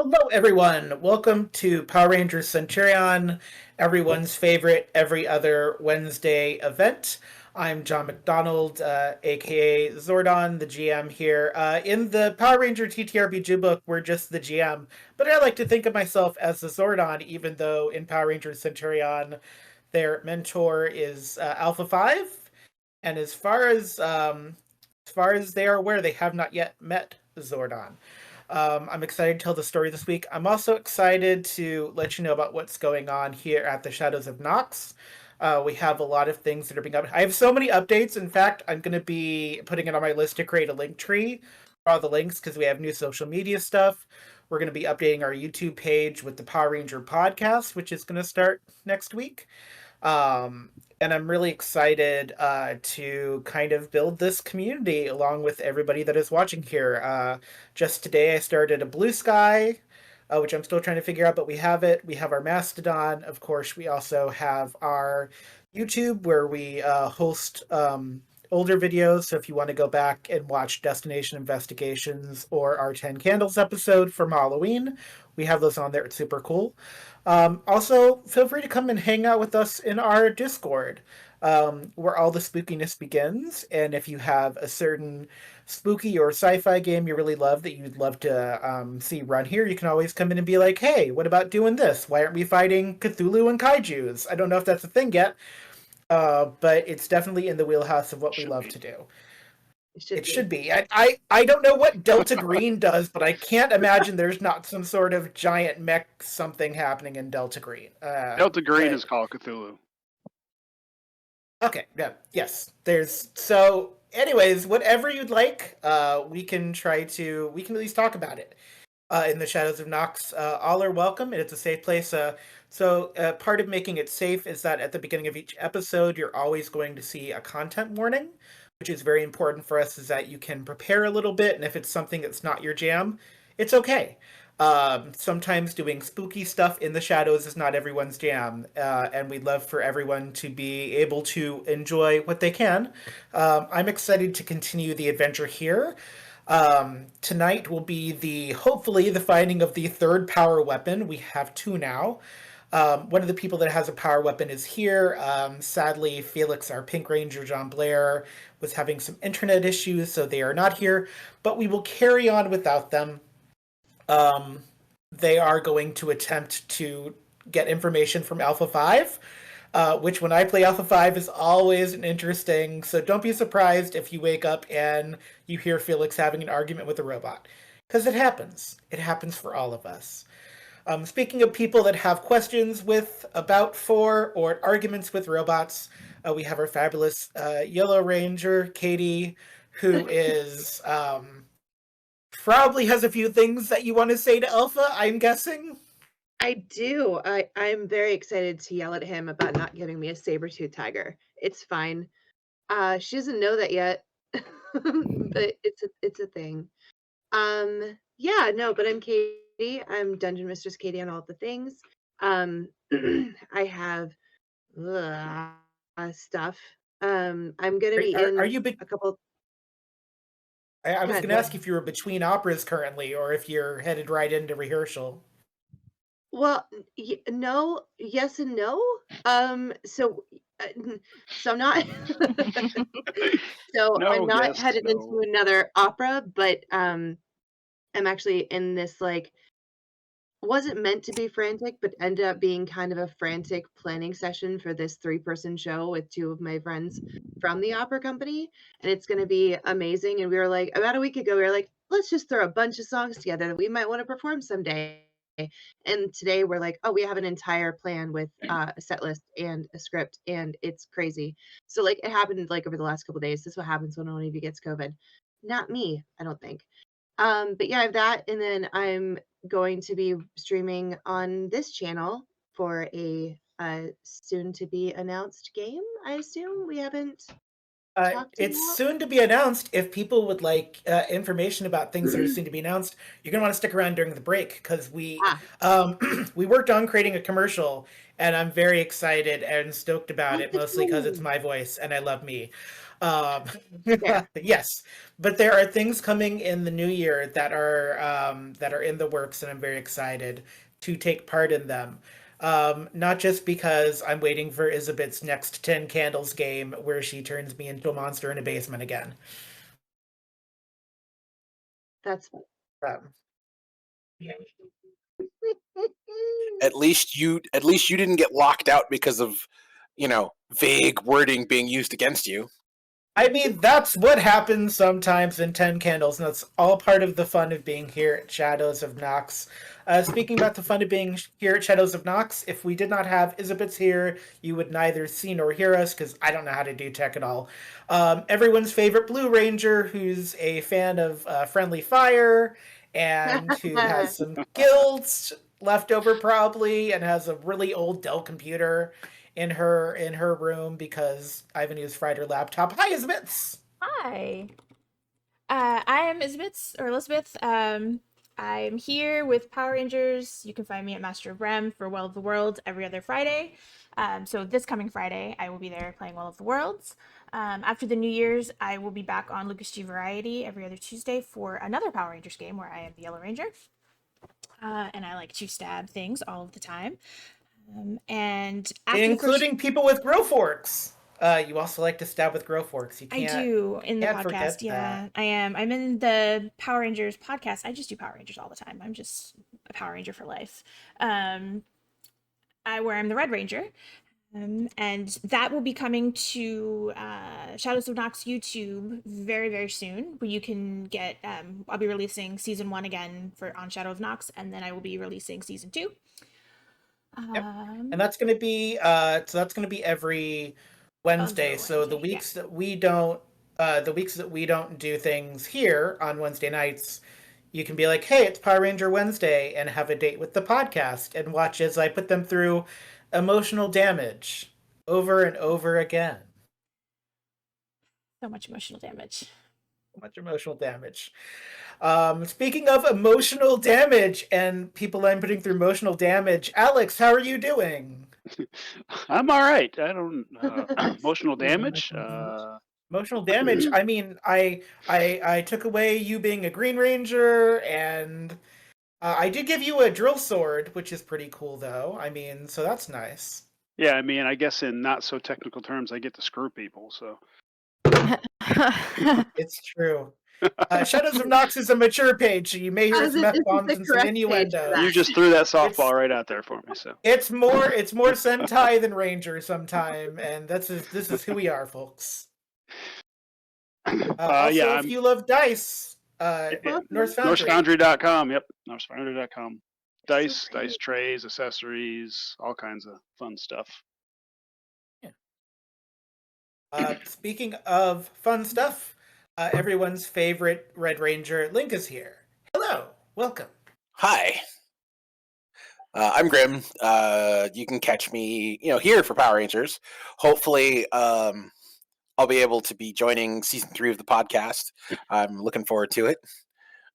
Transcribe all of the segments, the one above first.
Hello, everyone. Welcome to Power Rangers Centurion, everyone's favorite every other Wednesday event. I'm John McDonald, aka Zordon, the GM here. In the Power Ranger TTRPG book, we're just the GM, but I like to think of myself as the Zordon, even though in Power Rangers Centurion, their mentor is Alpha 5. And as far as they are aware, they have not yet met Zordon. I'm excited to tell the story this week. I'm also excited to let you know about what's going on here at the Shadows of Nox. We have a lot of things that are being up. I have so many updates. In fact, I'm going to be putting it on my list to create a link tree for all the links because we have new social media stuff. We're going to be updating our YouTube page with the Power Ranger podcast, which is going to start next week. Um, and I'm really excited to kind of build this community along with everybody that is watching here. Just today, I started a Blue Sky, which I'm still trying to figure out, but we have it. We have our Mastodon. Of course, we also have our YouTube where we host older videos. So if you want to go back and watch Destination Investigations or our 10 Candles episode from Halloween, we have those on there. It's super cool. Also, feel free to come and hang out with us in our Discord, where all the spookiness begins. And if you have a certain spooky or sci-fi game you really love that you'd love to see run here, you can always come in and be like, "Hey, what about doing this? Why aren't we fighting Cthulhu and kaiju's?" I don't know if that's a thing yet, but it's definitely in the wheelhouse of what we love to do. It should be. I don't know what Delta Green does, but I can't imagine there's not some sort of giant mech something happening in Delta Green. Delta Green is called Cthulhu. Okay, yeah, yes. There's so anyways, whatever you'd like, we can at least talk about it. In the Shadows of Nox, all are welcome, and it's a safe place. So part of making it safe is that at the beginning of each episode, you're always going to see a content warning, which is very important for us, is that you can prepare a little bit, and if it's something that's not your jam, it's okay. Sometimes doing spooky stuff in the shadows is not everyone's jam, and we'd love for everyone to be able to enjoy what they can. I'm excited to continue the adventure here. Tonight will be hopefully the finding of the third power weapon. We have two now. One of the people that has a power weapon is here. Sadly, Felix, our Pink Ranger, John Blair, was having some internet issues, so they are not here. But we will carry on without them. They are going to attempt to get information from Alpha 5, which when I play Alpha 5 is always an interesting. So don't be surprised if you wake up and you hear Felix having an argument with a robot. Because it happens. It happens for all of us. Speaking of people that have questions for, or arguments with robots, we have our fabulous Yellow Ranger, Katie, who is probably has a few things that you want to say to Alpha, I'm guessing. I do. I'm very excited to yell at him about not giving me a saber-tooth tiger. It's fine. She doesn't know that yet, but it's a thing. Yeah, no, but I'm Katie. I'm Dungeon Mistress Katie on all the things. I have stuff. I'm gonna be in a couple. I was going to ask if you were between operas currently, or if you're headed right into rehearsal. Well, no, yes and no. So I'm not. So No, I'm not yes, headed no. into another opera, but I'm actually in this wasn't meant to be frantic, but ended up being kind of a frantic planning session for this 3-person show with 2 of my friends from the opera company, and it's going to be amazing. And we were like, about a week ago, we were like, let's just throw a bunch of songs together that we might want to perform someday. And today we're like, oh, we have an entire plan with a set list and a script, and it's crazy. So it happened over the last couple of days. This is what happens when one of you gets COVID. Not me, I don't think. But yeah, I have that, and then I'm going to be streaming on this channel for a soon to be announced game. I assume we haven't. It's soon to be announced. If people would like information about things that are soon to be announced, you're gonna want to stick around during the break because we worked on creating a commercial, and I'm very excited and stoked about it. Mostly because it's my voice and I love me. Um, Yeah. yes, but there are things coming in the new year that are in the works, and I'm very excited to take part in them. Not just because I'm waiting for Isabet's next 10 Candles game where she turns me into a monster in a basement again. That's fun. Um, At least you didn't get locked out because of, vague wording being used against you. I mean, that's what happens sometimes in 10 Candles, and that's all part of the fun of being here at Shadows of Nox. Speaking about the fun of being here at Shadows of Nox, if we did not have Isabets here, you would neither see nor hear us, because I don't know how to do tech at all. Everyone's favorite Blue Ranger, who's a fan of Friendly Fire, and who has some guilds left over probably, and has a really old Dell computer in her room because Ivan fried her laptop. Hi, Isabets. Hi. I am Elizabeth. I'm here with Power Rangers. You can find me at Master of Rem for Well of the World every other Friday. So this coming Friday, I will be there playing Well of the Worlds. After the New Year's, I will be back on Lucas G Variety every other Tuesday for another Power Rangers game where I am the Yellow Ranger. And I like to stab things all of the time. And after Including people with grow forks. You also like to stab with grow forks. You can't. I do in the can't podcast. forget Yeah, that. I am. I'm in the Power Rangers podcast. I just do Power Rangers all the time. I'm just a Power Ranger for life. Where I'm the Red Ranger. And that will be coming to Shadows of Nox YouTube very, very soon, where you can get. I'll be releasing season 1 again on Shadow of Nox, and then I will be releasing season 2. Yep. And that's going to be every Wednesday. So the weeks that we don't do things here on Wednesday nights, you can be like, "Hey, it's Power Ranger Wednesday," and have a date with the podcast and watch as I put them through emotional damage over and over again. So much emotional damage. Much emotional damage. Speaking of emotional damage and people I'm putting through emotional damage, Alex, how are you doing? I'm all right. I don't emotional damage. Emotional damage. I mean, I took away you being a Green Ranger, and I did give you a drill sword, which is pretty cool, though. I mean, so that's nice. Yeah, I mean, I guess in not so technical terms, I get to screw people. So It's true. Shadows of Nox is a mature page, so you may hear some F-bombs and some innuendo. you just threw that softball right out there for me. So it's more Sentai than Ranger sometime, and this is who we are, folks. Also, if you love dice, Norse Foundry. NorseFoundry.com. Yep, NorseFoundry.com. Dice trays, accessories, all kinds of fun stuff. Yeah. Speaking of fun stuff, everyone's favorite Red Ranger, Link, is here. Hello, welcome. Hi. I'm Grim. You can catch me, here for Power Rangers. Hopefully, I'll be able to be joining season 3 of the podcast. I'm looking forward to it.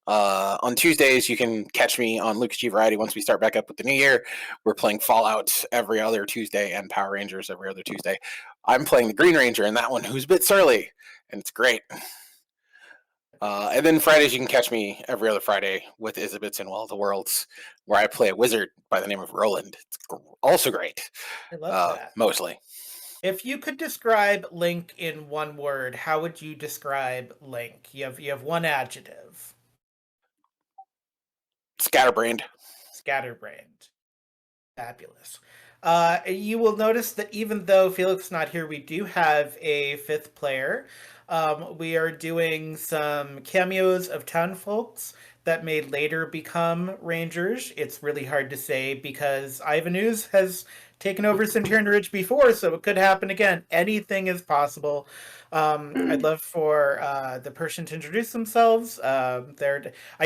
On Tuesdays, you can catch me on Lucas G Variety once we start back up with the new year. We're playing Fallout every other Tuesday and Power Rangers every other Tuesday. I'm playing the Green Ranger in that one, who's a bit surly, and it's great. And then Fridays, you can catch me every other Friday with Isabets in Well of the Worlds, where I play a wizard by the name of Roland. It's also great. I love that. Mostly. If you could describe Link in one word, how would you describe Link? You have one adjective. Scatterbrained. Scatterbrained. Fabulous. You will notice that even though Felix is not here, we do have a 5th player. We are doing some cameos of town folks that may later become Rangers. It's really hard to say because Ivan has taken over Centurion Ridge before, so it could happen again. Anything is possible. I'd love for the person to introduce themselves. I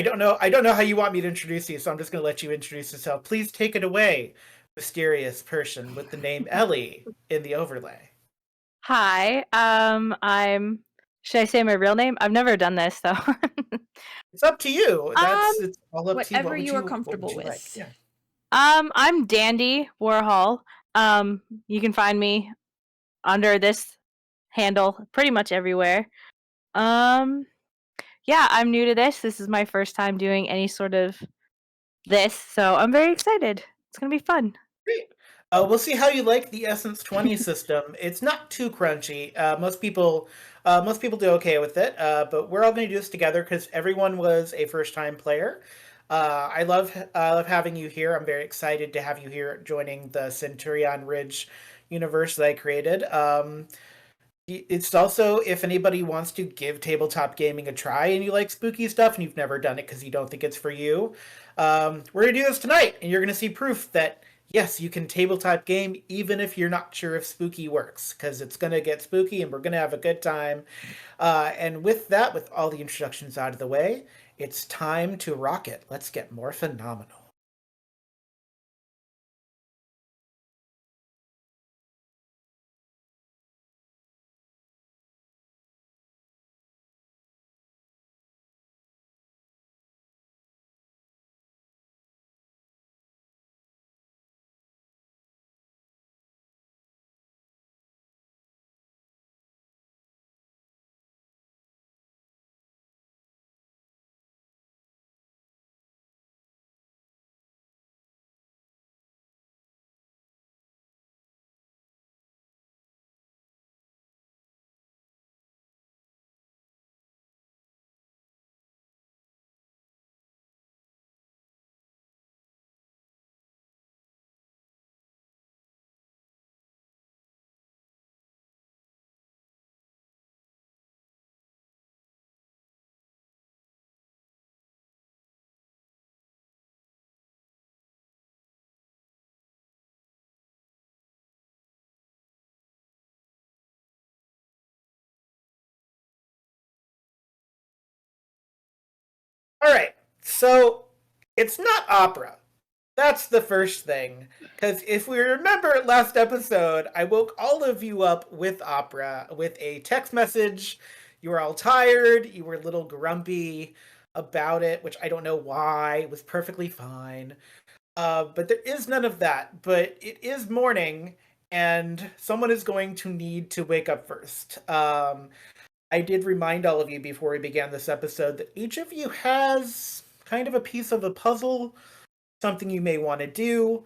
don't know how you want me to introduce you, so I'm just going to let you introduce yourself. Please take it away, mysterious person with the name Ellie in the overlay. Hi, I'm. Should I say my real name? I've never done this, so. It's up to you. It's all up to you. Whatever you are comfortable with. Like? Yeah. I'm Dandy Warhol. You can find me under this handle pretty much everywhere. Yeah, I'm new to this. This is my first time doing any sort of this, so I'm very excited. It's gonna be fun. Great. We'll see how you like the Essence 20 system. It's not too crunchy. Most people do okay with it, but we're all going to do this together because everyone was a first-time player. I love having you here. I'm very excited to have you here joining the Centurion Ridge universe that I created. It's also, if anybody wants to give tabletop gaming a try and you like spooky stuff and you've never done it because you don't think it's for you, we're going to do this tonight and you're going to see proof that yes, you can tabletop game even if you're not sure if spooky works, because it's going to get spooky and we're going to have a good time. And with that, with all the introductions out of the way, it's time to rock it. Let's get more phenomenal. All right, so it's not opera. That's the first thing. Because if we remember last episode, I woke all of you up with opera, with a text message. You were all tired, you were a little grumpy about it, which I don't know why. It was perfectly fine. But there is none of that. But it is morning, and someone is going to need to wake up first. I did remind all of you before we began this episode that each of you has kind of a piece of a puzzle, something you may want to do.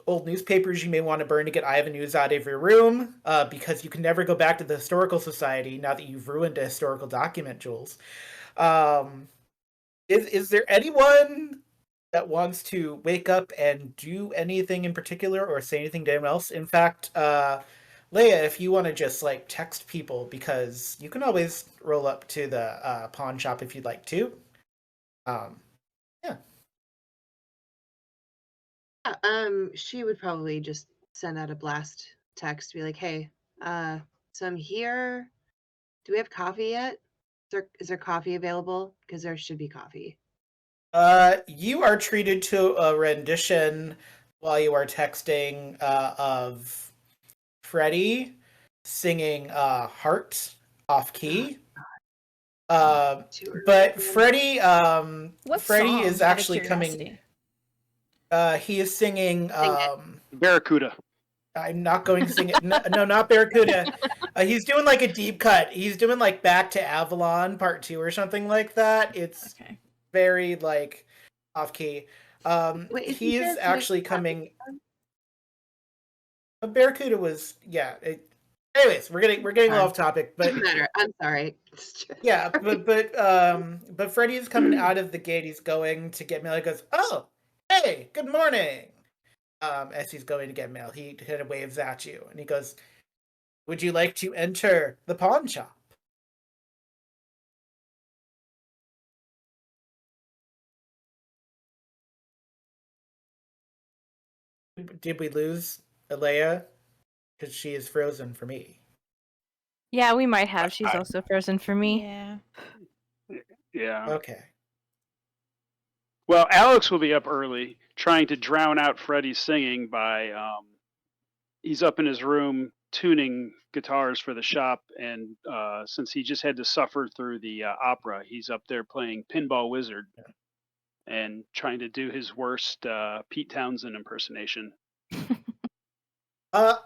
Old newspapers you may want to burn to get Ivan News out of your room, because you can never go back to the Historical Society now that you've ruined a historical document, Jules. Is there anyone that wants to wake up and do anything in particular or say anything to anyone else? In fact, Leia, if you want to just like text people, because you can always roll up to the pawn shop if you'd like to. Yeah. She would probably just send out a blast text, be like, "Hey, so I'm here. Do we have coffee yet? Is there coffee available? Because there should be coffee." You are treated to a rendition while you are texting of Freddie singing Heart off key. But Freddie What Freddie song, is out of actually coming. curiosity? He is singing. Barracuda. I'm not going to sing it. No, not Barracuda. He's doing like a deep cut. He's doing like Back to Avalon Part 2 or something like that. It's Okay. very like off key. Wait, is He is Barracuda actually coming? coming. Barracuda was anyways, we're getting off topic, but Doesn't matter. I'm sorry. yeah, but Freddie's coming out of the gate. He's going to get mail. He goes, "Oh, hey, good morning." As he's going to get mail, he kind of waves at you, and he goes, "Would you like to enter the pawn shop?" Did we lose Alea? Because she is frozen for me. Yeah, we might have. She's also frozen for me. Yeah. Yeah. Okay. Well, Alex will be up early trying to drown out Freddie's singing by he's up in his room tuning guitars for the shop, and since he just had to suffer through the opera, he's up there playing Pinball Wizard and trying to do his worst Pete Townsend impersonation.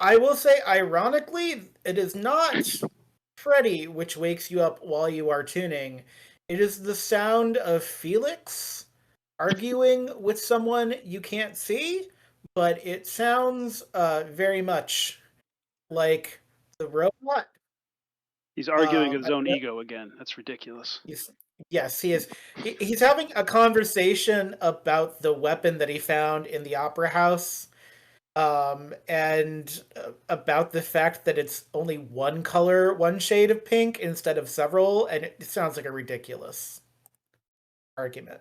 I will say, ironically, it is not Freddy which wakes you up while you are tuning. It is the sound of Felix arguing with someone you can't see, but it sounds very much like the robot. He's arguing with I his own don't- ego again. That's ridiculous. yes, he is. He's having a conversation about the weapon that he found in the opera house, and about the fact that it's only one color, one shade of pink instead of several, and it sounds like a ridiculous argument.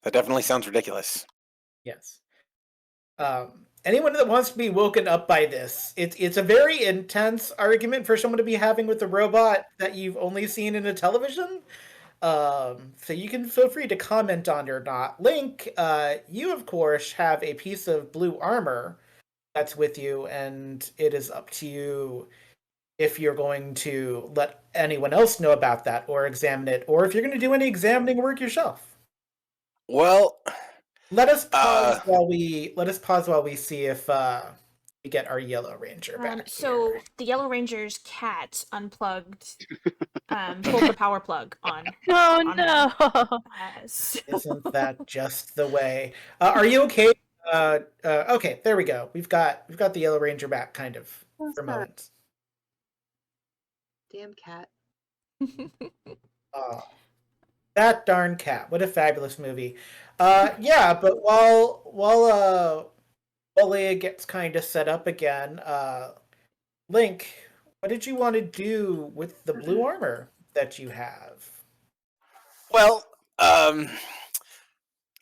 That definitely sounds ridiculous. Yes. Anyone that wants to be woken up by this, it's a very intense argument for someone to be having with a robot that you've only seen in a television. So you can feel free to comment on it or not. Link, you of course have a piece of blue armor that's with you, and it is up to you if you're going to let anyone else know about that or examine it, or if you're going to do any examining work yourself. Well, Let us pause while we see if we get our Yellow Ranger back. So here. the Yellow Ranger's cat unplugged, pulled the power plug on. Oh on no! Isn't that just the way? Are you okay? Okay, there we go. We've got the Yellow Ranger back, kind of, What's for a that? moment. Damn cat. Oh, that darn cat! What a fabulous movie. Yeah, but while Leia gets kind of set up again, Link, what did you want to do with the blue armor that you have? well,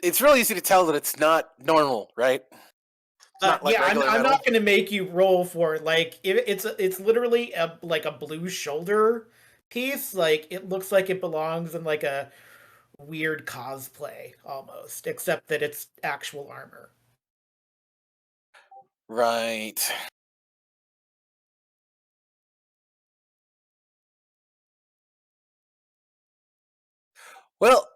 it's really easy to tell that it's not normal, right? It's not like Yeah, I'm regular metal. not going to make you roll for it. Like it's literally like a blue shoulder piece. Like it looks like it belongs in like a weird cosplay almost, except that it's actual armor. Right. Well,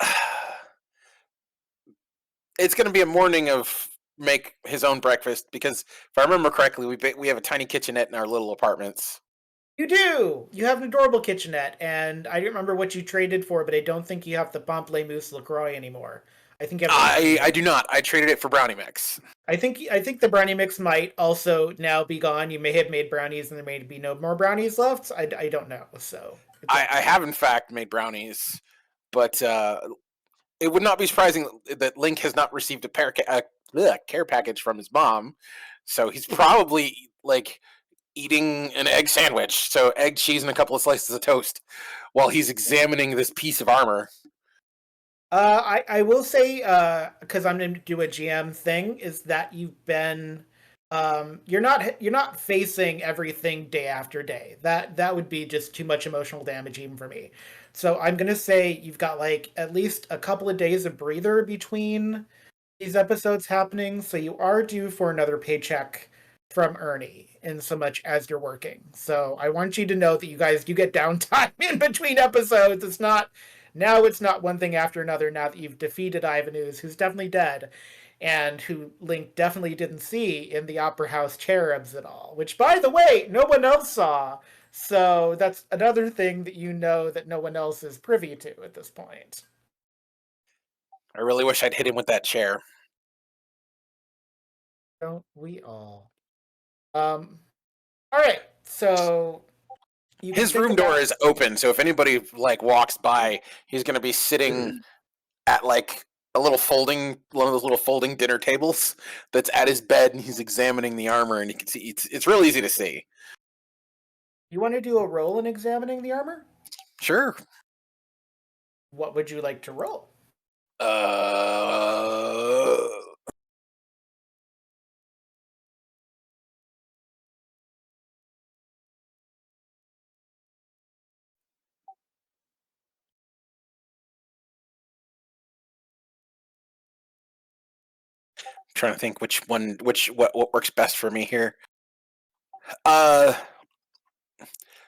it's going to be a morning of make his own breakfast because if I remember correctly, we have a tiny kitchenette in our little apartments. You do. You have an adorable kitchenette, and I don't remember what you traded for, but I don't think you have the Pamplemousse LaCroix anymore. I think I do not. I traded it for brownie mix. I think the brownie mix might also now be gone. You may have made brownies, and there may be no more brownies left. I don't know. So I have in fact made brownies, but it would not be surprising that Link has not received a care package from his mom, so he's probably like eating an egg sandwich, so egg, cheese, and a couple of slices of toast, while he's examining this piece of armor. I will say, because I'm going to do a GM thing, is that you've been, you're not facing everything day after day. That would be just too much emotional damage even for me. So I'm going to say you've got like at least a couple of days of breather between these episodes happening. So you are due for another paycheck from Ernie in so much as you're working. So I want you to know that you guys do get downtime in between episodes. It's not one thing after another now that you've defeated Ivanus, who's definitely dead, and who Link definitely didn't see in the Opera House cherubs at all, which, by the way, no one else saw. So that's another thing that you know that no one else is privy to at this point. I really wish I'd hit him with that chair. Don't we all? All right, so his room door is open, so if anybody like walks by, he's going to be sitting at like one of those little folding dinner tables that's at his bed, and he's examining the armor, and you can see it's real easy to see. You want to do a roll in examining the armor? Sure. What would you like to roll? Trying to think what works best for me here.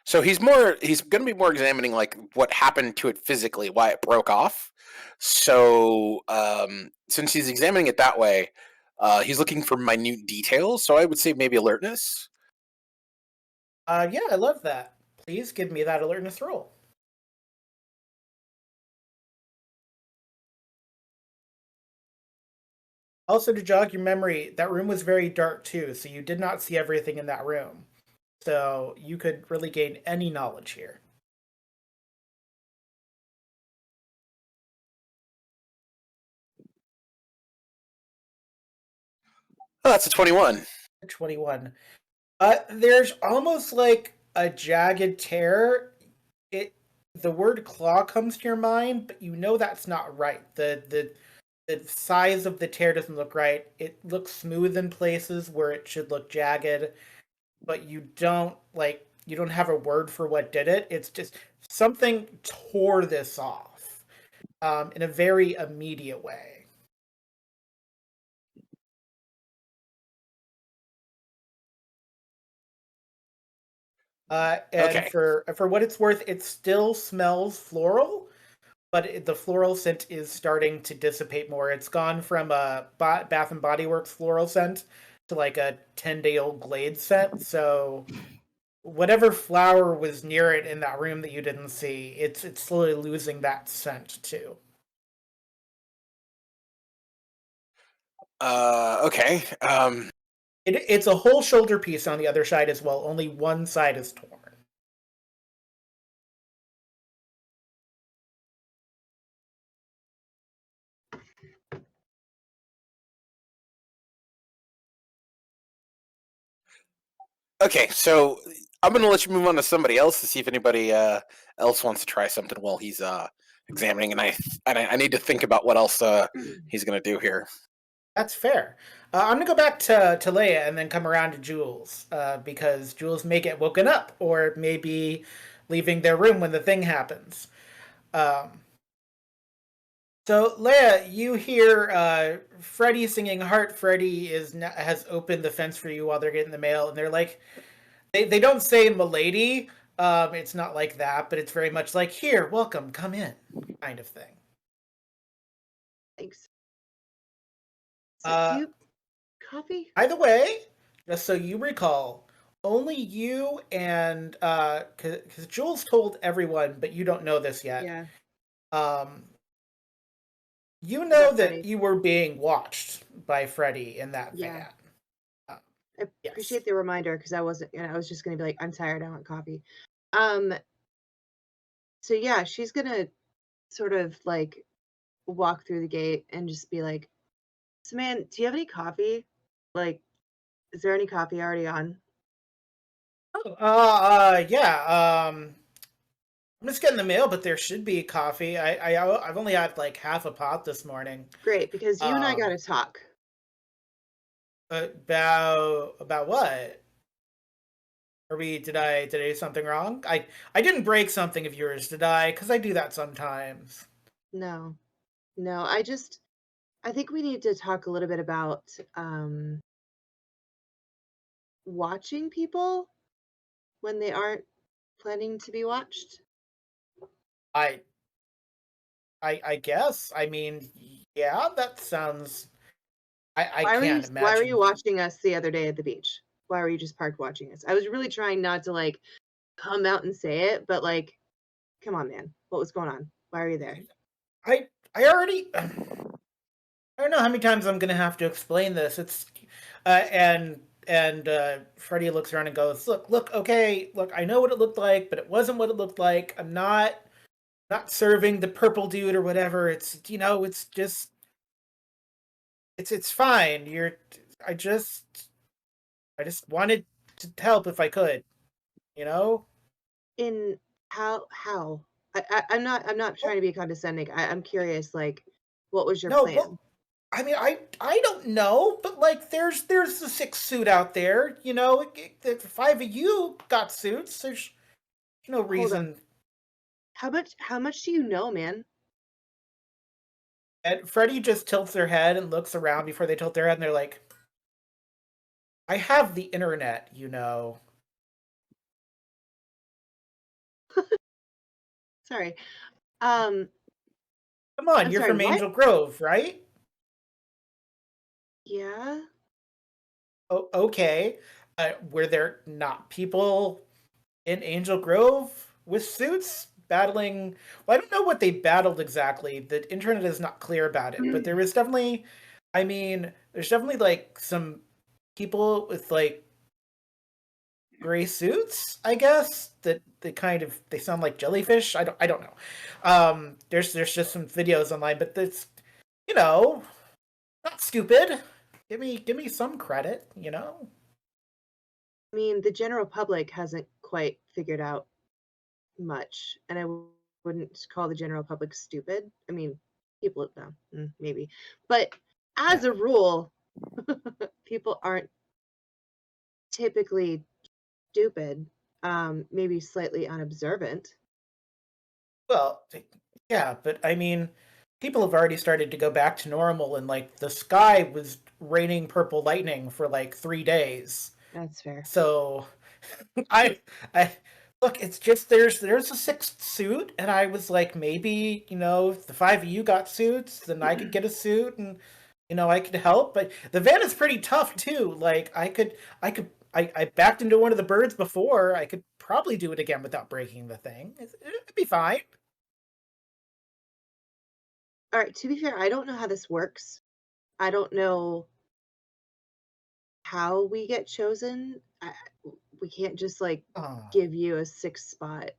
So he's going to be more examining like what happened to it physically, why it broke off. So since he's examining it that way, He's looking for minute details, so I would say maybe alertness. Yeah, I love that. Please give me that alertness roll. Also, to jog your memory, that room was very dark too, so you did not see everything in that room. So you could really gain any knowledge here. Oh, that's a 21. 21. There's almost like a jagged tear. The word claw comes to your mind, but you know that's not right. The size of the tear doesn't look right. It looks smooth in places where it should look jagged, but you don't have a word for what did it. It's just something tore this off in a very immediate way. And Okay. for what it's worth, it still smells floral, but the floral scent is starting to dissipate more. It's gone from a Bath and Body Works floral scent to like a 10-day-old Glade scent. So whatever flower was near it in that room that you didn't see, it's slowly losing that scent too. Okay. It's a whole shoulder piece on the other side as well. Only one side is torn. Okay, so I'm gonna let you move on to somebody else to see if anybody else wants to try something while he's examining, and I need to think about what else he's gonna do here. That's fair. I'm gonna go back to Leia and then come around to Jules because Jules may get woken up or maybe leaving their room when the thing happens. Um, so Leia, you hear Freddy singing "Heart." Freddy has opened the fence for you while they're getting the mail, and they're like, they don't say "milady." It's not like that, but it's very much like, "Here, welcome, come in," kind of thing. Thanks. So, do Uh, you coffee? By the way, just so you recall, only you and because Jules told everyone, but you don't know this yet. Yeah. Um, you know About that Freddy. you were being watched by Freddy in that Yeah. van. Uh, I yes. appreciate the reminder because I wasn't, I was just gonna be like, I'm tired, I want coffee. Um, so yeah, she's gonna sort of like walk through the gate and just be like, so man, do you have any coffee? Like, is there any coffee already on? Oh, yeah. I'm just getting the mail, but there should be coffee. I've only had like half a pot this morning. Great, because you and I gotta talk. About what? Did I do something wrong? I didn't break something of yours, did I? Because I do that sometimes. No, no, I think we need to talk a little bit about watching people when they aren't planning to be watched. I I guess. I mean, yeah, that sounds. I can't Why were you imagine. watching us the other day at the beach? Why were you just parked watching us? I was really trying not to like come out and say it, but like, come on, man. What was going on? Why are you there? I already. I don't know how many times I'm gonna have to explain this. It's and Freddie looks around and goes, "Look, okay, look. I know what it looked like, but it wasn't what it looked like. I'm not serving the purple dude or whatever. It's it's just it's fine. I just I just wanted to help if I could, you know." In how? I'm not Oh, trying to be condescending. I'm curious, like, what was your no, plan? well, I mean, I don't know, but like, there's a six suit out there, The five of you got suits. There's no Hold on. reason. How much do you know, man? And Freddie just tilts their head and looks around before they tilt their head, and they're like, "I have the internet, you know." Sorry. Um, Come on, I'm you're sorry, from what? Angel Grove, right? Yeah. Oh, okay. Were there not people in Angel Grove with suits battling? Well, I don't know what they battled exactly. The internet is not clear about it, but there was definitely, I mean, there's definitely like some people with like gray suits, I guess, that they sound like jellyfish. I don't know. There's just some videos online, but that's, you know, not stupid. Give me some credit, you know? I mean, the general public hasn't quite figured out much, and wouldn't call the general public stupid. I mean, people no, maybe, but as Yeah. a rule, people aren't typically stupid. Maybe slightly unobservant. Well, yeah, but I mean, people have already started to go back to normal, and like the sky was raining purple lightning for like 3 days. That's fair. So I I look, it's just there's a sixth suit, and I was like, maybe, if the five of you got suits, then I could get a suit, and I could help. But the van is pretty tough too. Like I backed into one of the birds before. I could probably do it again without breaking the thing. It'd be fine. All right, to be fair, I don't know how this works. I don't know how we get chosen. We can't just like Oh. give you a sixth spot.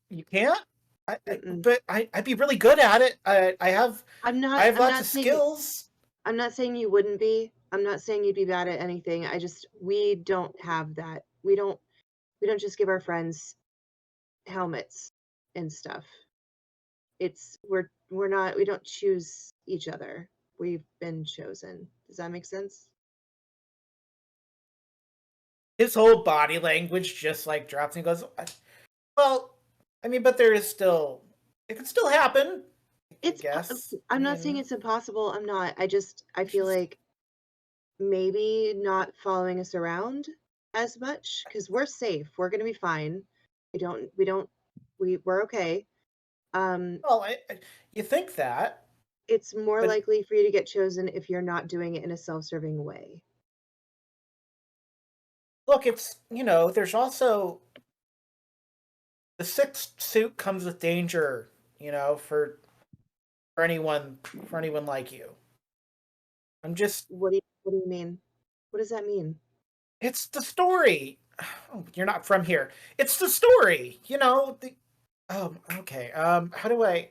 You can't. Mm-mm. But I'd be really good at it. I have I'm I not. have I'm lots not of saying. skills. I'm not saying you wouldn't be. I'm not saying you'd be bad at anything. We don't have that. We don't just give our friends helmets and stuff. We're not, we don't choose each other. We've been chosen. Does that make sense? His whole body language just like drops and goes, well, I mean, but there is still, it could still happen, I guess. I I'm not saying mean, it's impossible. I'm not. I it's feel just, like maybe not following us around as much because we're safe. We're gonna be fine. We're okay. Um, well, you think that, it's more but likely for you to get chosen if you're not doing it in a self-serving way. look, there's also the sixth suit comes with danger, for anyone like you. I'm just What do you mean? What does that mean? It's the story. Oh, you're not from here. It's the story. Okay. How do I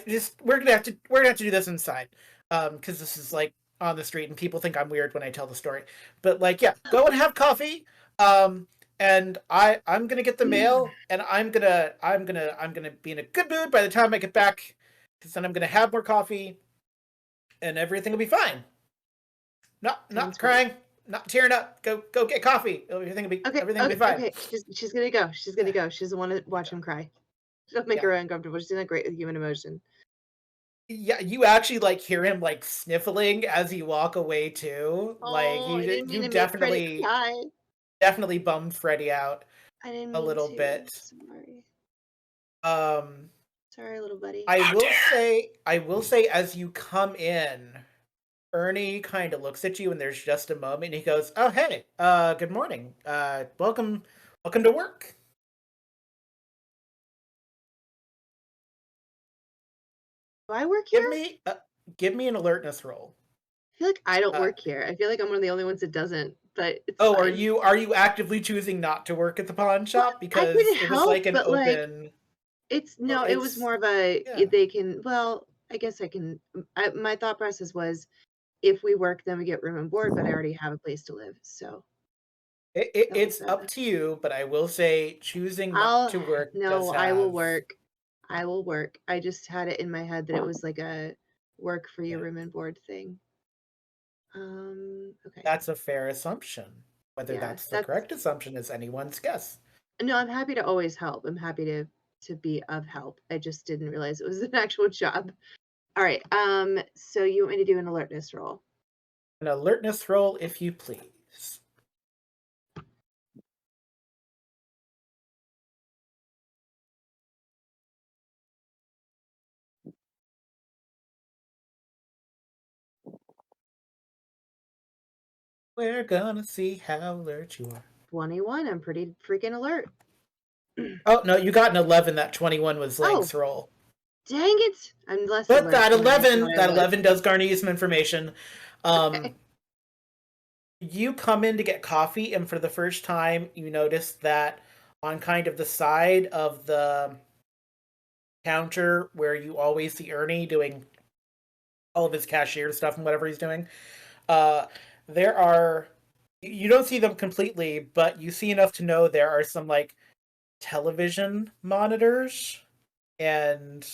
just we're gonna have to do this inside. Because this is like on the street and people think I'm weird when I tell the story. But like, yeah, go and have coffee. Um, and I'm gonna get the mail, and I'm gonna be in a good mood by the time I get back, because then I'm gonna have more coffee, and everything will be fine. Not Sounds great. crying, not tearing up. Go get coffee. Everything will be fine. Okay. She's gonna go. She's gonna go. She doesn't want to watch him cry. She'll make Yeah. her uncomfortable. She's not great with human emotion. Yeah, you actually like hear him like sniffling as you walk away too. Like Oh, I didn't mean you to make Freddie definitely cry. definitely bummed Freddy out I didn't a mean little to. bit. Sorry. Um Sorry, little buddy. I will say as you come in, Ernie kind of looks at you and there's just a moment and he goes, "Oh, hey. Good morning. Welcome to work." Do I work Give here? me give me an alertness roll. I feel like I don't Uh work here. I feel like I'm one of the only ones that doesn't, but it's Oh, are fine. you actively choosing not to work at the pawn Well, shop I because could it was help, like an but like open? it's Well, no, it was it's more of a yeah. they can. Well, I guess I can. My thought process was if we work, then we get room and board, but I already have a place to live, so that was It's up to you, but I will say choosing not I'll to work does no, I will have work. I will work. I just had it in my head that it was like a work for your yeah. room and board thing. Okay. That's a fair assumption. Whether Yeah, that's the that's correct assumption is anyone's guess. no, I'm happy to always help. I'm happy to be of help. I just didn't realize it was an actual job. All right. So you want me to do an alertness roll? An alertness roll, if you please. We're gonna see how alert you are. 21. I'm pretty freaking alert. Oh, no, you got an 11. That 21 was Link's roll. Dang it! I'm less But alert. that than I 11, thought I that was. 11 does garner you some information. Okay. You come in to get coffee, and for the first time, you notice that on kind of the side of the counter where you always see Ernie doing all of his cashier stuff and whatever he's doing, uh, there are, you don't see them completely, but you see enough to know there are some like television monitors, and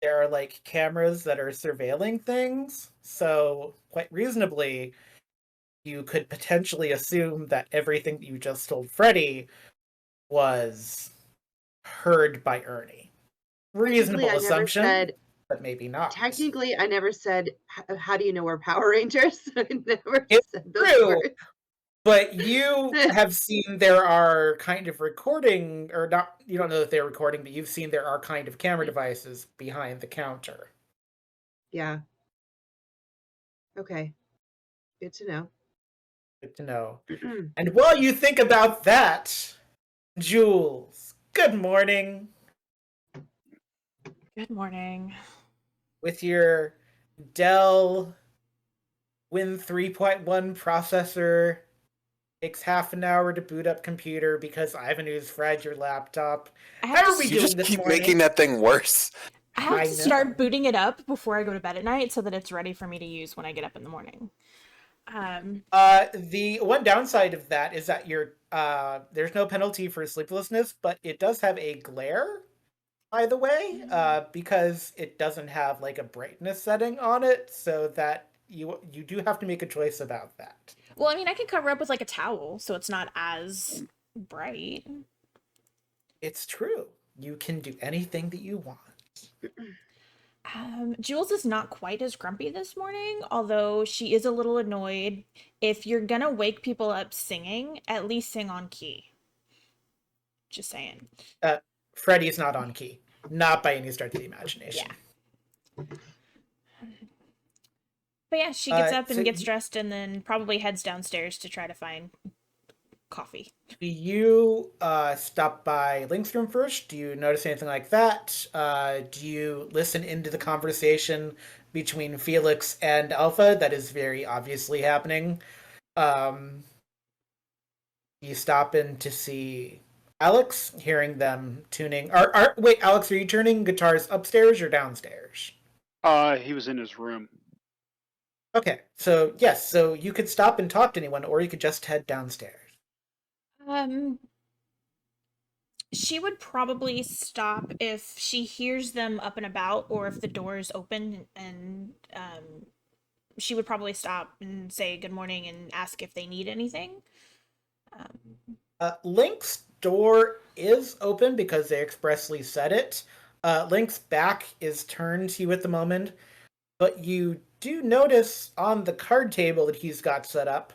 there are like cameras that are surveilling things. So quite reasonably, you could potentially assume that everything that you just told Freddy was heard by Ernie. Reasonable assumption, but maybe not. Technically, I never said, how do you know we're Power Rangers? I never It's said those true, words. but you have seen there are kind of recording, or not, you don't know that they're recording, but you've seen there are kind of camera devices behind the counter. Yeah. Okay. Good to know. Good to know. And while you think about that, Jules, good morning. Good morning. With your Dell Win 3.1 processor, takes half an hour to boot up computer because Ivanu's fried your laptop. I How have are to, we You doing just this keep morning? making that thing worse. I have I to start know. booting it up before I go to bed at night so that it's ready for me to use when I get up in the morning. The one downside of that is that there's no penalty for sleeplessness, but it does have a glare, by the way, because it doesn't have like a brightness setting on it, so that you do have to make a choice about that. Well, I mean, I can cover up with like a towel so it's not as bright. It's true. You can do anything that you want. Jules is not quite as grumpy this morning, although she is a little annoyed. If you're gonna wake people up singing, at least sing on key. Just saying. Freddy's not on key. Not by any stretch of the imagination. Yeah. But yeah, she gets up So and gets dressed and then probably heads downstairs to try to find coffee. do you stop by Link's room first? Do you notice anything like that? Do you listen into the conversation between Felix and Alpha that is very obviously happening? You stop in to see Alex, hearing them tuning. Wait, Alex, are you tuning guitars upstairs or downstairs? He was in his room. Okay, so yes, so you could stop and talk to anyone, or you could just head downstairs. She would probably stop if she hears them up and about, or if the door is open, and she would probably stop and say good morning and ask if they need anything. Link's door is open because they expressly said it. Link's back is turned to you at the moment, but you do notice on the card table that he's got set up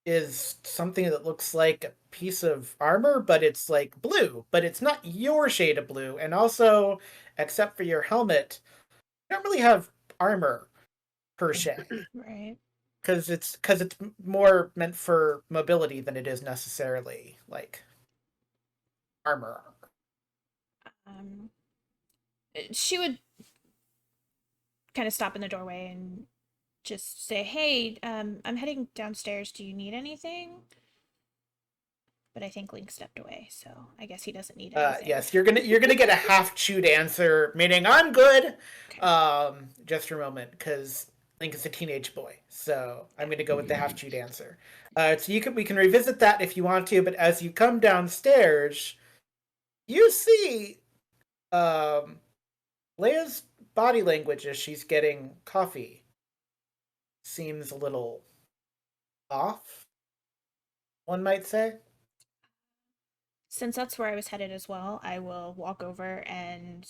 is something that looks like a piece of armor, but it's like blue, but it's not your shade of blue. And also, except for your helmet, you don't really have armor per se. Right. Because it's more meant for mobility than it is necessarily like armor. She would kind of stop in the doorway and just say, "Hey, I'm heading downstairs. Do you need anything?" But I think Link stepped away, so I guess he doesn't need anything. Yes, you're gonna get a half-chewed answer, meaning I'm good. Okay. Just for a moment, because Link is a teenage boy, so I'm gonna go with the half-chewed answer. So we can revisit that if you want to, but as you come downstairs, you see Leia's body language as she's getting coffee seems a little off, one might say. Since that's where I was headed as well, I will walk over and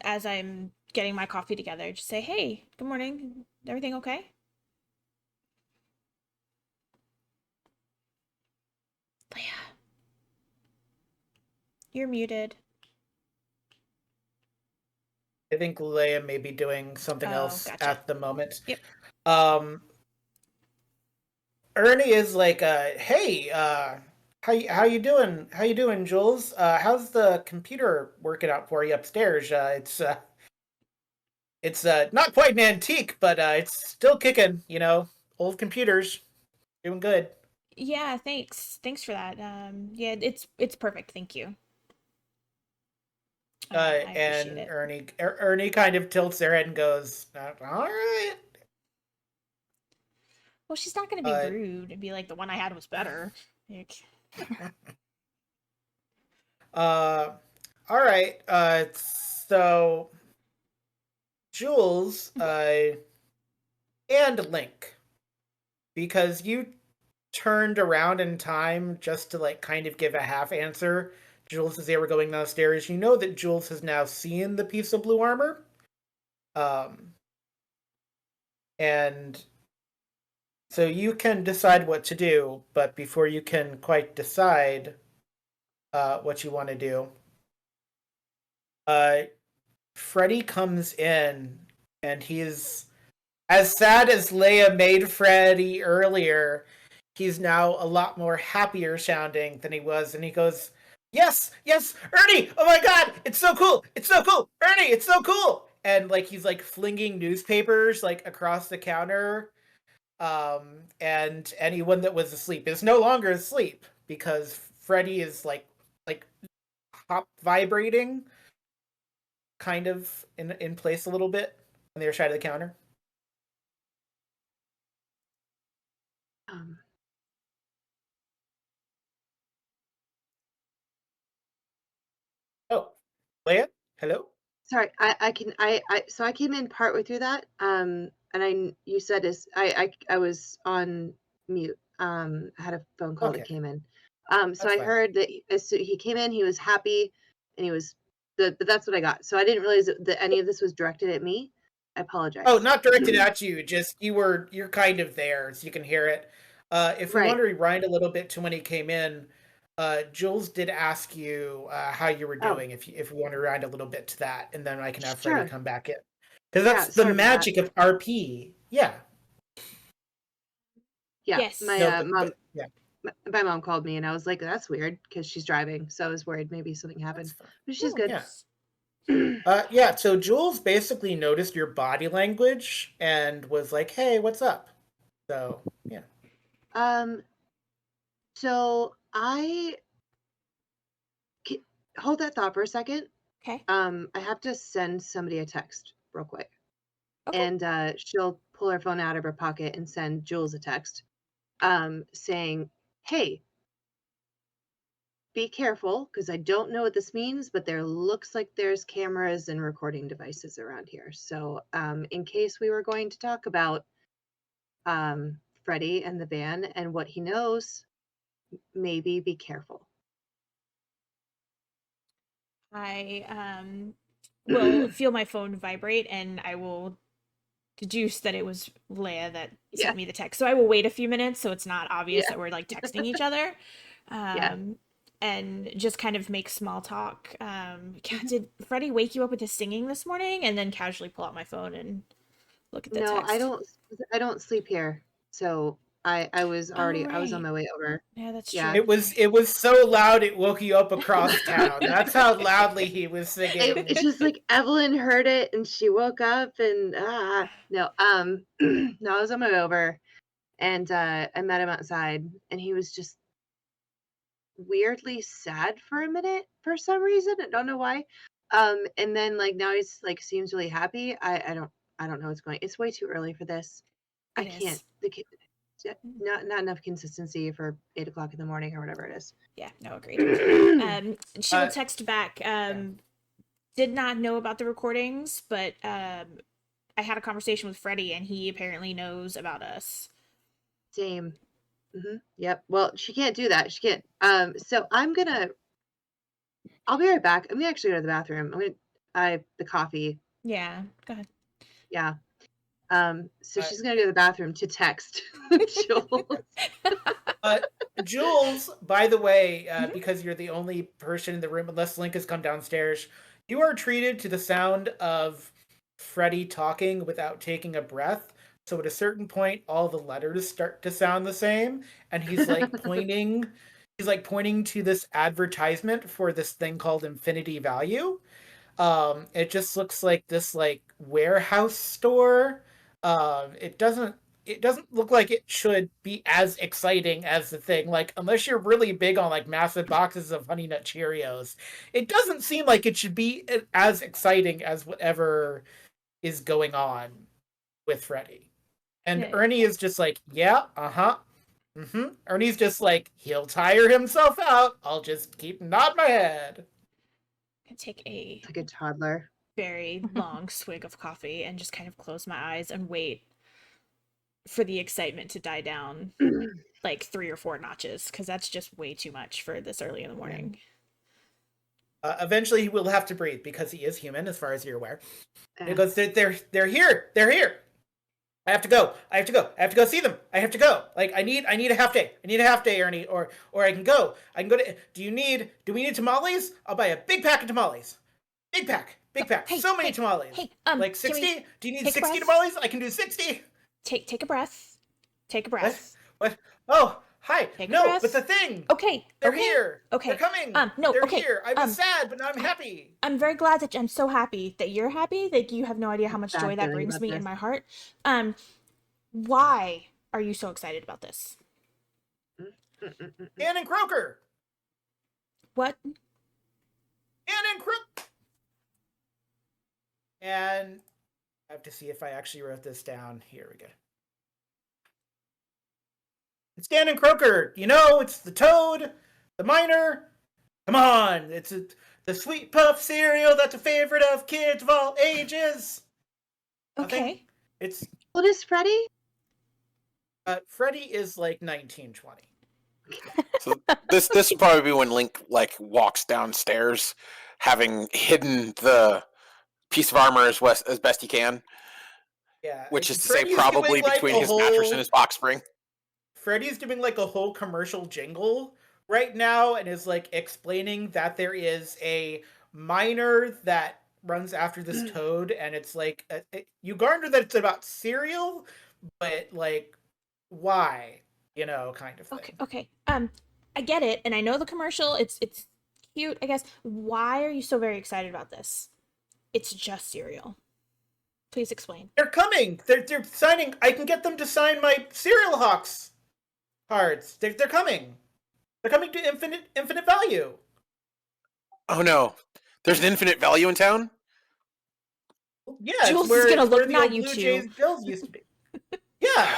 as I'm getting my coffee together, just say, "Hey, good morning. Everything okay?" Leia, you're muted. I think Leia may be doing something else gotcha. at the moment. Yep. Ernie is like, hey, how you doing? How you doing, Jules? How's the computer working out for you upstairs? It's not quite an antique, but it's still kicking. Old computers doing good. Yeah, thanks for that. Yeah, it's perfect. Thank you. I appreciate And it. Ernie kind of tilts their head and goes, "All right." Well, she's not gonna be Uh, rude and be like the one I had was better. Like, uh, all right. So Jules, and Link, because you turned around in time just to like kind of give a half answer. Jules, as they were going downstairs, you know that Jules has now seen the piece of blue armor. Um, and so you can decide what to do, but before you can quite decide what you want to do, uh, Freddy comes in and he's as sad as Leia made Freddy earlier. He's now a lot more happier sounding than he was, and he goes, "Yes, yes, Ernie! Oh my God, it's so cool! It's so cool, Ernie! It's so cool!" And like he's like flinging newspapers like across the counter, and anyone that was asleep is no longer asleep because Freddy is like hop vibrating, kind of in place a little bit on the other side of the counter. Um, Oh, Leia, hello. sorry, so I came in partway through that. And you said I was on mute. I had a phone call that Okay, came in. So that's I fine. heard that he came in, he was happy, and he was but that's what I got. So I didn't realize that any of this was directed at me. I Oh, apologize. not directed at you. Just you're kind of there, so you can hear it. If we want Right. to rewind a little bit to when he came in, Jules did ask you how you were Oh, doing. If we want to rewind a little bit to that, and then I can have Freddie sure. come back in, because Yeah, that's the sorry about that. magic of RP. Yeah. Yeah, my No, mom yeah, my mom called me and I was like, that's weird because she's driving. So I was worried maybe something that's happened. fine. But she's Oh, good. yeah. Yeah. So Jules basically noticed your body language and was like, "Hey, what's up?" So yeah. um so hold that thought for a second. okay. I have to send somebody a text real quick. Okay. And she'll pull her phone out of her pocket and send Jules a text saying, "Hey, be careful because I don't know what this means, but there looks like there's cameras and recording devices around here. So, in case we were going to talk about Freddie and the van and what he knows, maybe be careful." I will feel my phone vibrate and I will deduce that it was Leia that Yeah, sent me the text. So I will wait a few minutes so it's not obvious yeah, that we're like texting each other. yeah. Um and just kind of make small talk. Mhm. Did Freddie wake you up with his singing this morning? And then casually pull out my phone and look at the No, text. I don't sleep here. So Oh, I was on right. my way over. Yeah, that's Yeah. true. It was so loud it woke you up across town. That's how loudly he was It's singing. just like Evelyn heard it and she woke up and no, no, I was on my way over and I met him outside and he was just weirdly sad for a minute for some reason. I don't know why. And then like now he's like seems really happy. I don't know what's going. It's way too early for this. I It can't. is. The kid, not enough consistency for 8 o'clock in the morning or whatever it is. Yeah, no, agreed. She will Uh, text back. yeah. Did not know about the recordings, but I had a conversation with Freddie, and he apparently knows about us. Same. Yep. Well, she can't do that. She can't. So I'll be right back. I'm gonna actually go to the bathroom. The coffee. Yeah, go ahead. Yeah. So Uh, she's gonna go to the bathroom to text Jules. uh, Jules, by the way, Mhm. because you're the only person in the room, unless Link has come downstairs, You are treated to the sound of Freddy talking without taking a breath. So at a certain point, all the letters start to sound the same, and he's like pointing. He's like pointing to this advertisement for this thing called Infinity Value. It just looks like this like warehouse store. It doesn't look like it should be as exciting as the thing. Like, unless you're really big on like massive boxes of Honey Nut Cheerios, it doesn't seem like it should be as exciting as whatever is going on with Freddy. And Yeah. Ernie is just like, yeah, Ernie's just like, he'll tire himself out. I'll just keep nodding my head. I take a Like a toddler. very long swig of coffee and just kind of close my eyes and wait for the excitement to die down like 3 or 4 notches, because that's just way too much for this early in the morning. Eventually, he will have to breathe because he is human, as far as you're aware. Yeah. He goes, they're here. They're here. I have to go. I have to go see them. I have to go. Like, I need a half day. I need a half day, Ernie, or I can go. I can go to. Do we need tamales? I'll buy a big pack of tamales. Big pack. Hey, So many tamales. Hey, Like can we 60? Do you need take a 60 breath? tamales? I can do 60. Take a breath. Take a breath. What? Oh, hi. Take a No, breath. but the thing. Okay. They're okay. here. Okay. They're coming. No, They're okay. here. I was sad, but now I'm happy. I'm very glad that I'm so happy that you're happy. Like, you have no idea how much Bad joy that feeling brings about me this. in my heart. Why are you so excited about this? Dan and Croker. What? Dan and Croker. And I have to see if I actually wrote this down. Here we go. It's Dan and Croker. You know, it's the Toad, the Miner. Come on, it's the Sweet Puff cereal that's a favorite of kids of all ages. Nothing? Okay. It's What is Freddy? Freddy is like 1920. So this will probably be when Link like walks downstairs, having hidden the piece of armor as best he can, Yeah, which like, is to say Freddy's probably doing, like, between a his mattress whole- and his box spring. Freddy's doing like a whole commercial jingle right now and is like explaining that there is a miner that runs after this toad, and it's like you garner that it's about cereal, but like why, kind of thing. Okay. I get it, and I know the commercial. It's cute, I guess. Why are you so very excited about this? It's just cereal. Please explain. They're coming. They're signing. I can get them to sign my Cereal Hawks cards. They're coming. They're coming to infinite value. Oh no, there's an infinite value in town. Yeah, Jules it's is gonna it's where look, the not old you Blue two. Jays Bills used to be. Yeah,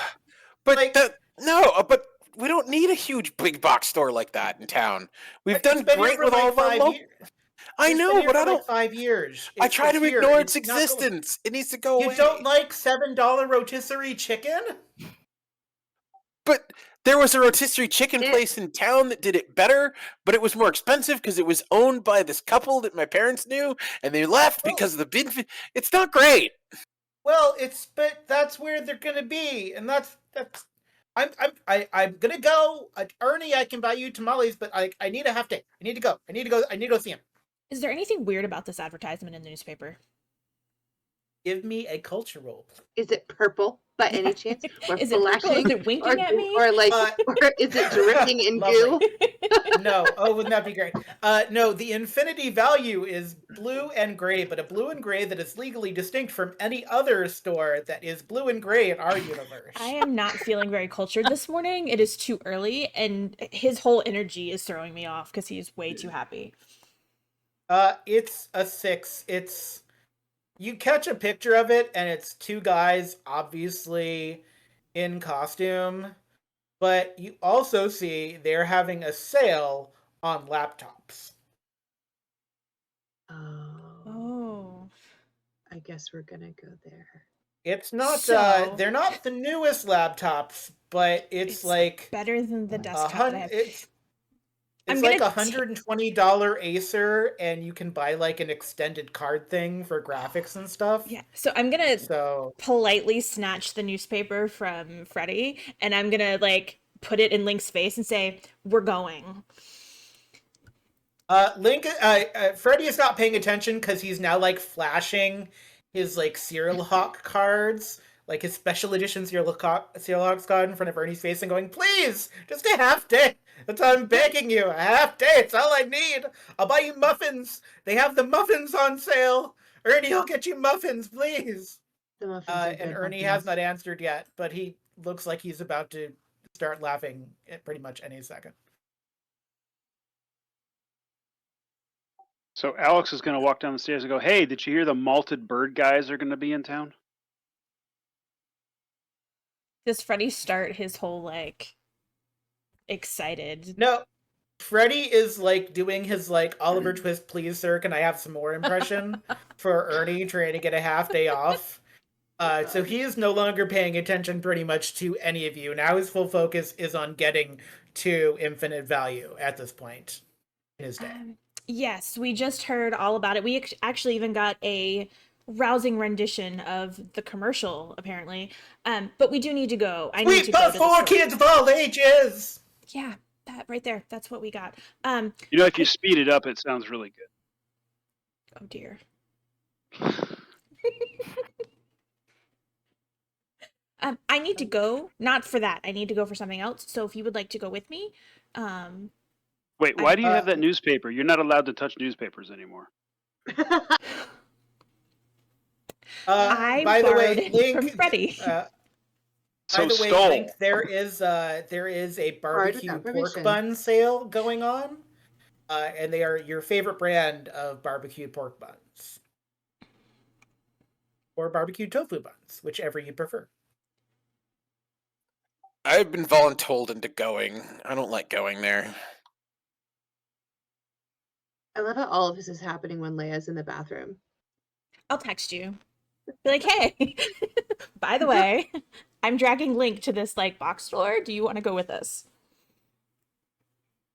But Like- but we don't need a huge big box store like that in town. We've It's done been here great for with like all of our 5 local. years. I It's been know, here but for I don't. like 5 years. I try to here. ignore its It's not going- existence. It needs to go You away. don't like $7 rotisserie chicken? But there was a rotisserie chicken It- place in town that did it better, but it was more expensive because it was owned by this couple that my parents knew, and they left because of the bid. It's not great. Well, but that's where they're gonna be, and that's. I'm gonna go. Ernie, I can buy you tamales, but I need a half day. I need to go. I need to go see him. Is there anything weird about this advertisement in the newspaper? Give me a culture roll. Is it purple by any chance? Or Is it purple? flashing? Is it winking at me? Or like, Uh, or is it dripping in goo? Lovely. No. Oh, wouldn't that be great? No, the infinity value is blue and gray, but a blue and gray that is legally distinct from any other store that is blue and gray in our universe. I am not feeling very cultured this morning. It is too early, and his whole energy is throwing me off because he's way too happy. It's a 6. You catch a picture of it, and it's 2 guys, obviously in costume, but you also see they're having a sale on laptops. Oh. I guess we're gonna go there. It's not, So- they're not the newest laptops, but it's like better than the a desktop that I have. it's I'm like gonna $120 Acer, and you can buy like an extended card thing for graphics and stuff. Yeah, so I'm gonna So politely snatch the newspaper from Freddie, and I'm gonna like put it in Link's face and say, "We're going." Freddy is not paying attention because he's now like flashing his like Serial Hawk cards, like his special edition Serial Hawks card in front of Ernie's face and going, "Please, just a half day. That's all I'm begging you. A half day. It's all I need. I'll buy you muffins. They have the muffins on sale. Ernie, I'll get you muffins, please." The muffins are And good Ernie has muffins. not answered yet, but he looks like he's about to start laughing at pretty much any second. So Alex is going to walk down the stairs and go, "Hey, did you hear the malted bird guys are going to be in town?" Does Freddy start his whole like excited? No, Freddy is like doing his like Oliver Twist, please sir, can I have some more impression for Ernie trying to get a half day off. So he is no longer paying attention pretty much to any of you. Now his full focus is on getting to infinite value at this point in his day. Yes, we just heard all about it. We actually even got a rousing rendition of the commercial, apparently. But we do need to go. I need Sweet to go but to the for store. kids of all ages! Yeah, that right there. That's what we got. You know, if you speed it up, it sounds really good. Oh dear. I need to go. Not for that. I need to go for something else. So if you would like to go with me, Wait, why do you have that newspaper? You're not allowed to touch newspapers anymore. I by the way, borrowed it Link, from Freddy. by So the way, Skull. Link, there is a barbecue without pork permission. bun sale going on, and they are your favorite brand of barbecue pork buns, or barbecue tofu buns, whichever you prefer. I've been voluntold into going. I don't like going there. I love how all of this is happening when Leia's in the bathroom. I'll text you. Be like, hey, by the way, I'm dragging Link to this like box store. Do you want to go with us?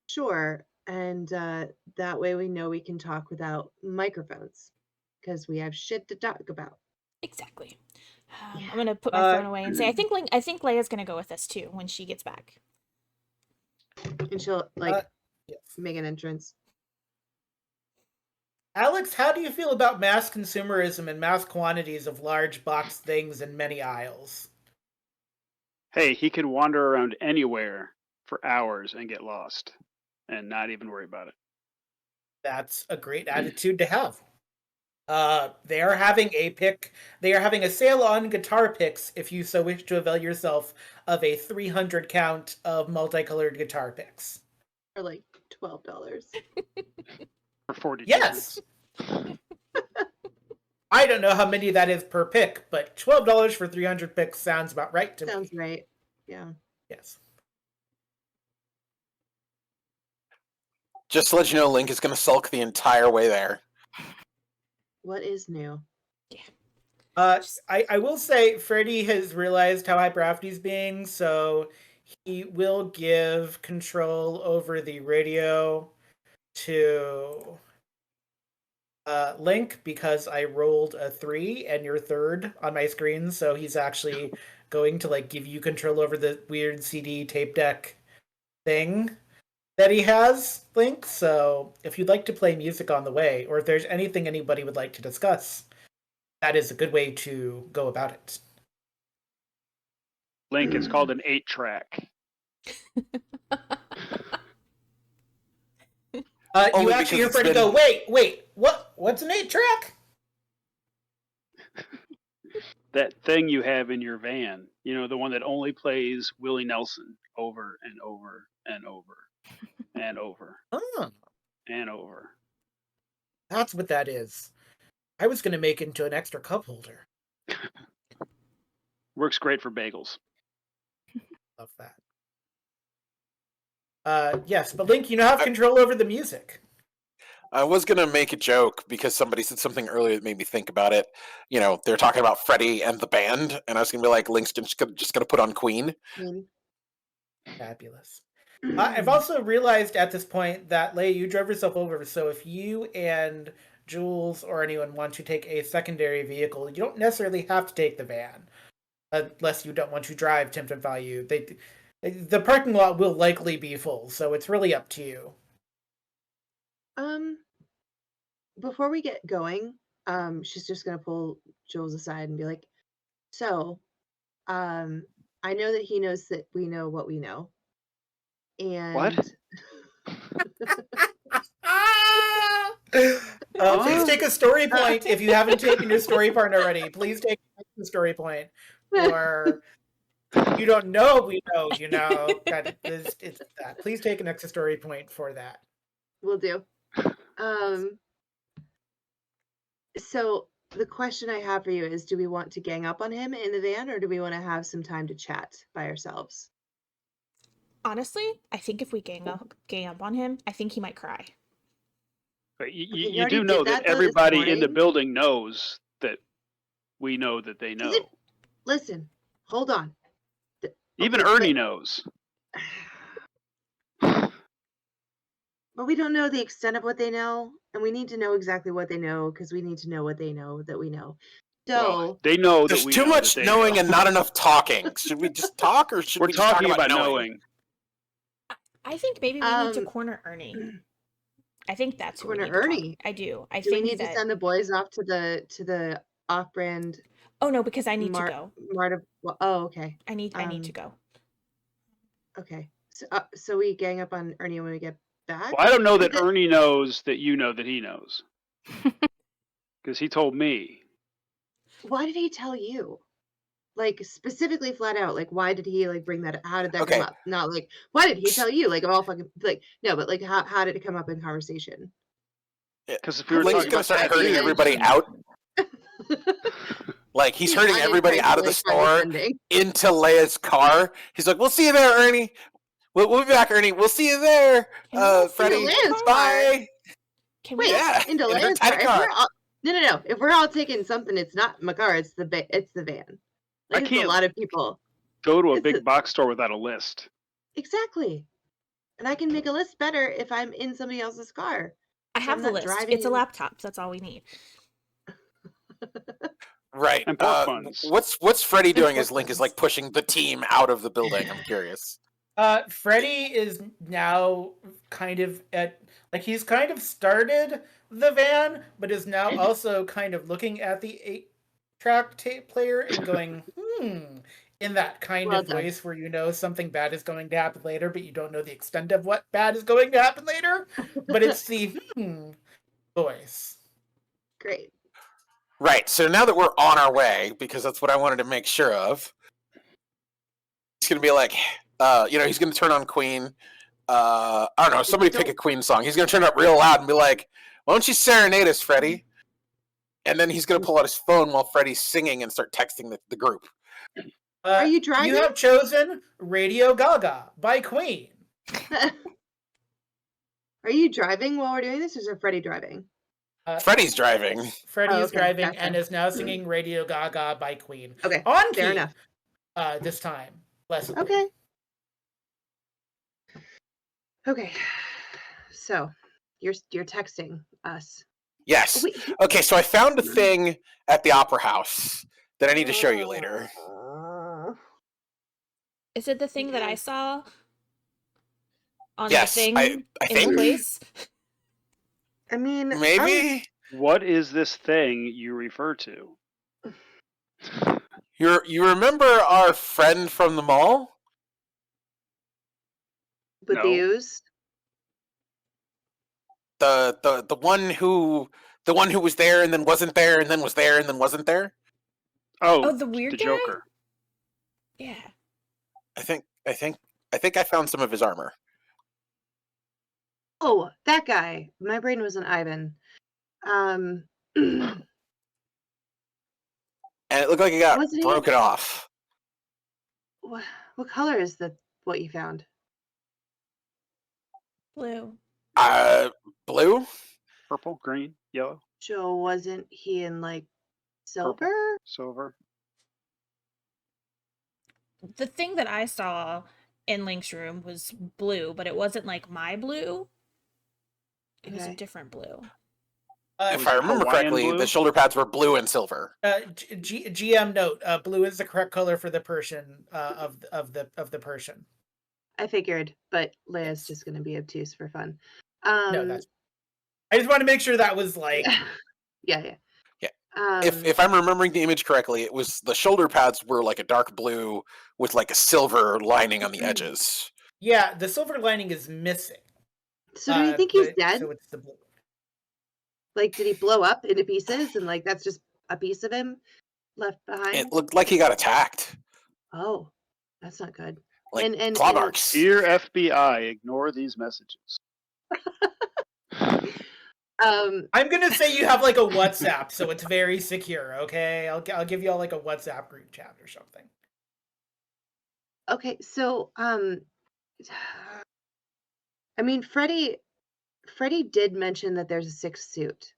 Sure. And that way we know we can talk without microphones because we have shit to talk about. Exactly. Yeah. I'm gonna put my phone away and say, I think Leia's gonna go with us too when she gets back. And she'll like Yes. make an entrance. Alex, how do you feel about mass consumerism and mass quantities of large box things in many aisles? Hey, he could wander around anywhere for hours and get lost and not even worry about it. That's a great attitude to have. They are having a sale on guitar picks if you so wish to avail yourself of a 300 count of multicolored guitar picks. For like $12. For 40 Yes. I don't know how many that is per pick, but $12 for 300 picks sounds about right to me. Sounds right. Yeah. Yes. Just to let you know, Link is going to sulk the entire way there. What is new? I will say Freddy has realized how hyperactive he's being, so he will give control over the radio to Link because I rolled a 3 and you're third on my screen, so he's actually going to like give you control over the weird CD tape deck thing that he has, Link. So if you'd like to play music on the way, or if there's anything anybody would like to discuss, that is a good way to go about it. Link, it's called an 8-track. You actually hear Freddy go, wait, what's an 8-track? That thing you have in your van, you know, the one that only plays Willie Nelson over and over and over and over Oh, and over. that's what that is. I was going to make it into an extra cup holder. Works great for bagels. Love that. Yes, but Link, you now have control over the music. I was going to make a joke because somebody said something earlier that made me think about it. You know, they're talking about Freddy and the band, and I was going to be like, Link's just going to put on Queen. Fabulous. I've also realized at this point that, Leia, you drove yourself over, so if you and Jules or anyone want to take a secondary vehicle, you don't necessarily have to take the van, unless you don't want to drive Tempted Value. The parking lot will likely be full, so it's really up to you. Before we get going, she's just gonna pull Jules aside and be like, "So, I know that he knows that we know what we know, What? and Please take a story point if you haven't taken your story point already. Please take a story point, or you don't know we know you know that it's that. Please take an extra story point for that. we'll do." So the question I have for you is, do we want to gang up on him in the van, or do we want to have some time to chat by ourselves? Honestly, I think if we gang up on him, I think he might cry. But Okay, you already do know did that that, though, this everybody in the morning. building knows that we know that they know. Listen, hold on. Even okay, Ernie knows. But we don't know the extent of what they know, and we need to know exactly what they know because we need to know what they know that we know. Well, So they know that There's we too know much that they knowing know. and not enough talking. Should we just talk, or should We're we just talk talking about knowing? knowing. I think maybe we need to corner Ernie. I think that's who we corner need to talk. Ernie. I do. I Do we think need to that. send the boys off to the off-brand Oh no, because I need to go. Marta? Well, oh, okay. I need to go. Okay. So we gang up on Ernie when we get back. Well, I don't know that Ernie knows that you know that he knows. Because he told me. Why did he tell you? Like, specifically, flat out, like, why did he like bring that? How did that Okay. come up? Not like, why did he tell you? Like, of all fucking like, no, but like, how did it come up in conversation? Because if we were Lane's talking gonna about start herding Imagine. everybody out. Like he's herding everybody out of the store into Leia's car. He's like, "We'll see you there, Ernie. We'll be back, Ernie. We'll see you there, Freddie. Bye." Can we? Wait, Yeah, into in her Leia's tiny car. car. No. If we're all taking something, it's not my car. It's the van. I Like, it's can't a lot of people. go to a big box store without a list. Exactly. And I can make a list better if I'm in somebody else's car. I have the list. It's a laptop. That's all we need. Right. And pork buns. What's Freddie doing as Link is like pushing the team out of the building? I'm curious. Freddie is now kind of he's kind of started the van, but is now also kind of looking at the 8-track tape player and going, in that kind of voice where you know something bad is going to happen later, but you don't know the extent of what bad is going to happen later. But it's the voice. Great. Right. So now that we're on our way, because that's what I wanted to make sure of, he's gonna be like, he's gonna turn on Queen. I don't know. Somebody pick a Queen song. He's gonna turn it up real loud and be like, "Why don't you serenade us, Freddie?" And then he's gonna pull out his phone while Freddie's singing and start texting the group. Are you driving? You have chosen Radio Gaga by Queen. Are you driving while we're doing this, or is Freddie driving? Freddie's driving. Freddie's driving and is now singing Radio Gaga by Queen. Okay, on fair key, enough. This time, blessedly. Okay. So, you're texting us. Yes. Okay, so I found a thing at the Opera House that I need to show you later. Is it the thing that I saw on yes, the thing I in think. the place? I mean, maybe. What is this thing you refer to? You remember our friend from the mall? With the ooze? The one who was there and then wasn't there and then was there and then wasn't there? Oh, the weird the guy? Joker. Yeah. I think I found some of his armor. Oh, that guy. My brain was on Ivan. And it looked like he got broken off. What color is what you found? Blue. Blue? Purple, green, yellow. So wasn't he in like silver? Purple, silver. The thing that I saw in Link's room was blue, but it wasn't like my blue. It was a different blue. If I remember correctly, the shoulder pads were blue and silver. GM note: blue is the correct color for the Persian of the Persian. I figured, but Leia's just going to be obtuse for fun. No, that's I just want to make sure that was like. Yeah. If I'm remembering the image correctly, it was the shoulder pads were like a dark blue with like a silver lining on the edges. Yeah, the silver lining is missing. So do you think he's dead? So it's the blue. Like, did he blow up into pieces and like that's just a piece of him left behind? It looked like he got attacked. Oh, that's not good. Like and claw marks. Dear FBI, ignore these messages. I'm gonna say you have like a WhatsApp, so it's very secure. Okay, I'll give you all like a WhatsApp group chat or something. Okay, so I mean, Freddie did mention that there's a sixth suit.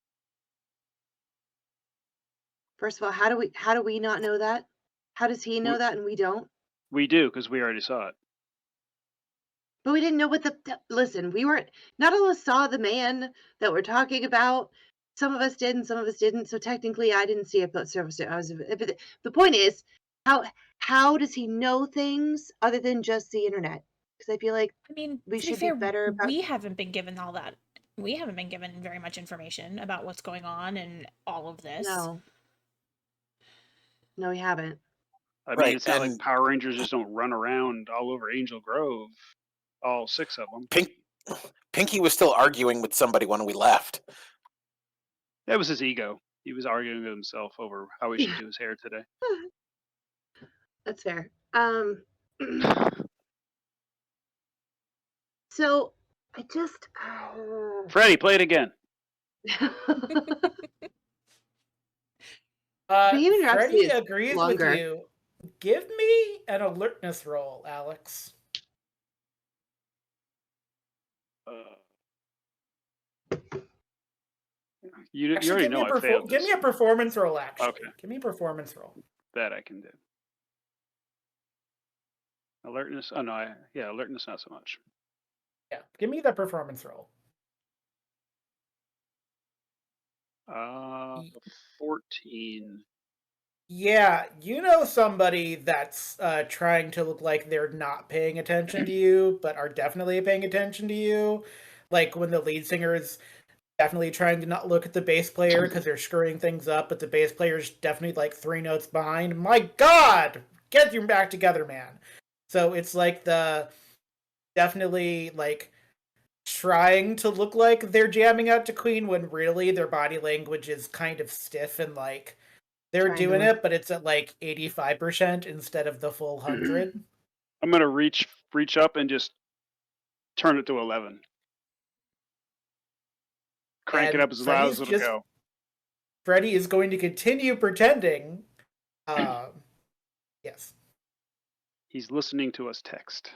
First of all, how do we not know that? How does he know that and we don't? We do, because we already saw it. But we didn't know what listen, we weren't, not all of us saw the man that we're talking about. Some of us did and some of us didn't. So technically I didn't see it, but the point is, how does he know things other than just the internet? Because I feel like I mean, we to be should fair, be better about. we haven't been given all that. We haven't been given very much information about what's going on and all of this. No, we haven't. I mean, it's not like Power Rangers just don't run around all over Angel Grove, all 6 of them. Pinky was still arguing with somebody when we left. That was his ego. He was arguing with himself over how he should do his hair today. That's fair. So I just Freddie, play it again. Freddie agrees with you. Give me an alertness roll, Alex. You already know I failed. Give me a performance roll, actually. Okay. Give me a performance roll. That I can do. Alertness. Oh no, alertness not so much. Yeah, give me the performance roll. 14. Yeah, you know somebody that's trying to look like they're not paying attention to you, but are definitely paying attention to you. Like when the lead singer is definitely trying to not look at the bass player because they're screwing things up, but the bass player's definitely like 3 notes behind. My God, get your back together, man. So it's like the definitely like trying to look like they're jamming out to Queen when really their body language is kind of stiff and like they're doing it, but it's at like 85% instead of the full 100. I'm gonna reach up and just turn it to 11. Crank it up as loud as it'll go. Freddie is going to continue pretending. Yes. He's listening to us text.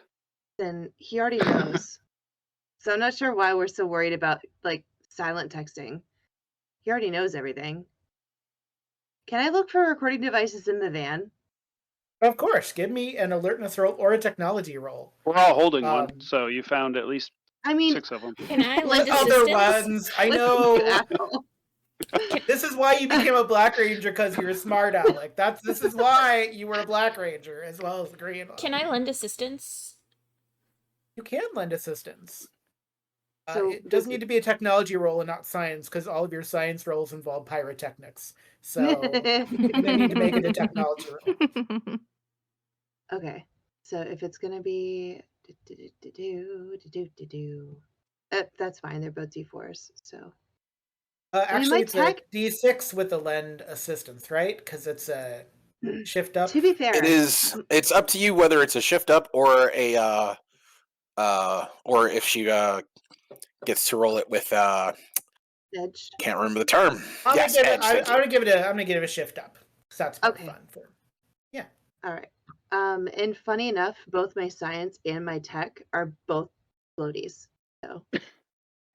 Then he already knows. So I'm not sure why we're so worried about like silent texting. He already knows everything. Can I look for recording devices in the van? Of course. Give me an alertness roll or a technology roll. We're all holding one, so you found at least 6 of them. Can I lend other assistance? ones? I know. This is why you became a Black Ranger, because you're smart, Alec. This is why you were a Black Ranger as well as the green one. Can I lend assistance? You can lend assistance. So it doesn't need to be a technology roll and not science, because all of your science rolls involve pyrotechnics. So you may need to make it a technology roll. Okay, so if it's gonna be that's fine. They're both D4s. So actually, it's a D6 with the lend assistance, right? Because it's a shift up. To be fair, it is. It's up to you whether it's a shift up or a or if she gets to roll it with edge. Can't remember the term. I'm gonna give it a shift up. That's more fun for me. Yeah. All right. And funny enough, both my science and my tech are both floaties. So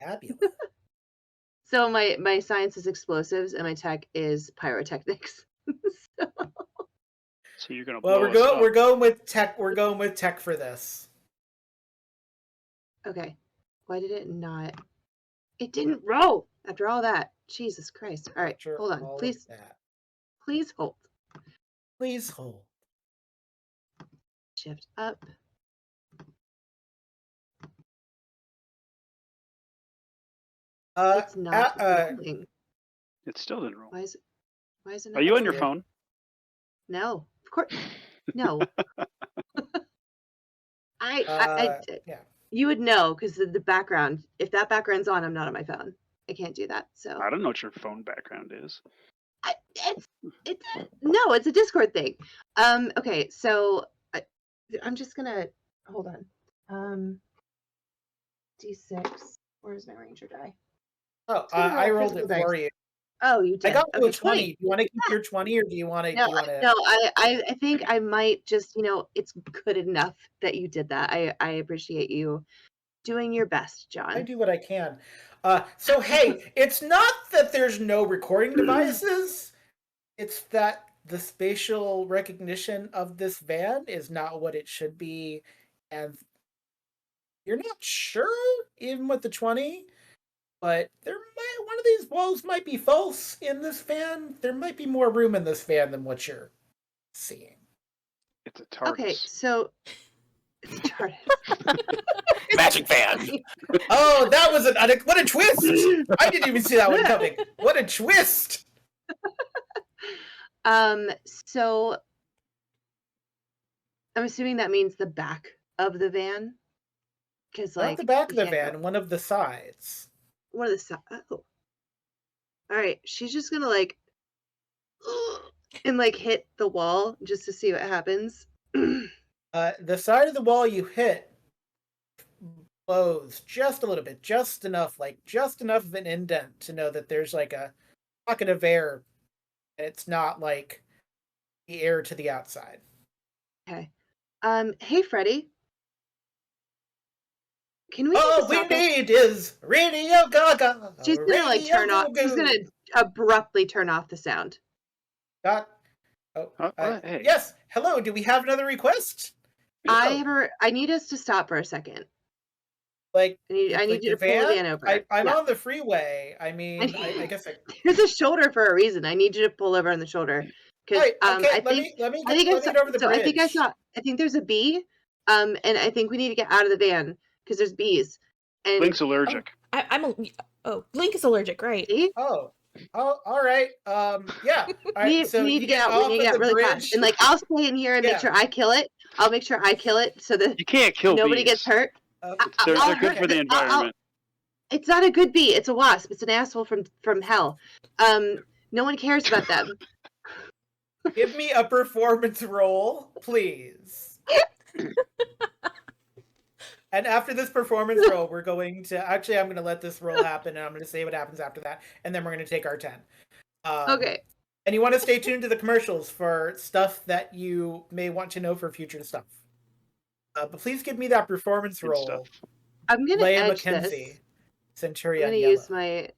fabulous. So my science is explosives and my tech is pyrotechnics. So you're gonna. Well, we're going with tech. We're going with tech for this. Okay. Why did it not? It didn't roll after all that. Jesus Christ. All right. Hold on. Please. Please hold. Please hold. Shift up. It's not rolling. It still didn't roll. Why is it not Are you on your weird. phone? No, of course. No. I Yeah. you would know because the background. If that background's on, I'm not on my phone. I can't do that. So I don't know what your phone background is. no, it's a Discord thing. Okay, so I'm just gonna hold on. D6. Where's my ranger die? Oh, gonna roll I rolled it physical for dice. you. Oh, you did. I got you Okay, a 20. Do you want to keep your 20 or do you want to? No, I think I might just, it's good enough that you did that. I appreciate you doing your best, I John. do what I can. So hey, it's not that there's no recording devices. It's that the spatial recognition of this van is not what it should be, and you're not sure even with the 20. But one of these walls might be false in this van. There might be more room in this van than what you're seeing. It's a TARDIS. Okay, so it's a TARDIS. Magic fan. Oh, that was what a twist! I didn't even see that one coming. What a twist! So I'm assuming that means the back of the van, because Not the back of the van, one of the sides. One of the sides. Oh, all right. She's just gonna and hit the wall just to see what happens. The side of the wall you hit blows just a little bit, just enough of an indent to know that there's a pocket of air, and it's not the air to the outside. Okay. Hey, Freddie. Can we? All we need is Radio Gaga. She's gonna turn off. She's gonna abruptly turn off the sound. Hey. Yes. Hello. Do we have another request? I need us to stop for a second. I need you to pull the van over. I'm on the freeway. I mean, I guess there's a shoulder for a reason. I need you to pull over on the shoulder because I think over the bridge. I think there's a bee. And I think we need to get out of the van because there's bees. And Link's allergic. Link is allergic, right? See? Oh, all right. Yeah. All right, we need to get out. We need to get really fast. And I'll stay in here and make sure I kill it. I'll make sure I kill it so that you can't kill nobody bees. Gets hurt. They're good for the environment. It's not a good bee. It's a wasp. It's an asshole from hell. No one cares about them. Give me a performance roll, please. And after this performance roll, we're going to I'm going to let this roll happen, and I'm going to say what happens after that, and then we're going to take our 10. Okay. And you want to stay tuned to the commercials for stuff that you may want to know for future stuff. But please give me that performance roll. I'm going to edge Mackenzie, this. Centurion. I'm going to use my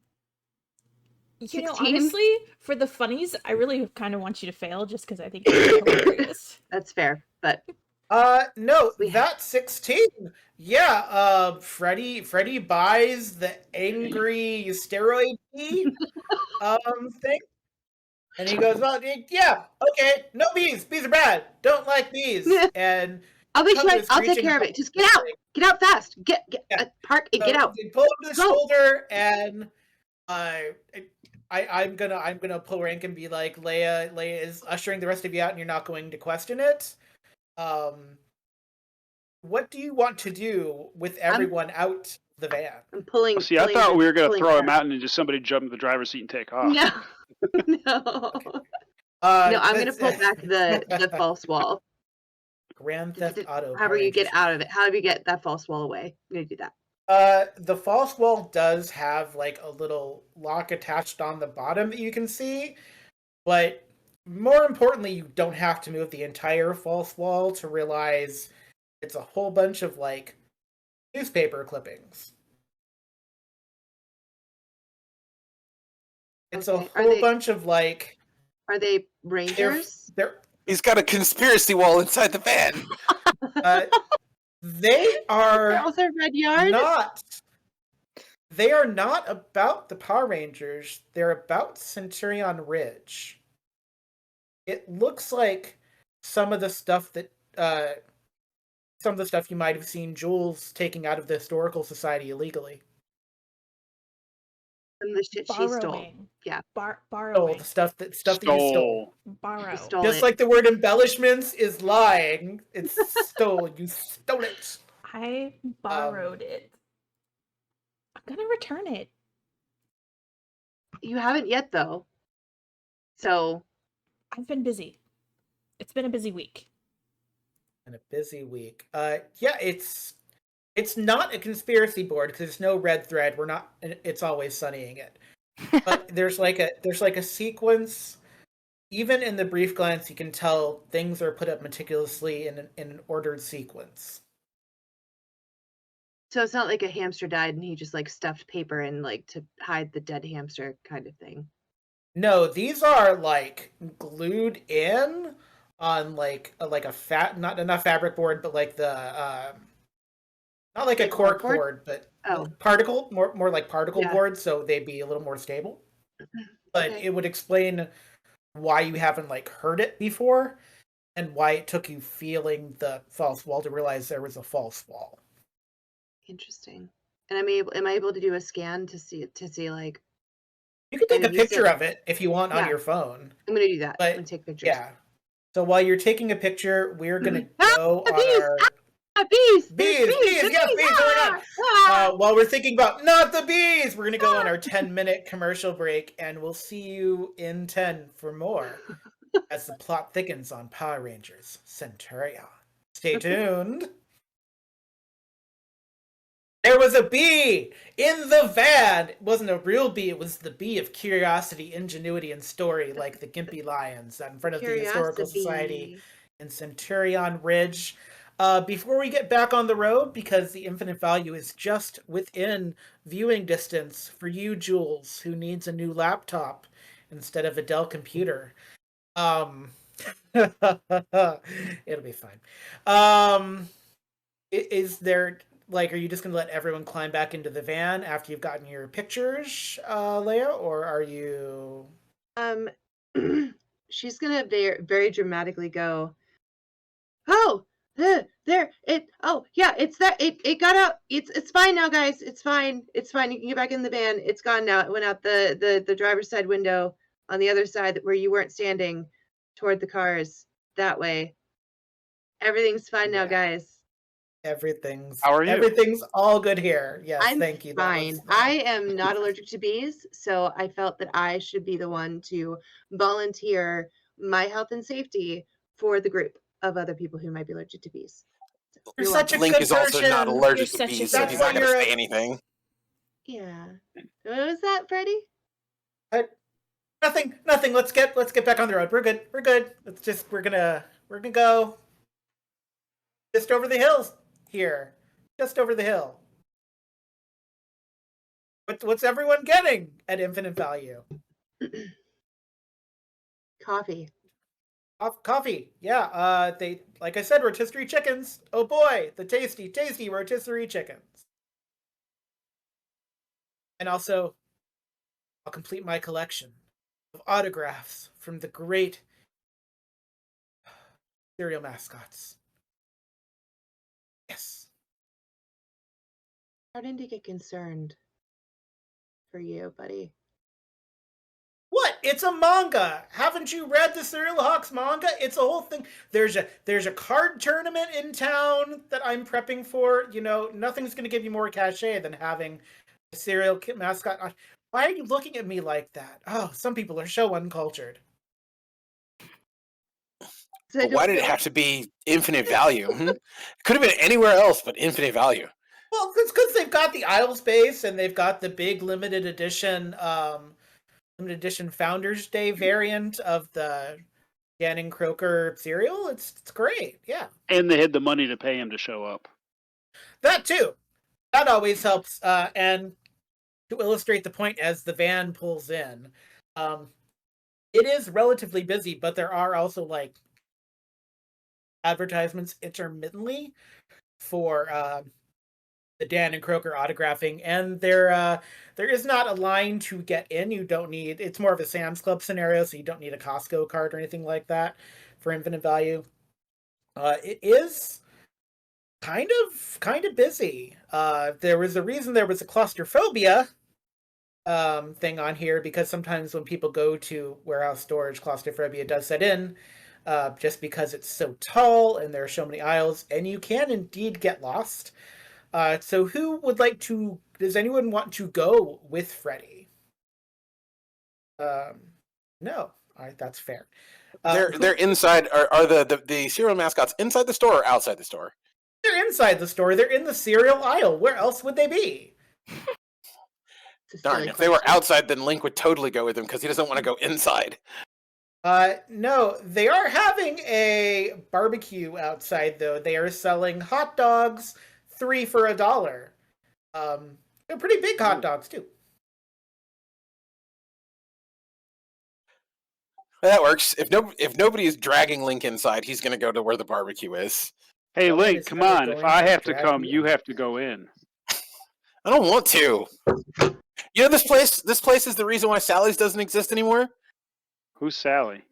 16? Honestly, for the funnies, I really kind of want you to fail just because I think it's hilarious. That's fair, but no, that's 16. Yeah, Freddy buys the angry steroid bee thing. And he goes, well, yeah, okay, no bees. Bees are bad. Don't like bees. And I'll make sure I'll take care of it. Just get out. Get out fast. Get park and get out. They pull him to the shoulder, and I'm gonna pull rank and be like, Leia is ushering the rest of you out, and you're not going to question it. What do you want to do with everyone out the van? I'm pulling. See, I thought we were gonna throw him out and just somebody jump in the driver's seat and take off. No, no. Okay. No, I'm gonna pull back the false wall. Grand Theft Auto. However you get out of it. How do you get that false wall away? I'm gonna do that. The false wall does have a little lock attached on the bottom that you can see, but more importantly, you don't have to move the entire false wall to realize it's a whole bunch of newspaper clippings. It's a whole bunch of Are they rangers? He's got a conspiracy wall inside the van. They are also Red Yard? They are not about the Power Rangers. They're about Centurion Ridge. It looks like some of the stuff you might have seen Jules taking out of the Historical Society illegally. From the shit she stole. Borrowing. Yeah. Stole Borrowing. the stuff that you stole. Borrow. You stole Just it. like the word embellishments is lying, it's stole. You stole it. I borrowed it. I'm gonna return it. You haven't yet, though. So I've been busy. It's been a busy week. And a busy week. Yeah, it's not a conspiracy board because there's no red thread. We're not. It's always sunnying it. But there's like a sequence. Even in the brief glance, you can tell things are put up meticulously in an ordered sequence. So it's not like a hamster died and he just like stuffed paper in like to hide the dead hamster kind of thing. No, these are like glued in on like a fat, not enough fabric board, but like the not like a Like cork corkboard? board, but Oh. particle, more like particle Yeah. board, so they'd be a little more stable. But Okay. it would explain why you haven't like heard it before, and why it took you feeling the false wall to realize there was a false wall. Interesting. And am I able to do a scan to see like You can take And a you picture said- of it if you want on Yeah. your phone. I'm gonna do that. But, I'm gonna take pictures. Yeah. So while you're taking a picture, we're gonna go on bees! our Bees! Bees! There's Yeah, bees! Oh my god! While we're thinking about not the bees, we're gonna go on our 10-minute commercial break, and we'll see you in 10 for more as the plot thickens on Power Rangers Centurion. Stay tuned. There was a bee in the van. It wasn't a real bee. It was the bee of curiosity, ingenuity, and story, like the Gimpy Lions in front of the Historical Society in Centurion Ridge. Before we get back on the road, because the infinite value is just within viewing distance for you, Jules, who needs a new laptop instead of a Dell computer. It'll be fine. Is there, like, are you just gonna let everyone climb back into the van after you've gotten your pictures, Leia, or are you? She's gonna very, very dramatically go, oh, there, it's that, it got out, it's fine now, guys, it's fine, you can get back in the van, it's gone now, it went out the driver's side window on the other side where you weren't standing, toward the cars, that way. Everything's fine now, guys. Everything's How are you? Everything's all good here. Yes, I'm thank you. fine. I am not allergic to bees, so I felt that I should be the one to volunteer my health and safety for the group of other people who might be allergic to bees. So, You're such a Link good is also not person. allergic You're to such a bees, good so he's not person. going to That's why say anything. yeah. What was that, Freddie? Nothing. Let's get back on the road. We're good. We're gonna go just over the hills here. Just over the hill. What's everyone getting at infinite value? Coffee. Coffee. Yeah. They, like I said, rotisserie chickens. Oh boy, the tasty rotisserie chickens. And also, I'll complete my collection of autographs from the great cereal mascots. Yes. Starting to get concerned for you, buddy. What? It's a manga. Haven't you read the Cereal Hawks manga? It's a whole thing. There's a card tournament in town that I'm prepping for. You know, nothing's going to give you more cachet than having a cereal mascot. Why are you looking at me like that? Oh, some people are so uncultured. So But why did it have to be infinite value? It could have been anywhere else but infinite value. Well, it's because they've got the aisle space and they've got the big limited edition Founders Day variant of the Gannon Croker cereal. It's great, yeah. And they had the money to pay him to show up. That too. That always helps. And to illustrate the point, as the van pulls in, it is relatively busy, but there are also like advertisements intermittently for the Dan and Croker autographing, and there is not a line to get in. You don't need. It's more of a Sam's Club scenario, so you don't need a Costco card or anything like that for infinite value. It is kind of busy. There was a reason there was a claustrophobia thing on here because sometimes when people go to warehouse storage, claustrophobia does set in, just because it's so tall and there are so many aisles, and you can indeed get lost. So who would like to? Does anyone want to go with Freddy? No. All right, that's fair. They're inside. Are the cereal mascots inside the store or outside the store? They're inside the store. They're in the cereal aisle. Where else would they be? It's a Darn, silly if they were question. outside, then Link would totally go with him because he doesn't want to go inside. No, they are having a barbecue outside though. They are selling hot dogs, 3 for $1. They're pretty big hot dogs too. Well, that works. If nobody is dragging Link inside, he's going to go to where the barbecue is. Hey, No one Link, is come ever on. If going I to have to drag come, you you in. have to go in. I don't want to. You know, this place is the reason why Sally's doesn't exist anymore. Who's Sally?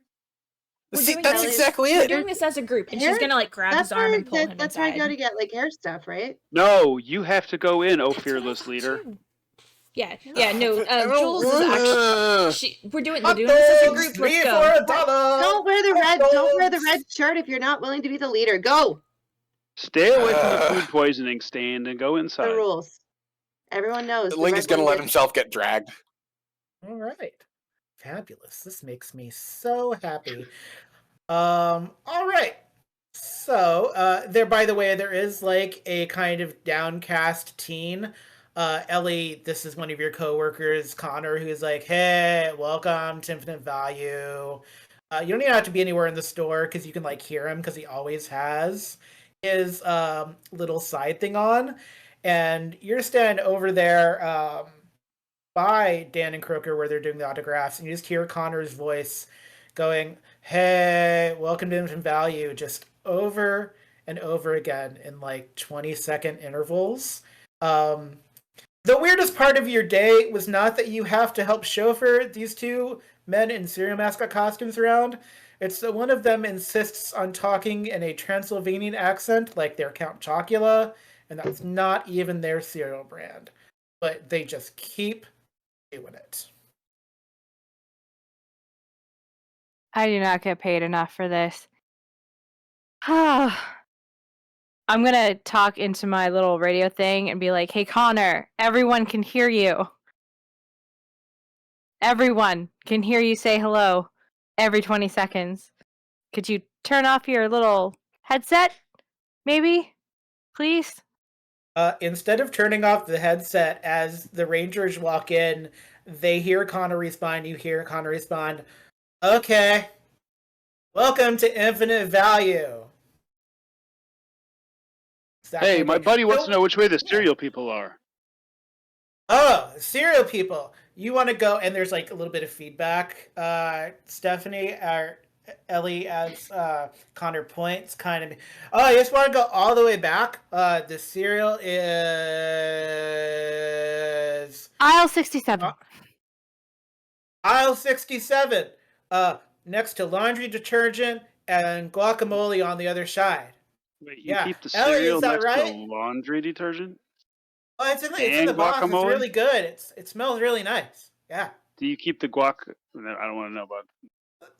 We're See, doing that's this- exactly We're it. doing this as a group, and Hair- she's gonna like grab his arm and pull him That's where I inside. go to get like hair stuff, right? No, you have to go in, oh That's what I fearless thought leader. too. Yeah, no. I don't Jules is wanna. actually. We're doing Hot this as a dogs, group. 3 Let's for go. $1. Don't wear the red. Hot Don't wear the dogs. red shirt if you're not willing to be the leader. Go. Stay away from the food poisoning stand and go inside. The rules. Everyone knows. the Link red is going to one let gets- himself get dragged. All right. Fabulous. This makes me so happy. All right. So, by the way, there is like a kind of downcast teen. Ellie, this is one of your coworkers, Connor, who's like, hey, welcome to Infinite Value. You don't even have to be anywhere in the store because you can like hear him because he always has his little side thing on. And you're standing over there by Dan and Croker where they're doing the autographs, and you just hear Connor's voice going, hey, welcome to Infinite Value, just over and over again in like 20-second intervals. The weirdest part of your day was not that you have to help chauffeur these two men in cereal mascot costumes around. It's that one of them insists on talking in a Transylvanian accent like they're Count Chocula, and that's not even their cereal brand. But they just keep doing it. I do not get paid enough for this. I'm gonna talk into my little radio thing and be like, hey, Connor, everyone can hear you. Everyone can hear you say hello every 20 seconds. Could you turn off your little headset? Maybe? Please? Instead of turning off the headset as the Rangers walk in, they hear Connor respond, you hear Connor respond, okay, welcome to Infinite Value. Hey, my buddy wants So- to know which way the cereal people are. Oh, cereal people. You want to go, and there's like a little bit of feedback. Stephanie, or Ellie, as Connor points, kind of. Oh, you just want to go all the way back? The cereal is Aisle 67. aisle 67. Next to laundry detergent and guacamole on the other side. Wait, you Yeah. keep the Ellie, is cereal that next right? to laundry detergent? Oh, it's in the And box. It's guacamole? really good. It smells really nice. Yeah. Do you keep the guac? I don't want to know about.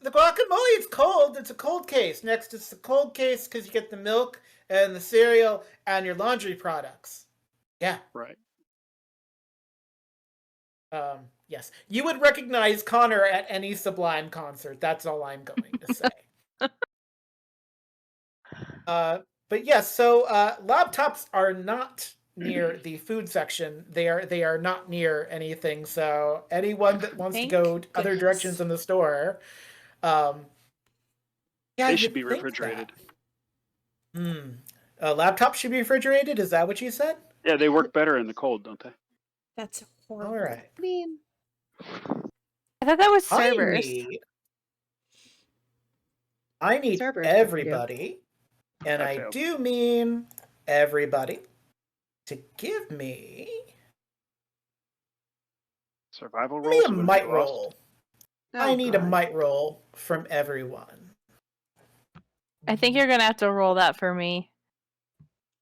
The guacamole is cold. It's a cold case. Next, it's a cold case because you get the milk and the cereal and your laundry products. Yeah. Right. Yes. You would recognize Connor at any Sublime concert. That's all I'm going to say. But yes, so laptops are not near the food section. They are not near anything. So anyone that wants to Thank go other goodness. directions in the store, yeah, They you'd should be think refrigerated. that. Laptops should be refrigerated. Is that what you said? Yeah, they work better in the cold, don't they? That's horrible. All right. I mean, I thought that was servers. I need Servers, everybody, and I I failed. do mean everybody, to give me Survival me rolls. a or would might be lost? roll. oh I need a God. might roll from everyone. I think you're gonna have to roll that for me.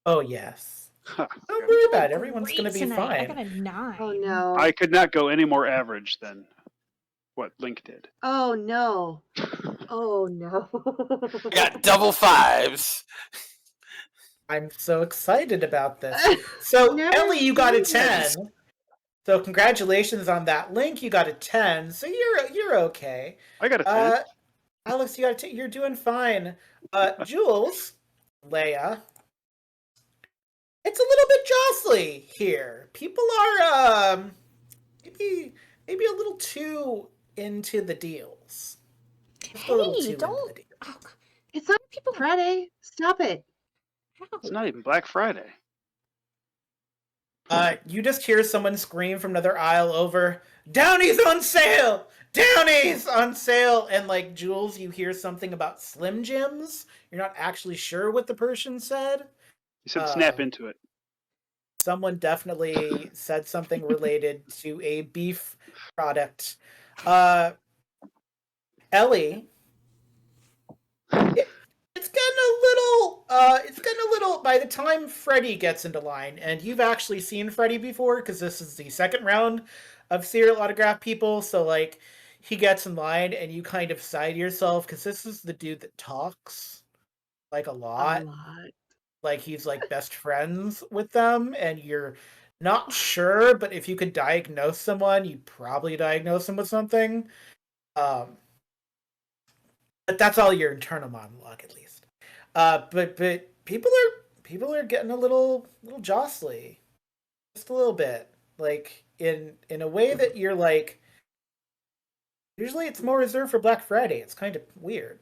Oh yes. Don't worry about it. Everyone's Great going to be tonight. I fine. got a 9. Oh no. I could not go any more average than what Link did. Oh no. Oh no. I got double 5s. I'm so excited about this. So, Never Ellie, you got a seen this. 10. So, congratulations on that. Link, you got a 10. So you're okay. I got a 10. Alex, you got a 10. You're doing fine. Jules, Leia, it's a little bit jostly here. People are maybe a little too into the deals. Just a little too Hey, into the don't. deals. Oh, It's not people. Friday. Stop it. It's not even Black Friday. You just hear someone scream from another aisle over, "Downy's on sale! Downy's on sale!" And like Jules, you hear something about Slim Jims. You're not actually sure what the person said. He said snap into it. Someone definitely said something related to a beef product. Ellie, it's getting a little by the time Freddy gets into line, and you've actually seen Freddy before because this is the second round of serial autograph people, so like he gets in line and you kind of sigh to yourself because this is the dude that talks like a lot. Like he's like best friends with them, and you're not sure, but if you could diagnose someone, you'd probably diagnose them with something. But that's all your internal monologue, at least. But people are getting a little jostly, just a little bit, like in a way that you're like. Usually, it's more reserved for Black Friday. It's kind of weird.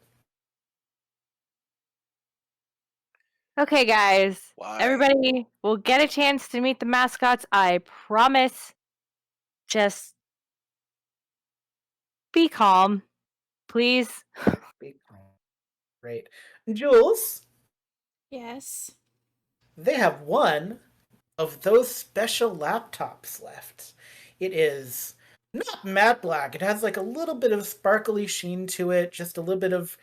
Okay, guys. Why? Everybody will get a chance to meet the mascots. I promise. Just be calm, please. Great. Jules, Yes. they have one of those special laptops left. It is not matte black. It has like a little bit of sparkly sheen to it, just a little bit of.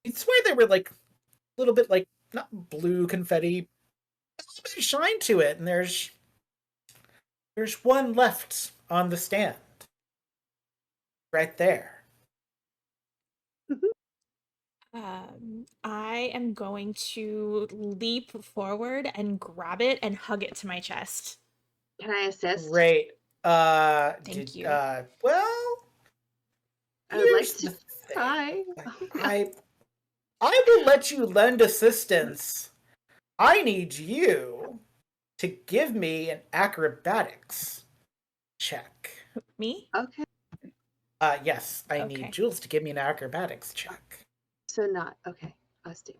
You'd swear they were like a little bit like not blue confetti, a little bit of shine to it. And there's one left on the stand, right there. I am going to leap forward and grab it and hug it to my chest. Can I assist? Great. Thank you. Well, I would like here's to the thing. try. I will let you lend assistance. I need you to give me an acrobatics check. Me? Okay. Yes, I Okay. need Jules to give me an acrobatics check. So not okay. Us do.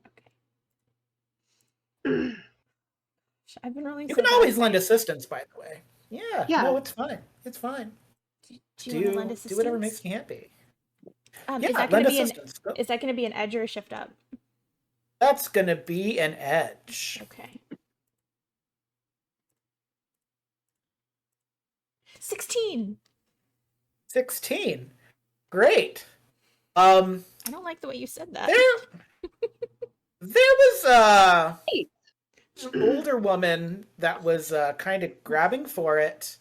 I've been rolling. You so can always bad lend today. assistance, by the way. Yeah. Yeah. No, it's fine. It's fine. Do you want to lend assistance? Do whatever makes you happy. Yeah, Yeah, is that lend gonna be assistance. Go. Is that going to be an edge or a shift up? That's gonna be an edge. Okay. 16. 16. Great. I don't like the way you said that. There was Hey. an older woman that was kind of grabbing for it,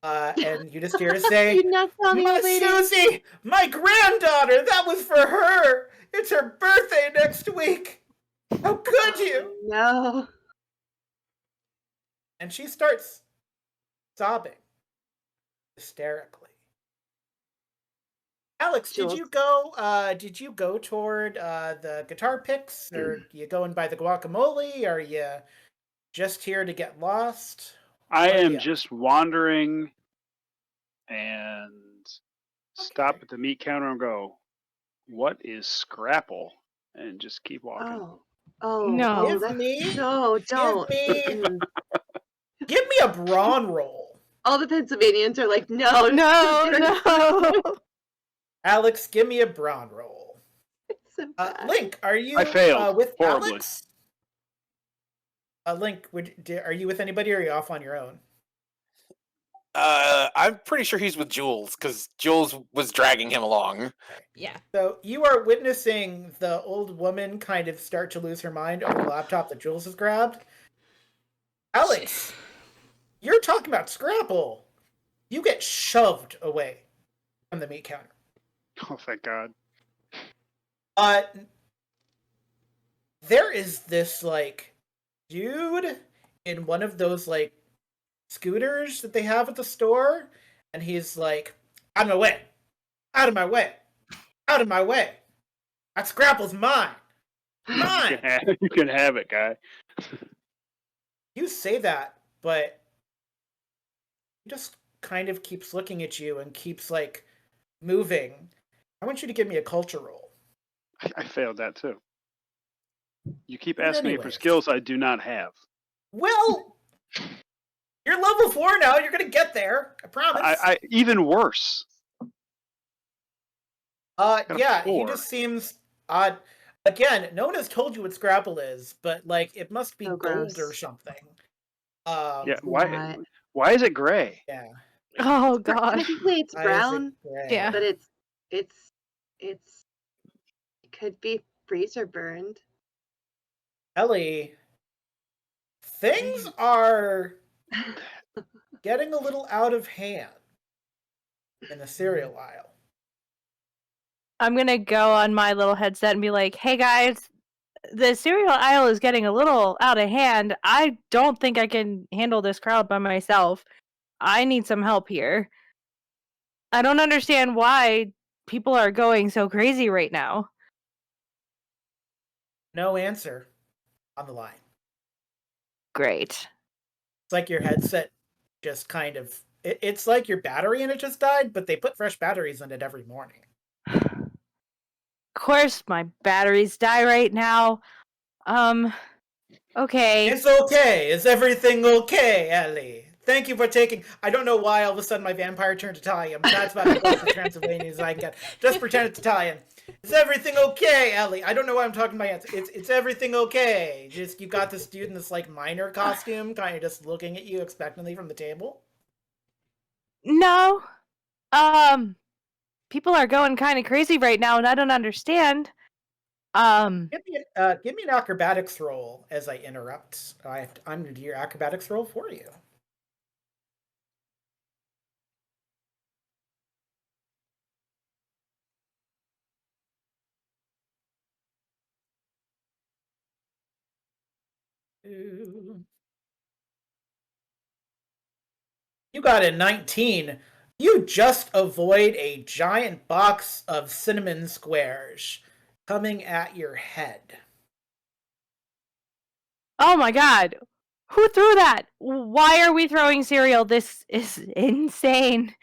and you just hear her say, You not tell the old lady. Susie, my granddaughter, that was for her. It's her birthday next week. How could you? No. And she starts sobbing hysterically. Alex, Jules? did you go toward the guitar picks, or you going by the guacamole? Are you just here to get lost? I What are am you- just wandering and stop Okay. at the meat counter and go, what is Scrapple? And just keep walking. Oh. No. Oh, Give me- no, don't. me- Give me a brawn roll. All the Pennsylvanians are like, no, No. Alex, give me a brawn roll. It's so bad. Link, are you I failed with horribly. Alex? Link, are you with anybody, or are you off on your own? I'm pretty sure he's with Jules because Jules was dragging him along. Yeah. So you are witnessing the old woman kind of start to lose her mind over the laptop that Jules has grabbed. Alex, you're talking about Scrapple. You get shoved away from the meat counter. Oh, thank God. There is this like dude in one of those like scooters that they have at the store, and he's like, "Out of my way! Out of my way! Out of my way! That Scrapple's mine! Mine!" You can have it, guy. You say that, but he just kind of keeps looking at you and keeps like moving. I want you to give me a culture roll. I failed that too. You keep But asking me for anyways. skills I do not have. Well, you're level 4 now. You're gonna get there. I promise. I even worse. got a Yeah, he 4. just seems odd. Again, no one has told you what Scrapple is, but like it must be So gold or gross. something. Yeah, not. why is it gray? Yeah. Oh god. Technically, it's Why is it brown, gray? Yeah. but it could be freezer burned. Ellie, things are getting a little out of hand in the cereal aisle. I'm gonna go on my little headset and be like, "Hey guys, the cereal aisle is getting a little out of hand. I don't think I can handle this crowd by myself. I need some help here. I don't understand why people are going so crazy right now." No answer on the line. Great. It's like your headset just kind of. It's like your battery in it just died, but they put fresh batteries in it every morning. Of course, my batteries die right now. Okay. It's okay. Is everything okay, Ellie? Thank you for taking. I don't know why all of a sudden my vampire turned Italian, but that's about as close to Transylvania as I can get. Just pretend it's Italian. Is everything okay, Ellie? I don't know why I'm talking my answer. It's everything okay. Just you got this dude in this like miner costume, kind of just looking at you expectantly from the table. No. People are going kind of crazy right now, and I don't understand. Give me an acrobatics roll as I interrupt. I'm going to do your acrobatics roll for you. You got a 19. You just avoid a giant box of cinnamon squares coming at your head. Oh my god. Who threw that? Why are we throwing cereal? This is insane.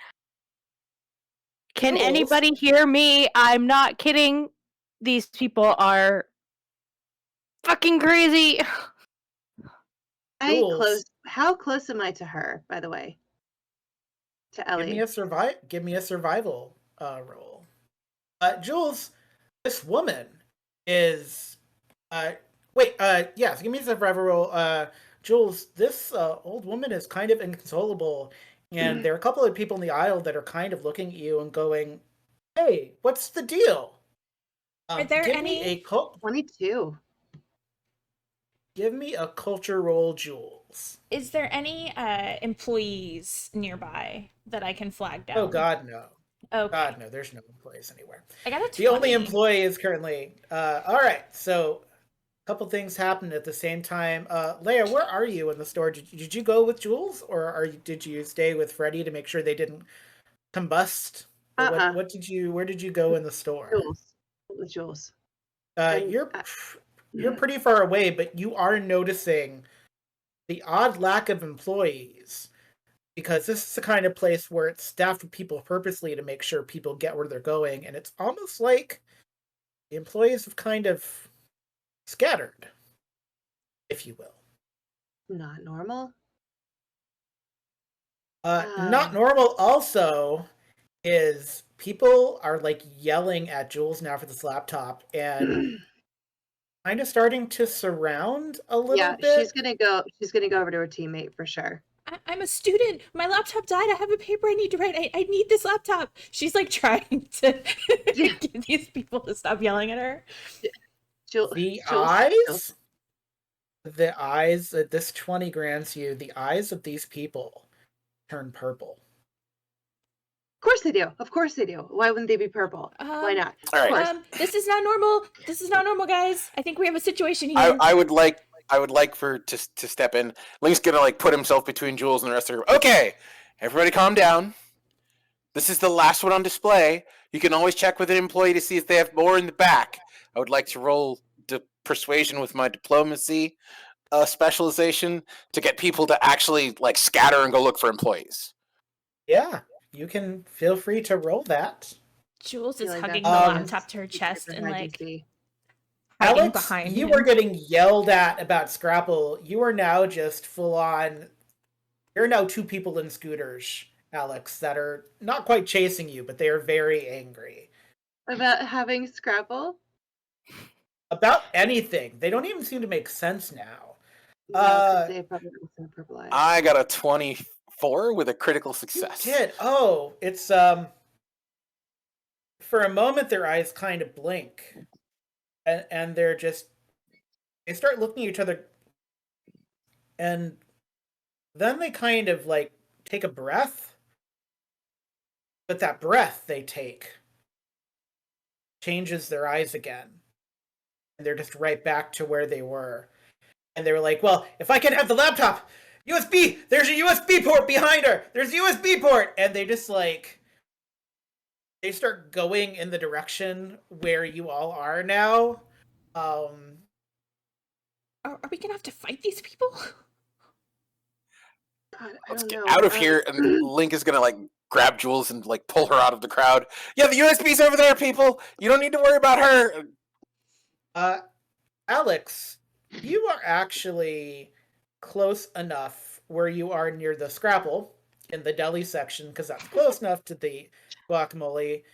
Can Jules? anybody hear me? I'm not kidding. These people are fucking crazy. Jules. How close am I to her, by the way? To Ellie. Give me a survival roll. Jules, this woman is yes, give me a survival roll. Jules, this old woman is kind of inconsolable, and there are a couple of people in the aisle that are kind of looking at you and going, "Hey, what's the deal?" Are there give any- me a 22. Give me a culture roll, Jules. Is there any employees nearby that I can flag down? Oh God, no. Okay. God, no. There's no employees anywhere. I got a 20. The only employee is currently. All right, so a couple things happened at the same time. Leia, where are you in the store? Did you go with Jules, or did you stay with Freddy to make sure they didn't combust? Or what did you? Where did you go in the store? Jules. With Jules. You're pretty far away, but you are noticing the odd lack of employees, because this is the kind of place where it's staffed with people purposely to make sure people get where they're going, and it's almost like the employees have kind of scattered, if you will. Not normal. Not normal also is people are like yelling at Jules now for this laptop and kind of starting to surround a little bit. She's gonna go over to her teammate for sure. I'm a student. My laptop died. I have a paper I need to write. I need this laptop. She's like trying to get these people to stop yelling at her. The eyes the eyes that this 20 grants you, the eyes of these people turn purple. Of course they do. Of course they do. Why wouldn't they be purple? Why not? All right. Of course. This is not normal. This is not normal, guys. I think we have a situation here. I would like for to step in. Link's gonna like put himself between Jules and the rest of the group. Okay, everybody, calm down. This is the last one on display. You can always check with an employee to see if they have more in the back. I would like to roll persuasion with my diplomacy specialization to get people to actually like scatter and go look for employees. Yeah, you can feel free to roll that. Jules is feel like hugging the that's- laptop to her chest and like emergency. hiding Alex, behind you him. were getting yelled at about Scrapple. You are now just full on. There are now two people in scooters, Alex, that are not quite chasing you, but they are very angry. About having Scrabble? About anything. They don't even seem to make sense now. No, 'cause they probably don't have purple eyes. I got a 24 with a critical success. You did. Oh, it's for a moment their eyes kind of blink. And they're just they start looking at each other, and then they kind of like take a breath. But that breath they take changes their eyes again. And they're just right back to where they were. And they were like, well, if I can have the laptop, USB, there's a USB port behind her. There's a USB port. And they just like, they start going in the direction where you all are now. Are we gonna have to fight these people? God, I Let's don't get know. out of here. And Link is gonna like grab Jules and like pull her out of the crowd. Yeah, the USB's over there, people. You don't need to worry about her. Alex, you are actually close enough where you are near the Scrapple in the deli section, because that's close enough to the guacamole.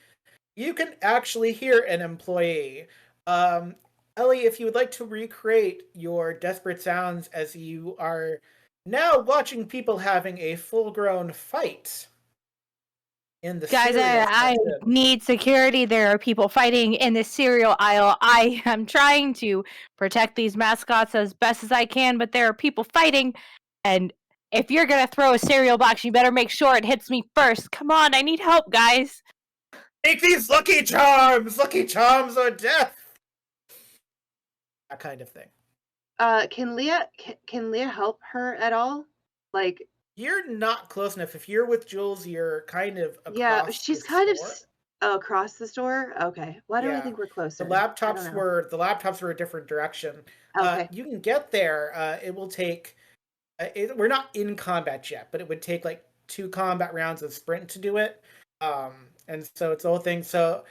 You can actually hear an employee. Ellie, if you would like to recreate your desperate sounds as you are now watching people having a full-grown fight in the Guys, cereal I section. need security. There are people fighting in the cereal aisle. I am trying to protect these mascots as best as I can, but there are people fighting. And if you're going to throw a cereal box, you better make sure it hits me first. Come on, I need help, guys. Take these Lucky Charms or death. That kind of thing. Can Leah help her at all? Like, You're not close enough. If you're with Jules, you're kind of across yeah, she's the kind store. of across the store. Okay, why do I Yeah. think we're closer? The I don't laptops were a different direction. know. Okay. You can get there. It will take. We're not in combat yet, but it would take like 2 combat rounds of sprint to do it. And so it's the whole thing. So,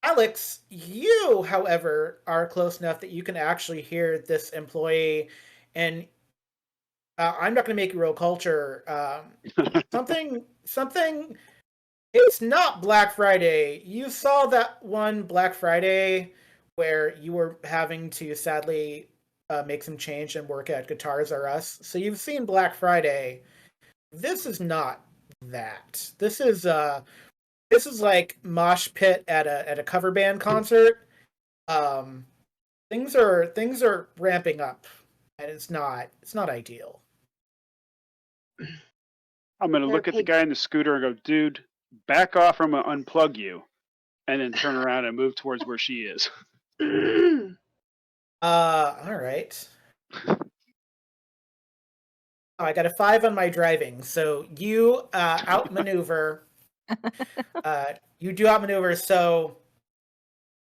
Alex, you, however, are close enough that you can actually hear this employee, and I'm not going to make you roll culture. Something. It's not Black Friday. You saw that one Black Friday where you were having to sadly make some change and work at Guitars R Us. So you've seen Black Friday. This is not that. This is like mosh pit at a cover band concert. Things are ramping up, and it's not ideal. I'm gonna look at the guy in the scooter and go, dude, back off, or I'm gonna unplug you, and then turn around and move towards where she is. All right. Oh, I got a 5 on my driving, so you outmaneuver. You do outmaneuver, so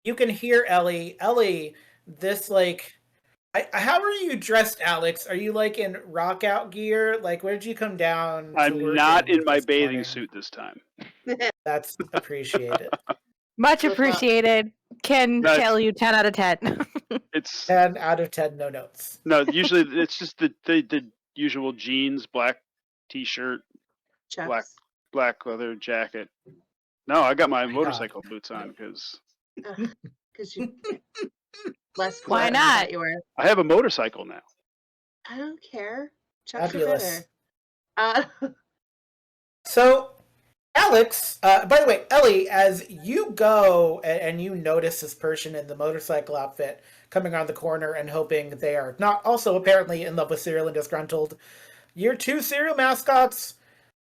you can hear Ellie. Ellie, this like, how are you dressed, Alex? Are you like in rock out gear? Like, where did you come down? to I'm work not in my this bathing morning? suit this time. That's appreciated. Much What's up? appreciated. Can That's- tell you 10 out of 10. It's 10 out of 10, no notes. no, usually it's just the usual jeans, black t-shirt, Chucks. black leather jacket. No, I got my My motorcycle boots on because Because you less cool Why than I not? thought you were. I have a motorcycle now. I don't care. Chucks Fabulous. are better. So, Alex, by the way, Ellie, as you go and you notice this person in the motorcycle outfit coming around the corner and hoping they are not also apparently in love with cereal and disgruntled. Your two cereal mascots,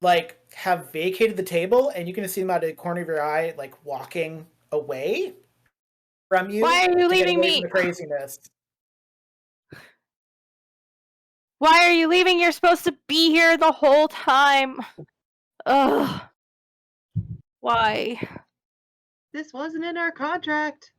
like, have vacated the table, and you can see them out of the corner of your eye, like, walking away from you. Why are you to get leaving away me? from the craziness. Why are you leaving? You're supposed to be here the whole time. Ugh. Why? This wasn't in our contract.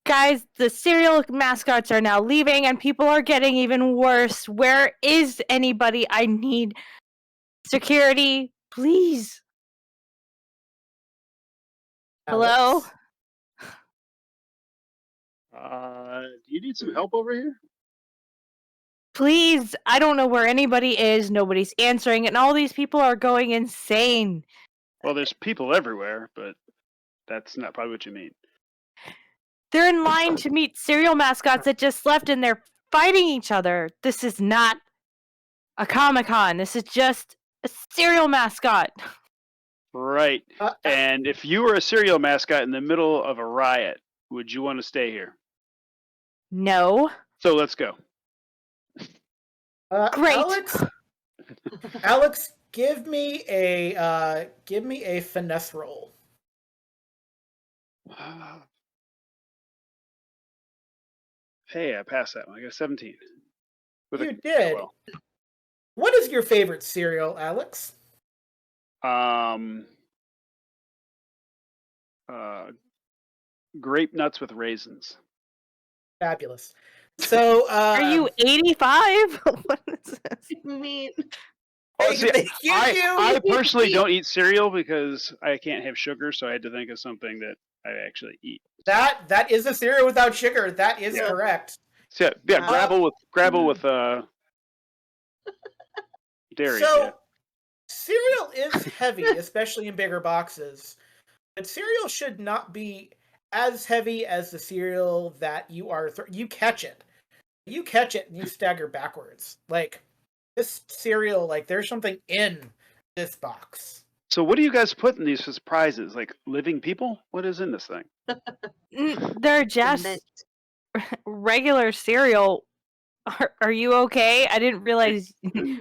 Guys, the cereal mascots are now leaving and people are getting even worse. Where is anybody? I need security, please. Hello? Do you need some help over here? Please, I don't know where anybody is. Nobody's answering, and all these people are going insane. Well, there's people everywhere, but that's not probably what you mean. They're in line to meet cereal mascots that just left, and they're fighting each other. This is not a Comic-Con. This is just a cereal mascot. Right. And if you were a cereal mascot in the middle of a riot, would you want to stay here? No. So let's go. Great. Alex, give me a finesse roll. Hey, I passed that one. I got 17. You did. Well. What is your favorite cereal, Alex? Grape nuts with raisins. Fabulous. So, are you 85? What is this? I mean, Oh, see, I personally don't eat cereal because I can't have sugar, so I had to think of something that I actually eat. That is a cereal without sugar. That is correct. So, yeah, Grabble with dairy. So, cereal is heavy, especially in bigger boxes. But cereal should not be as heavy as the cereal that you are. You catch it. You catch it and you stagger backwards. Like, this cereal, like, there's something in this box. So what do you guys put in these as prizes? Like living people? What is in this thing? They're just regular cereal. Are you okay? I didn't realize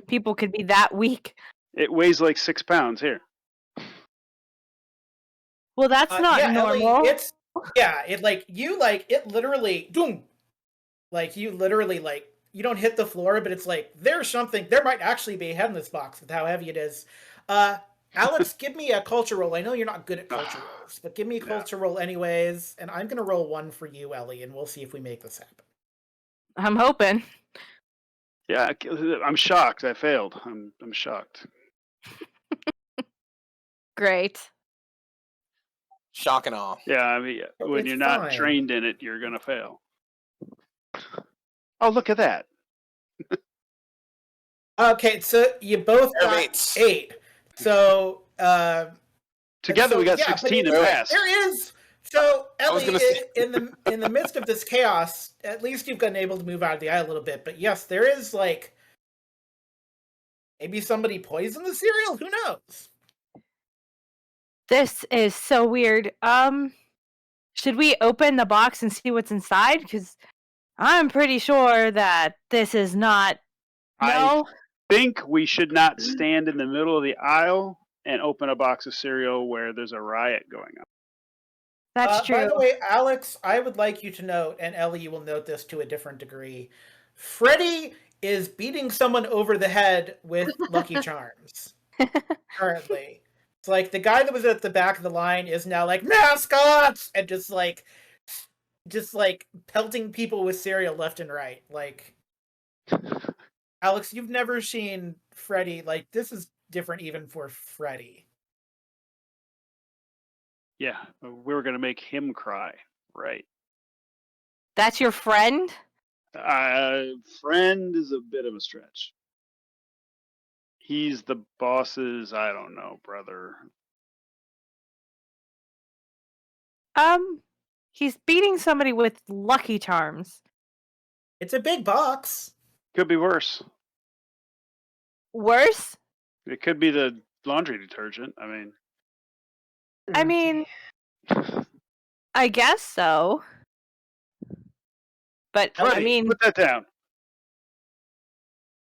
people could be that weak. It weighs like 6 pounds here. Well, that's not normal. Ellie, it literally, boom. Like, you literally, like, you don't hit the floor, but it's like, there might actually be a head in this box with how heavy it is. Alex, give me a culture roll. I know you're not good at culture rolls, but give me a culture roll anyways, and I'm going to roll 1 for you, Ellie, and we'll see if we make this happen. I'm hoping. Yeah, I'm shocked. I failed. I'm shocked. Great. Shock and awe. Yeah, I mean, when It's you're not fine. trained in it, you're going to fail. Oh, look at that. Okay, so you both got 8. So, together we got 16 and passed. There is. So, Ellie, say... in the midst of this chaos, at least you've been able to move out of the aisle a little bit. But yes, there is, like, maybe somebody poisoned the cereal. Who knows? This is so weird. Should we open the box and see what's inside? Because I'm pretty sure that this is not. No. I think we should not stand in the middle of the aisle and open a box of cereal where there's a riot going on. That's true. By the way, Alex, I would like you to note, and Ellie, you will note this to a different degree. Freddy is beating someone over the head with Lucky Charms currently. It's like the guy that was at the back of the line is now like, mascots! And just like pelting people with cereal left and right. Like, Alex, you've never seen Freddy. Like, this is different even for Freddy. Yeah, we were going to make him cry, right? That's your friend? Friend is a bit of a stretch. He's the boss's, I don't know, brother. He's beating somebody with Lucky Charms. It's a big box. Could be worse. Worse? It could be the laundry detergent. I mean, I guess so. But I Freddie, mean, put that down.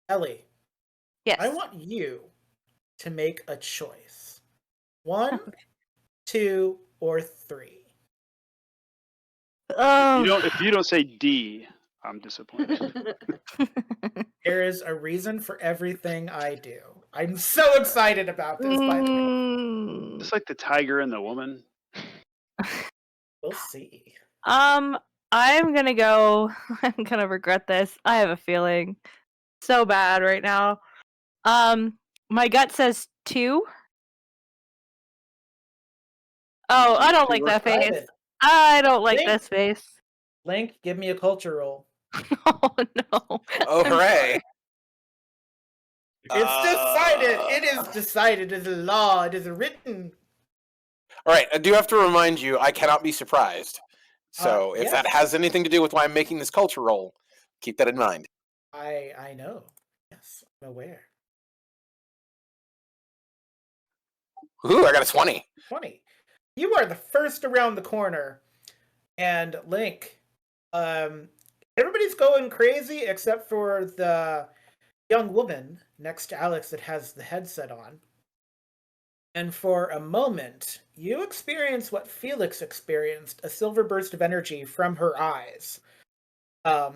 Ellie, yes. I want you to make a choice. 1, 2, or 3. Oh. If you don't say D, I'm disappointed. There is a reason for everything I do. I'm so excited about this, by the way. Mm. Just like the tiger and the woman. We'll see. I'm gonna go. I'm gonna regret this. I have a feeling so bad right now. My gut says 2. Oh, I don't like that face. Excited. I don't like Link. this face. Link, give me a culture roll. Oh no. Oh, I'm hooray! It's decided. It is decided. It is a law. It is written. All right, I do have to remind you, I cannot be surprised. So if that Yes. has anything to do with why I'm making this culture roll, keep that in mind. I know. Yes, I'm aware. Ooh, I got a 20. 20. You are the first around the corner. And Link, everybody's going crazy except for the young woman next to Alex that has the headset on. And for a moment, you experience what Felix experienced, a silver burst of energy from her eyes,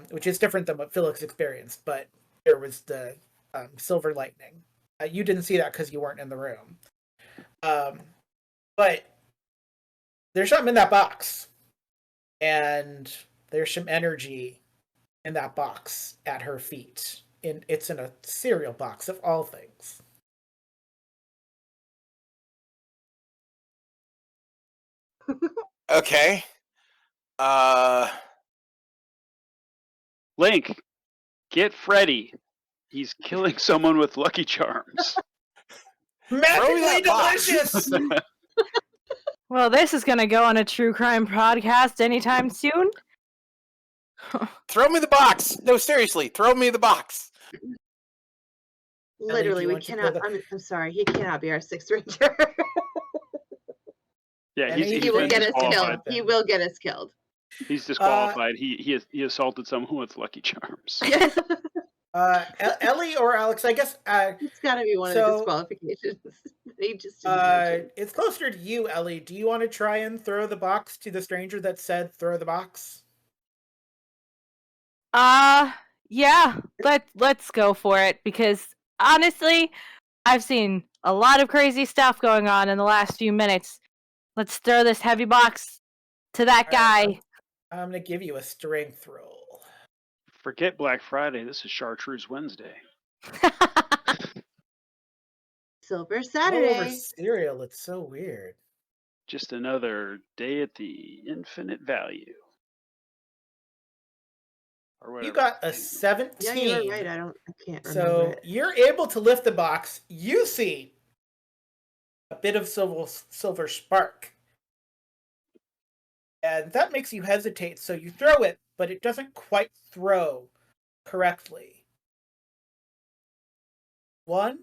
which is different than what Felix experienced, but there was the silver lightning. You didn't see that because you weren't in the room. But there's something in that box. And there's some energy in that box at her feet. It's in a cereal box of all things. Okay. Link, get Freddy. He's killing someone with Lucky Charms. Magically that box. delicious! Well, this is gonna go on a true crime podcast anytime soon. Throw me the box. No, seriously, throw me the box. Literally, you we want to cannot. throw I'm sorry, he cannot be our sixth ranger. Yeah, And he's He will been get us killed. disqualified. He will get us killed. He's disqualified. He assaulted someone with Lucky Charms. Ellie or Alex, I guess. It's got to be one of the disqualifications. He just didn't mention. It's closer to you, Ellie. Do you want to try and throw the box to the stranger that said throw the box? Yeah. Let's go for it because honestly, I've seen a lot of crazy stuff going on in the last few minutes. Let's throw this heavy box to that guy. I'm going to give you a strength roll. Forget Black Friday. This is Chartreuse Wednesday. Silver Saturday. Over cereal, it's so weird. Just another day at the infinite value. Or whatever. You got a 17. Yeah, you were right. I can't remember. So you're able to lift the box. You see a bit of silver spark. And that makes you hesitate. So you throw it, but it doesn't quite throw correctly. 1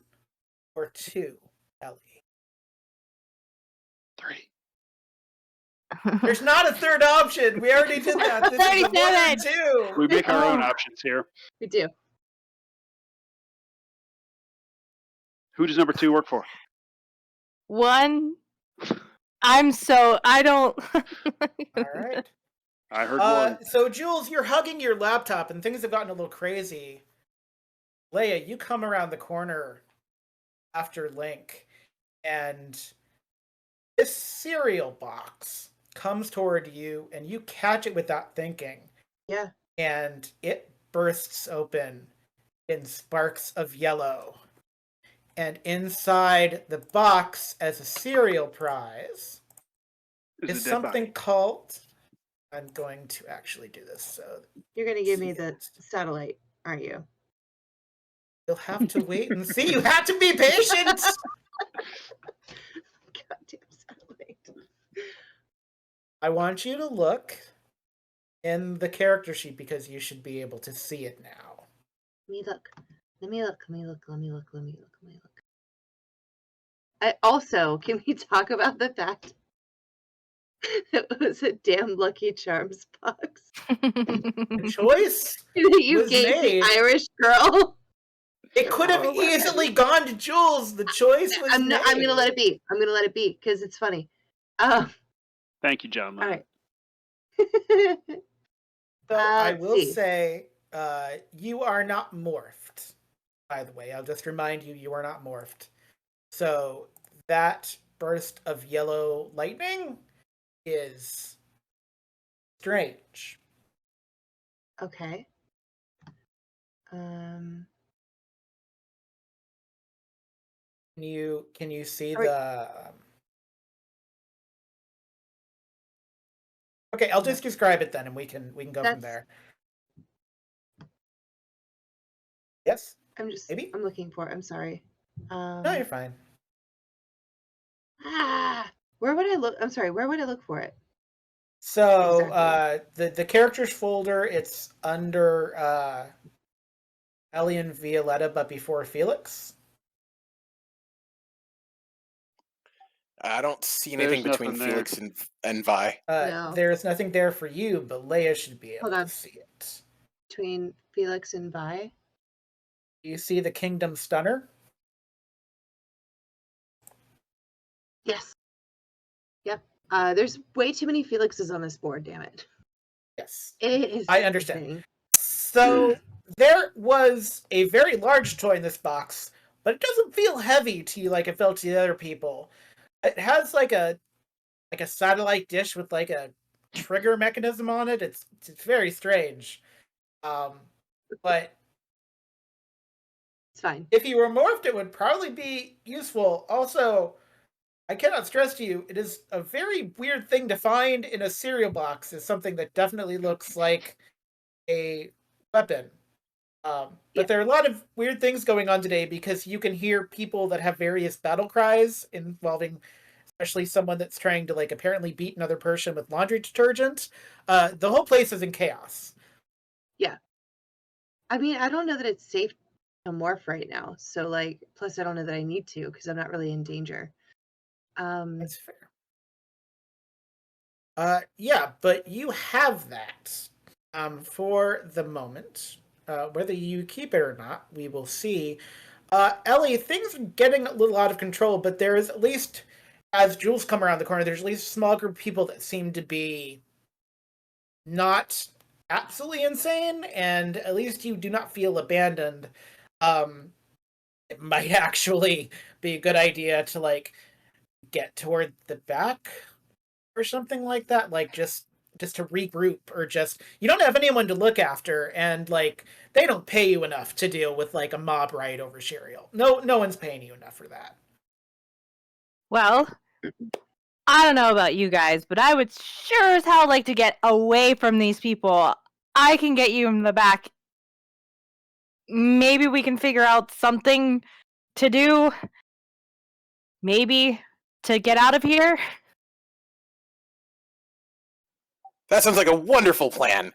or 2, Ellie? 3. There's not a third option. We already did that. This is 1 or 2. We make our own options here. We do. Who does number 2 work for? 1. I don't. All right. I heard 1. So, Jules, you're hugging your laptop, and things have gotten a little crazy. Leia, you come around the corner after Link, and this cereal box comes toward you, and you catch it without thinking. Yeah. And it bursts open in sparks of yellow. And inside the box, as a cereal prize, is something called... I'm going to actually do this. So you're going to give me the satellite, aren't you? You'll have to wait and see. You have to be patient. Goddamn satellite. I want you to look in the character sheet because you should be able to see it now. Let me look. I also, can we talk about the fact It was a damn Lucky Charms box The choice that you was gave made. the Irish girl. It could have Oh, whatever. easily gone to Jules. The choice was I'm made. gonna let it be. I'm gonna let it be because it's funny. Thank you, John All Lennon. right. So I let's will see. say, you are not morphed. By the way, I'll just remind you, you are not morphed. So that burst of yellow lightning is strange. Okay. Can you see All right. the? Okay, I'll just describe it then, and we can go from there. Yes. I'm looking for it. I'm sorry. No, you're fine. Where would I look? I'm sorry. Where would I look for it? So Exactly. the characters folder, it's under Ellie and Violetta, but before Felix. I don't see There's anything between nothing there. Felix and Vi. No. There's nothing there for you, but Leia should be able Hold on. to see it. Between Felix and Vi. Do you see the Kingdom Stunner? Yes. Yep. There's way too many Felixes on this board. Damn it. Yes. It is. I understand. insane. So there was a very large toy in this box, but it doesn't feel heavy to you like it felt to the other people. It has like a satellite dish with like a trigger mechanism on it. It's very strange. But It's fine. if you were morphed, it would probably be useful. Also, I cannot stress to you, it is a very weird thing to find in a cereal box. Is something that definitely looks like a weapon. But there are a lot of weird things going on today because you can hear people that have various battle cries involving, especially someone that's trying to like apparently beat another person with laundry detergent. The whole place is in chaos. Yeah. I mean, I don't know that it's safe to morph right now. So like, plus I don't know that I need to because I'm not really in danger. That's fair. Yeah, but you have that for the moment. Whether you keep it or not, we will see. Ellie, things are getting a little out of control, but there is at least, as Jules come around the corner, there's at least a small group of people that seem to be not absolutely insane, and at least you do not feel abandoned. It might actually be a good idea to like get toward the back or something like that, like just to regroup, or just you don't have anyone to look after, and like they don't pay you enough to deal with like a mob riot over cereal. No one's paying you enough for that. Well, I don't know about you guys, but I would sure as hell like to get away from these people. I can get you in the back. Maybe we can figure out something to do. Maybe to get out of here. That sounds like a wonderful plan.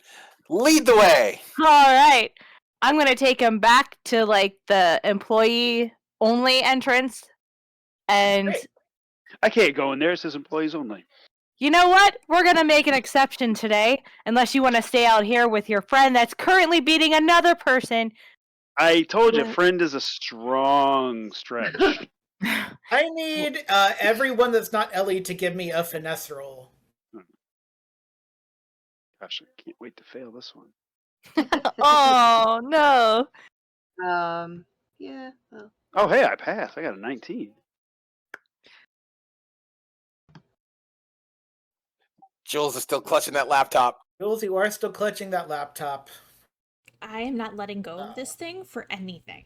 Lead the way. All right. I'm going to take him back to like the employee only entrance. And Great. I can't go in there. It says employees only. you know what? We're going to make an exception today. Unless you want to stay out here with your friend that's currently beating another person. I told you, friend is a strong stretch. I need everyone that's not Ellie to give me a finesse roll. Gosh, I can't wait to fail this one. Oh, no. Yeah. Well. Oh, hey, I passed. I got a 19. Jules is still clutching that laptop. Jules, you are still clutching that laptop. I am not letting go of this thing for anything.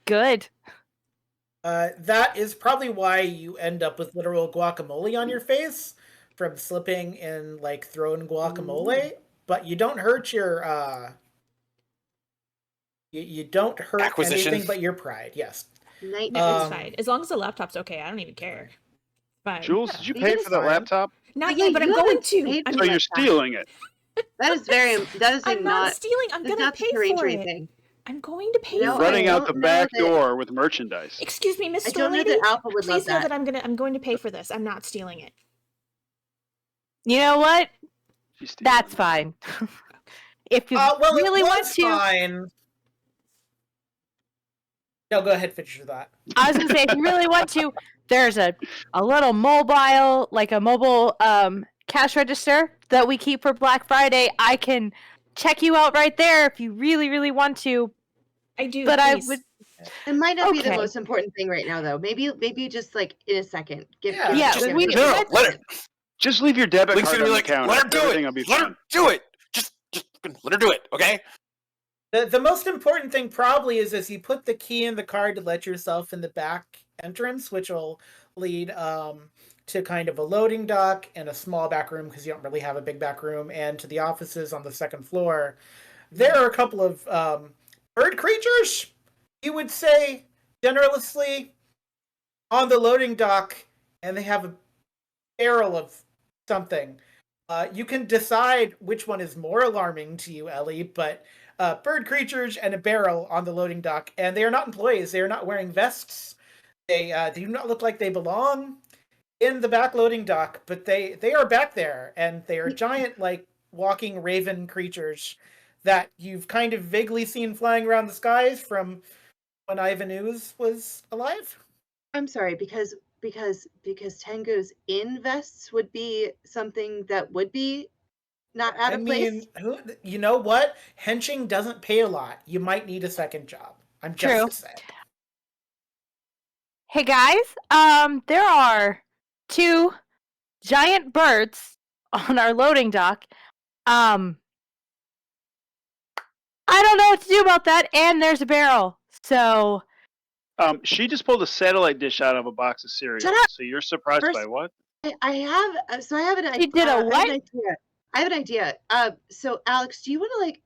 Good. That is probably why you end up with literal guacamole on your face from slipping and like throwing guacamole. But you don't hurt your you don't hurt Acquisition. anything but your pride. Yes. No, it's fine. As long as the laptop's okay, I don't even care. Fine. Jules, did you pay for that laptop? Not Yeah, yet, but I'm you going haven't to. paid I'm, for So that you're stealing it. That is very. That is I'm not stealing. I'm that's gonna not pay the arrange for it. anything. I'm going to pay No, for Running it. out the don't know back that- door with merchandise. Excuse me, Miss I Store don't know Lady. that Alpha would love Please know that. that I'm going to pay for this. I'm not stealing it. You know what? She's stealing That's it. fine. If you Well, really it want was to, fine. No, go ahead, finish your thought. I was gonna say, if you really want to, there's a little mobile, like a mobile cash register that we keep for Black Friday. I can check you out right there if you really, really want to. I do. But please. I would. It might not be the Okay. most important thing right now, though. Maybe just like in a second. Yeah, Yeah, give we- me a No, second. let her. Just leave your debit Link's card gonna on be the like, counter. let her do Everything it. will be Let fine. her do it. Just let her do it. Okay. The most important thing probably is you put the key in the card to let yourself in the back entrance, which will lead to kind of a loading dock and a small back room because you don't really have a big back room, and to the offices on the second floor. There are a couple of bird creatures, you would say, generously, on the loading dock, and they have a barrel of something. You can decide which one is more alarming to you, Ellie, but bird creatures and a barrel on the loading dock, and they are not employees. They are not wearing vests. They do not look like they belong in the back loading dock, but they are back there, and they are giant, like, walking raven creatures that you've kind of vaguely seen flying around the skies from when Ivan Ooze was alive. I'm sorry, because Tengu's in vests would be something that would be not out I of mean, place. you know what? Henching doesn't pay a lot. You might need a second job. I'm True. just saying. Hey guys, there are 2 giant birds on our loading dock. I don't know what to do about that, and there's a barrel. So She just pulled a satellite dish out of a box of cereal. Shut up! So you're surprised First- by what? I have so I have an She did a I have what? an idea. I have an idea. So Alex, do you want to like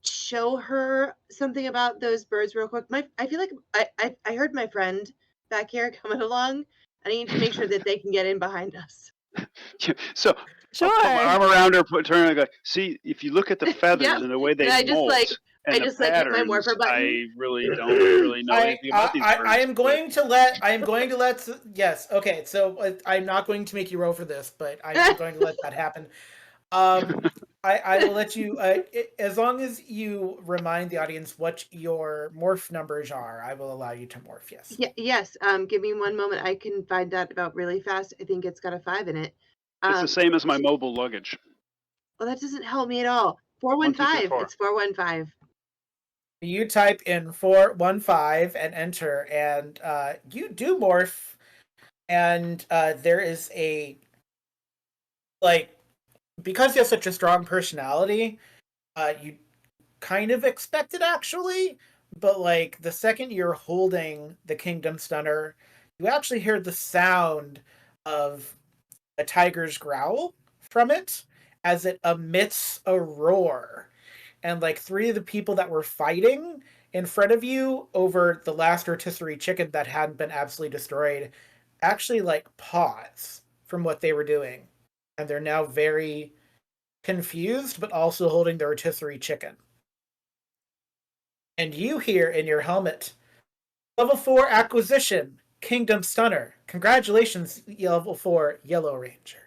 show her something about those birds real quick? I feel like I heard my friend back here coming along. I need to make sure that they can get in behind us. So sure. I'll put my arm around her, turn and go, see, if you look at the feathers Yep. and the way they And I just, molt like- and I the just, like, hit my patterns, morpher button. I really don't really know anything about these birds. I am going to let. Yes. Okay. So I'm not going to make you roll for this, but I'm going to let that happen. I will let you. As long as you remind the audience what your morph numbers are, I will allow you to morph. Yes. Yeah, yes. Give me one moment. I can find that out really fast. I think it's got a 5 in it. It's the same as my mobile luggage. Well, that doesn't help me at all. 1, 2, 3, 415. 4. It's 415. You type in 415 and enter, and you do morph, and there is a, like, because you have such a strong personality, you kind of expect it actually, but like the second you're holding the Kingdom Stunner, you actually hear the sound of a tiger's growl from it as it emits a roar. And like 3 of the people that were fighting in front of you over the last rotisserie chicken that hadn't been absolutely destroyed actually like pause from what they were doing. And they're now very confused, but also holding the rotisserie chicken. And you hear in your helmet, level 4 acquisition, Kingdom Stunner. Congratulations, level 4 Yellow Ranger.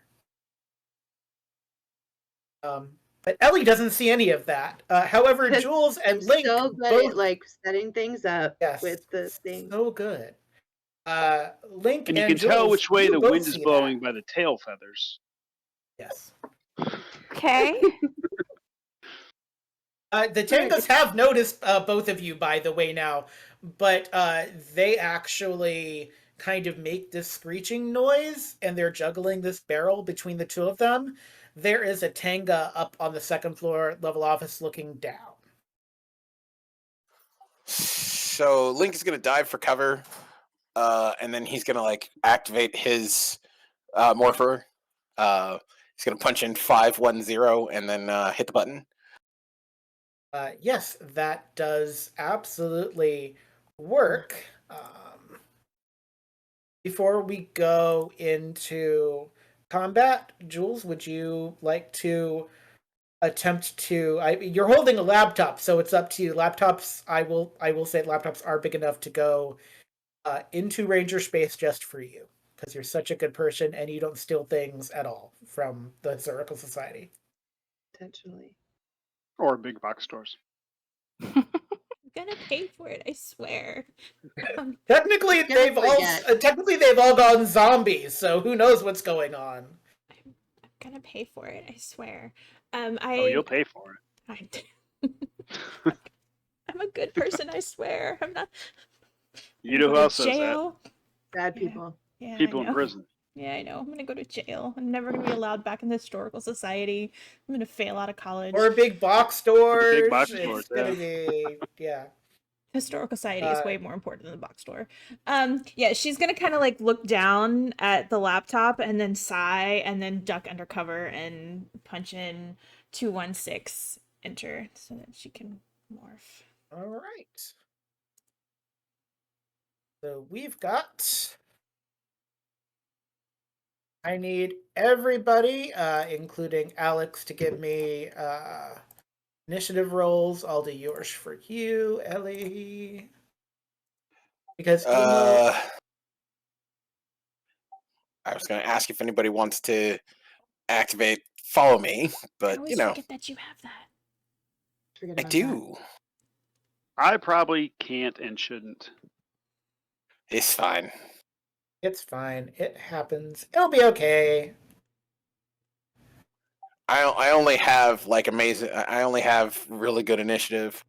But Ellie doesn't see any of that. However, Because Jules and I'm Link so good both, at like setting things up yes, with the thing. so good. Link And you can tell Jules, which way you the both wind is see blowing that. by the tail feathers. Yes. Okay. The Tangas have noticed both of you, by the way, now, but they actually kind of make this screeching noise, and they're juggling this barrel between the 2 of them. There is a Tanga up on the second floor level office looking down. So Link is gonna dive for cover, and then he's gonna like activate his morpher. He's gonna punch in 510 and then hit the button. Yes, that does absolutely work. Before we go into combat, Jules, would you like to attempt to? You're holding a laptop, so it's up to you. Laptops, I will say, laptops are big enough to go into Ranger space just for you, because you're such a good person and you don't steal things at all from the Historical Society. Potentially. Or big box stores. I'm gonna pay for it, I swear. Technically, Gonna technically they've all gone zombies, so who knows what's going on. I'm gonna pay for it, I swear. Oh, you'll pay for it. I'm a good person, I swear. I'm not. You know who else says that? Jail. Bad Yeah. people. Yeah, People I in know. prison. Yeah, I know. I'm gonna go to jail. I'm never gonna be allowed back in the Historical Society. I'm gonna fail out of college. Or big box stores. Big box It's stores, gonna be Historical Society is way more important than the box store. Yeah, she's gonna kind of like look down at the laptop and then sigh and then duck under cover and punch in 216 enter so that she can morph. All right. So we've got. I need everybody, including Alex, to give me initiative rolls. I'll do yours for you, Ellie. Because I was going to ask if anybody wants to activate follow me, I but always forget that you have that. Forget I about do. I probably can't and shouldn't. It's fine. it's fine. It happens. It'll be okay. I only have like amazing. I only have really good initiative.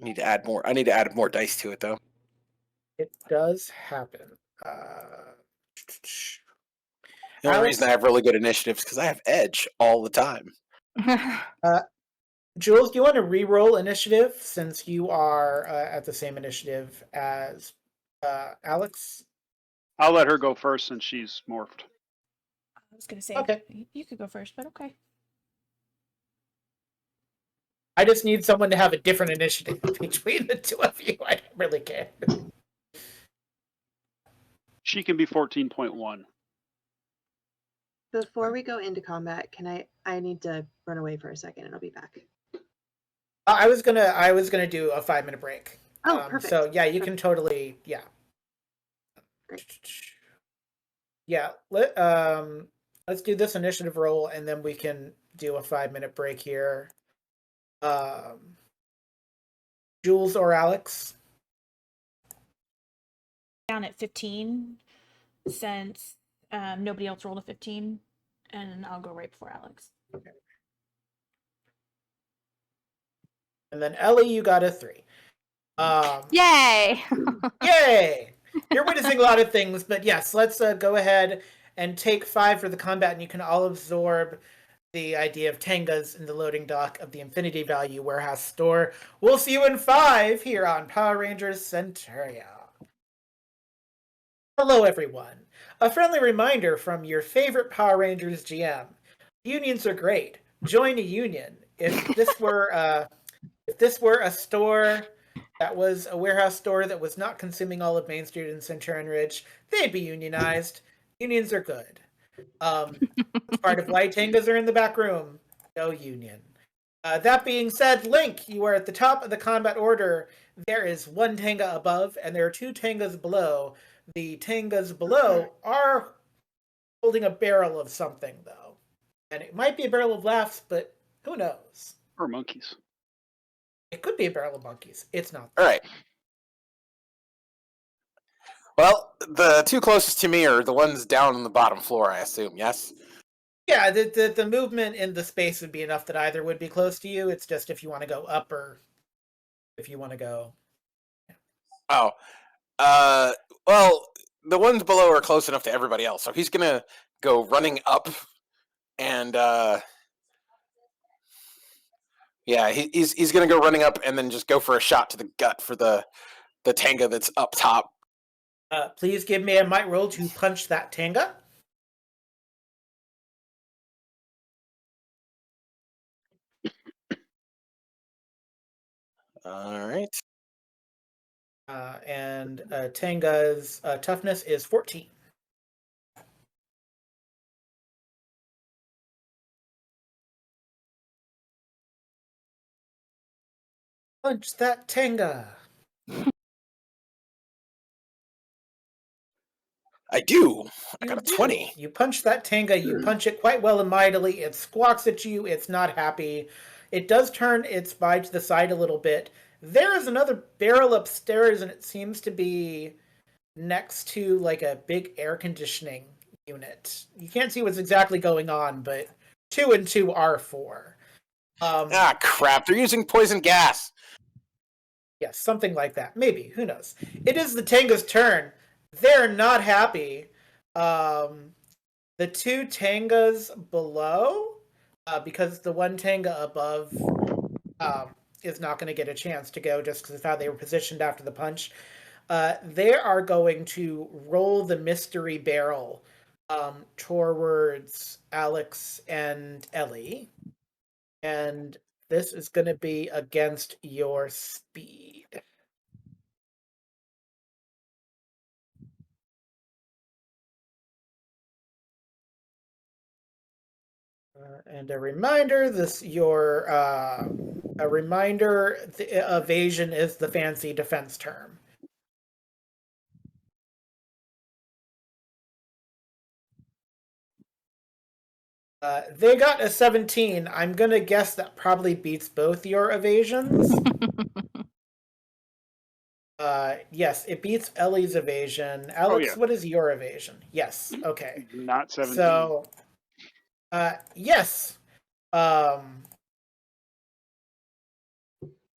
I need to add more. I need to add more dice to it though. It does happen. The only Alex? reason I have really good initiative is because I have edge all the time. Jules, do you want to re-roll initiative since you are at the same initiative as Alex? I'll let her go first since she's morphed. I was gonna say, Okay. you could go first, but okay. I just need someone to have a different initiative between the two of you. I don't really care. She can be 14.1. Before we go into combat, I need to run away for a second and I'll be back. I was gonna do a 5-minute break. Oh, perfect. So yeah, you can totally Great. Yeah. Let's do this initiative roll and then we can do a 5-minute break here. Jules or Alex? Down at 15 since nobody else rolled a 15, and I'll go right before Alex. Okay. And then Ellie, you got a 3. Yay! Yay! You're witnessing a lot of things, but yes, let's go ahead and take 5 for the combat, and you can all absorb the idea of Tangas in the loading dock of the Infinity Value Warehouse store. We'll see you in 5 here on Power Rangers Centurion. Hello, everyone. A friendly reminder from your favorite Power Rangers GM. Unions are great. Join a union. If this were a store that was a warehouse store that was not consuming all of Main Street and Centurion Ridge, they'd be unionized. Unions are good. Part of why Tangas are in the back room. No union. That being said, Link, you are at the top of the combat order. There is 1 Tanga above, and there are 2 Tangas below. The Tangas below are holding a barrel of something, though. And it might be a barrel of laughs, but who knows? Or monkeys. It could be a barrel of monkeys. It's not. All right. Well, the 2 closest to me are the ones down on the bottom floor, I assume. Yes. Yeah, the movement in the space would be enough that either would be close to you. It's just if you want to go up or if you want to go. Oh. Well, the ones below are close enough to everybody else, so he's gonna go running up, and yeah, he's gonna go running up and then just go for a shot to the gut for the Tanga that's up top. Please give me a might roll to punch that Tanga. All right. And Tanga's toughness is 14. Punch that Tanga. I do. I You got a do. 20. You punch that Tanga, you punch it quite well and mightily. It squawks at you. It's not happy. It does turn its body to the side a little bit. There is another barrel upstairs, and it seems to be next to like a big air conditioning unit. You can't see what's exactly going on, but 2 and 2 are 4. Ah, crap. They're using poison gas. Yes, something like that. Maybe. Who knows? It is the Tanga's turn. They're not happy. The 2 Tangas below, because the 1 Tanga above is not going to get a chance to go just because of how they were positioned after the punch. They are going to roll the mystery barrel towards Alex and Ellie. And this is going to be against your speed. And a reminder, the evasion is the fancy defense term. They got a 17. I'm gonna guess that probably beats both your evasions. Yes, it beats Ellie's evasion. Alex, yeah. what is your evasion? Yes, okay. Not 17. So, yes.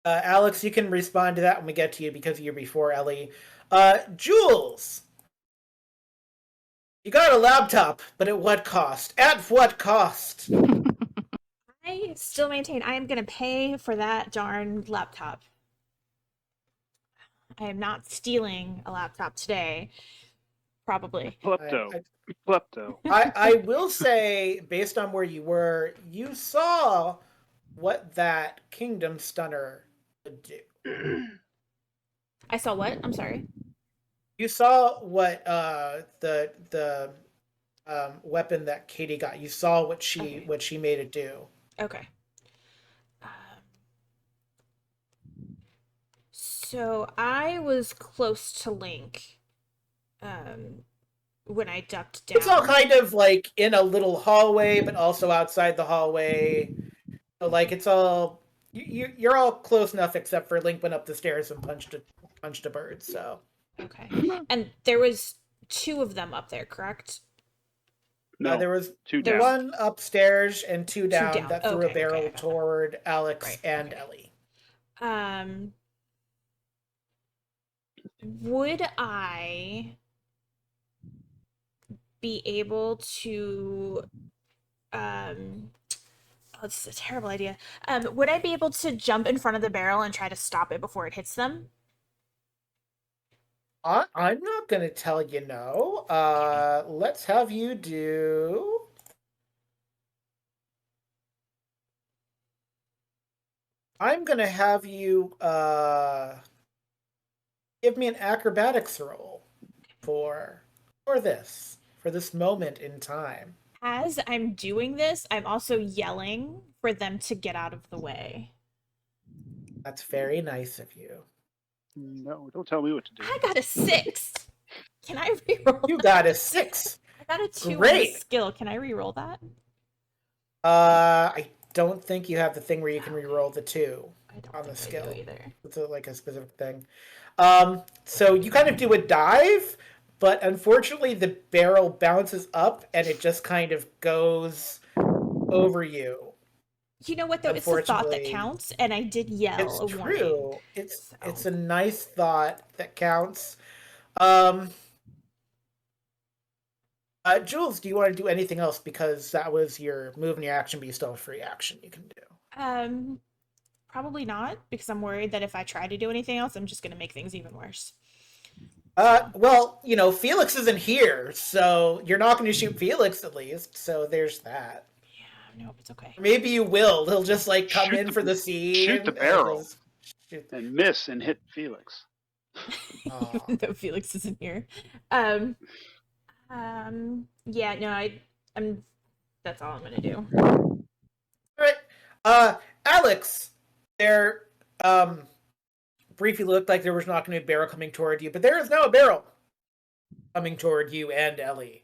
Alex, you can respond to that when we get to you because you're before Ellie. Jules! You got a laptop, but at what cost? At what cost? I still maintain I am going to pay for that darn laptop. I am not stealing a laptop today. Probably. Klepto. I will say, based on where you were, you saw what that Kingdom Stunner would do. I saw what? I'm sorry. You saw what the weapon that Katie got. You saw what she made it do. Okay. So I was close to Link when I ducked down. It's all kind of like in a little hallway, but also outside the hallway. So like it's all you're all close enough, except for Link went up the stairs and punched a bird. So okay, and there was 2 of them up there, correct? No, there was 2 down. 1 upstairs and 2 down, down. that threw Okay, a barrel okay, toward Alex Right, and okay. Ellie. Would I be able to oh, this is a terrible idea. Would I be able to jump in front of the barrel and try to stop it before it hits them? I'm not gonna tell you no. Let's have you do. I'm gonna have you give me an acrobatics roll for this moment in time. As I'm doing this, I'm also yelling for them to get out of the way. That's very nice of you. No, don't tell me what to do. I got a 6. Can I reroll? You got a 6. I got a 2 on Great. the skill. Can I reroll that? I don't think you have the thing where you can reroll the 2 I don't on think the I skill. do either. It's like a specific thing. So you kind of do a dive, but unfortunately the barrel bounces up and it just kind of goes over you. You know what though? It's the thought that Unfortunately, counts, and I did yell It's a warning. true. It's So. a nice thought that counts. Jules, do you want to do anything else? Because that was your move and your action, but you still have free action you can do. Probably not, because I'm worried that if I try to do anything else, I'm just going to make things even worse. Well, you know, Felix isn't here, so you're not going to shoot Felix at least, so there's that. Yeah, no, it's okay. Maybe you will. He'll just like come in for the scene. Shoot the barrel. Shoot. And miss and hit Felix. Even though Felix isn't here. Yeah, no, I'm that's all I'm gonna do. Alright. Alex, there briefly looked like there was not gonna be a barrel coming toward you, but there is now a barrel. coming toward you and Ellie.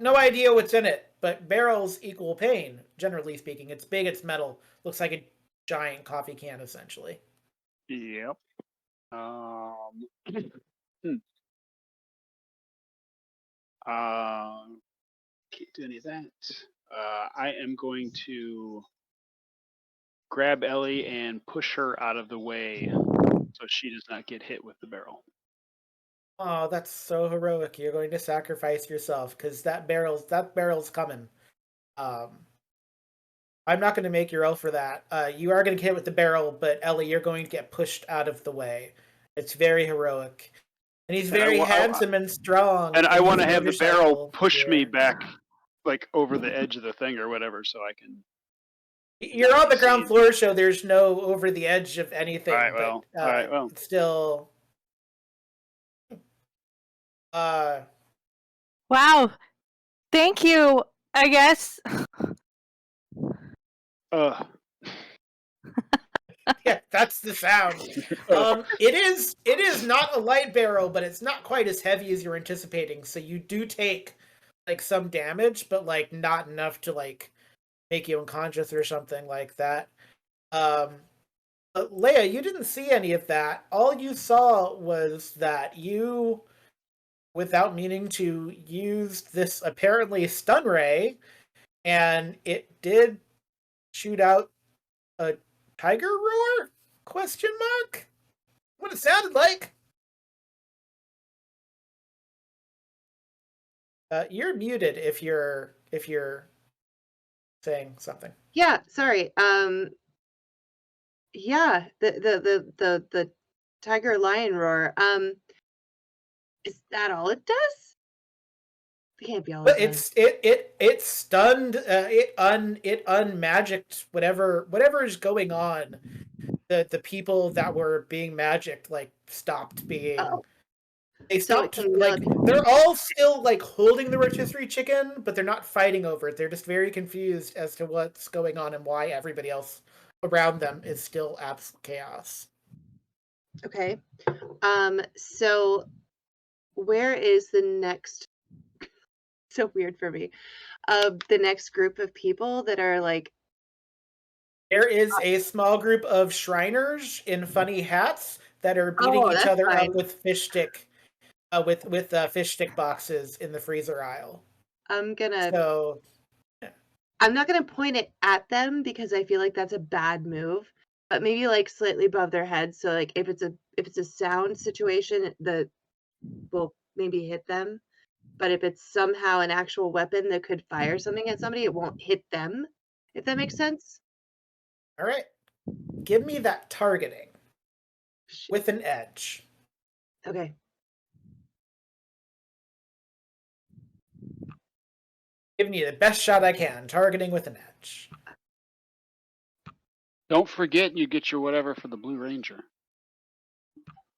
No idea what's in it, but barrels equal pain, generally speaking. It's big, it's metal. Looks like a giant coffee can, essentially. Yep. Can't do any of that. I am going to grab Ellie and push her out of the way so she does not get hit with the barrel. Oh, that's so heroic. You're going to sacrifice yourself because that barrel's coming. I'm not going to make you roll for that. You are going to get hit with the barrel, but Ellie, you're going to get pushed out of the way. It's very heroic. And he's very handsome and strong. And I in want to his have the barrel motorcycle push me gear. back, like over the edge of the thing or whatever, so I can. You're on the ground floor, so there's no over the edge of anything. All right, well. It's still. Wow. Thank you, I guess. Yeah, that's the sound. It is not a light barrel, but it's not quite as heavy as you're anticipating. So you do take like some damage, but like not enough to like make you unconscious or something like that. Leia, you didn't see any of that. All you saw was that you, without meaning to use this apparently stun ray, and it did shoot out a tiger roar? Question mark? What it sounded like. You're muted if you're saying something. Yeah, sorry. Yeah, the tiger lion roar. Is that all it does? It can't be all But it does. it stunned it unmagicked whatever is going on. The people that were being magicked like stopped being. Oh. They So it stopped can like not- they're all still like holding the rotisserie chicken, but they're not fighting over it. They're just very confused as to what's going on and why everybody else around them is still absolute chaos. Okay. So where is the next so weird for me. The next group of people that are like There is a small group of Shriners in funny hats that are beating each that's other fine. up with fish stick, with fish stick boxes in the freezer aisle. I'm So not gonna point it at them because I feel like that's a bad move. But maybe like slightly above their heads. So like if it's a sound situation, the will maybe hit them. But if it's somehow an actual weapon that could fire something at somebody, it won't hit them. If that makes sense. all right, give me that targeting Shit. with an edge. Okay. Giving you the best shot I can, targeting with an edge. Don't forget you get your whatever for the Blue Ranger.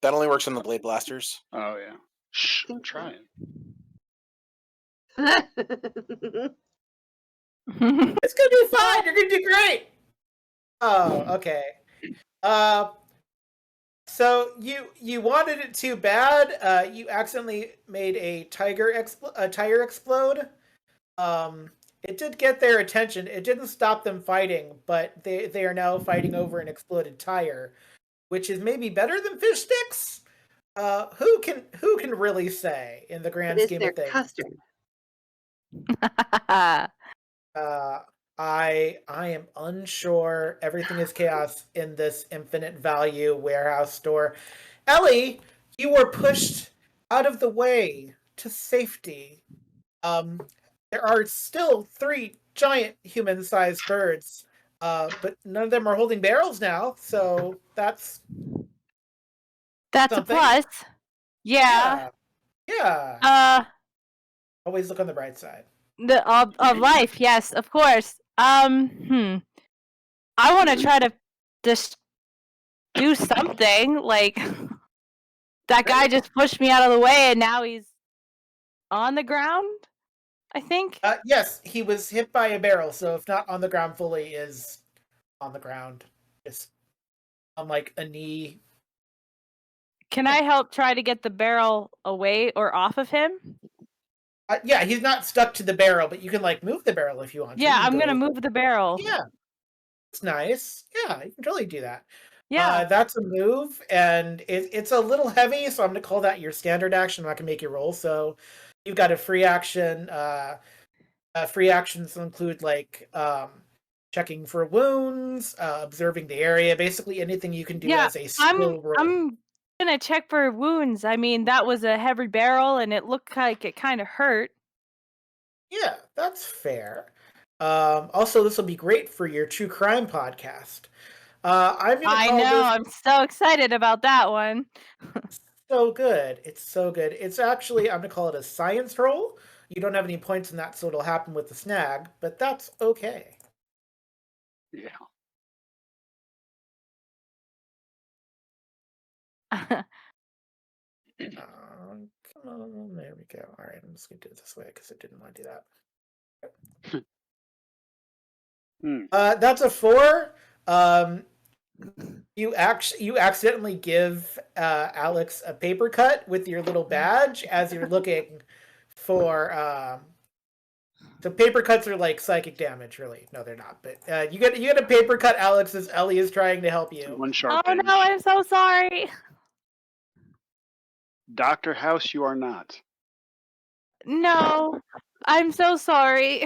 That only works on the blade blasters. Oh, yeah. Shh, I'm trying. It's gonna be fine. You're gonna do great. Oh, okay. So you wanted it too bad. You accidentally made a tire explode. It did get their attention. It didn't stop them fighting, but they are now fighting over an exploded tire, which is maybe better than fish sticks. Who can really say in the grand It is scheme their of things? custard. I am unsure. Everything is chaos in this infinite value warehouse store. Ellie, you were pushed out of the way to safety. There are still 3 giant human-sized birds, but none of them are holding barrels now. So that's That's something. a plus. Yeah. Always look on the bright side. Of life, yes, of course. I want to try to just do something. Like that guy just pushed me out of the way, and now he's on the ground. I think. Yes, he was hit by a barrel, so if not on the ground fully, is on the ground, just on like a knee. Can I help try to get the barrel away or off of him? Yeah, he's not stuck to the barrel, but you can like move the barrel if you want to. Yeah, You can I'm gonna go- move the barrel. Yeah, it's nice. Yeah, you can totally do that. Yeah. That's a move, and it's a little heavy, so I'm gonna call that your standard action. I'm not gonna make you roll. So you've got a free action. Free actions include like checking for wounds, observing the area, basically anything you can do Yeah, as a skill roll. I'm gonna check for wounds. I mean, that was a heavy barrel, and it looked like it kind of hurt. Yeah, that's fair. Also, this will be great for your true crime podcast. I'm gonna I call know. this I'm so excited about that one. so good. It's so good. It's actually I'm gonna call it a science roll. You don't have any points in that, so it'll happen with the snag, but that's okay. Yeah. Come on, there we go. All right, I'm just gonna do it this way because I didn't want to do that. That's a 4. You accidentally give Alex a paper cut with your little badge as you're looking for. So paper cuts are like psychic damage, really. No, they're not. But you get a paper cut, Alex, as Ellie is trying to help you. One sharp Oh edge. no, I'm so sorry. Dr. House, you are not. No, I'm so sorry.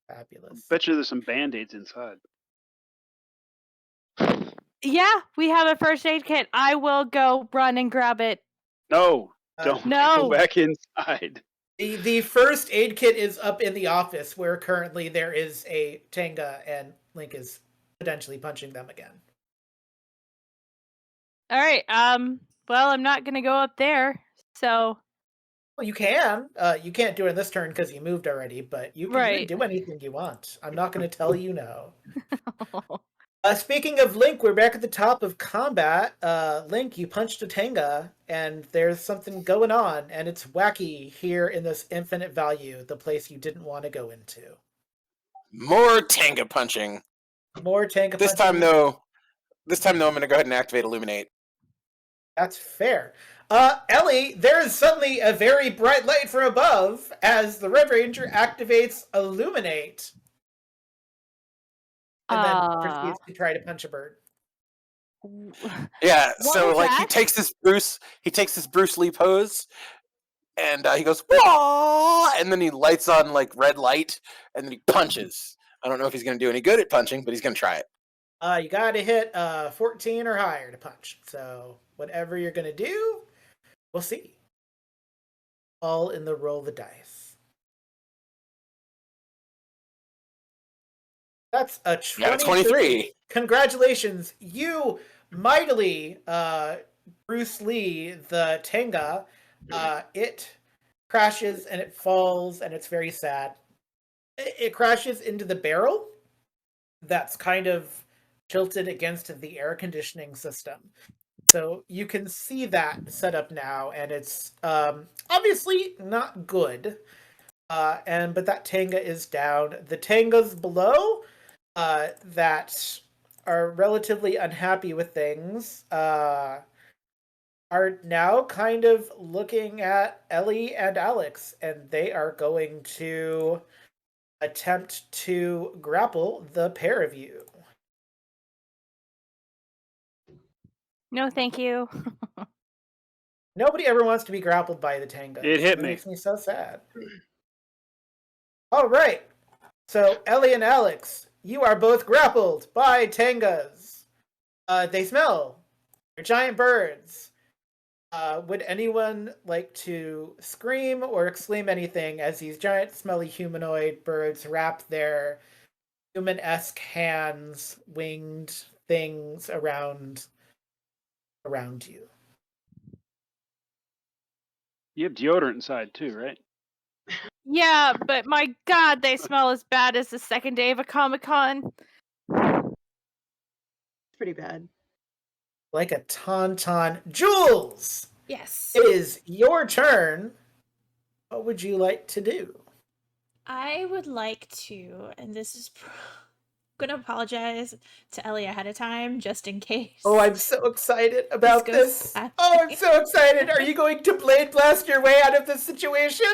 Fabulous. Bet you there's some band-aids inside. Yeah, we have a first aid kit. I will go run and grab it. No, don't No. go back inside. The first aid kit is up in the office where currently there is a Tenga and Link is potentially punching them again. All right. Well, I'm not gonna go up there. So. Well, you can. You can't do it in this turn because you moved already, but you can do anything you want. I'm not going to tell you no. Speaking of Link, we're back at the top of combat. Link, you punched a Tenga, and there's something going on, and it's wacky here in this infinite value, the place you didn't want to go into. More Tenga punching. More Tenga This punching. This time, though, I'm going to go ahead and activate Illuminate. That's fair. Ellie, there is suddenly a very bright light from above as the Red Ranger activates Illuminate. And then proceeds to try to punch a bird. Yeah, What so was like that? he takes this Bruce Lee pose, and he goes, "Whoa!" and then he lights on like red light, and then he punches. I don't know if he's going to do any good at punching, but he's going to try it. You gotta hit 14 or higher to punch. So whatever you're gonna do, we'll see. All in the roll the dice. That's a 23. Congratulations, you mightily Bruce Lee the Tenga. It crashes and it falls and it's very sad. It crashes into the barrel that's kind of tilted against the air conditioning system. So you can see that set up now, and it's obviously not good. But that Tenga is down. The Tengas below that are relatively unhappy with things are now kind of looking at Ellie and Alex, and they are going to attempt to grapple the pair of you. No, thank you. Nobody ever wants to be grappled by the Tengas. It hit me. Makes me so sad. All right. So Ellie and Alex, you are both grappled by Tengas. They smell. They're giant birds. Would anyone like to scream or exclaim anything as these giant, smelly humanoid birds wrap their human-esque hands, winged things around you? You have deodorant inside too, right? Yeah, but my God, they smell as bad as the second day of a Comic-Con. It's pretty bad. Like a tauntaun. Jules! Yes. It is your turn. What would you like to do? I would like to, and this is gonna apologize to Ellie ahead of time just in case. Oh, I'm so excited about goes this. badly. Oh, I'm so excited. Are you going to blade blast your way out of this situation?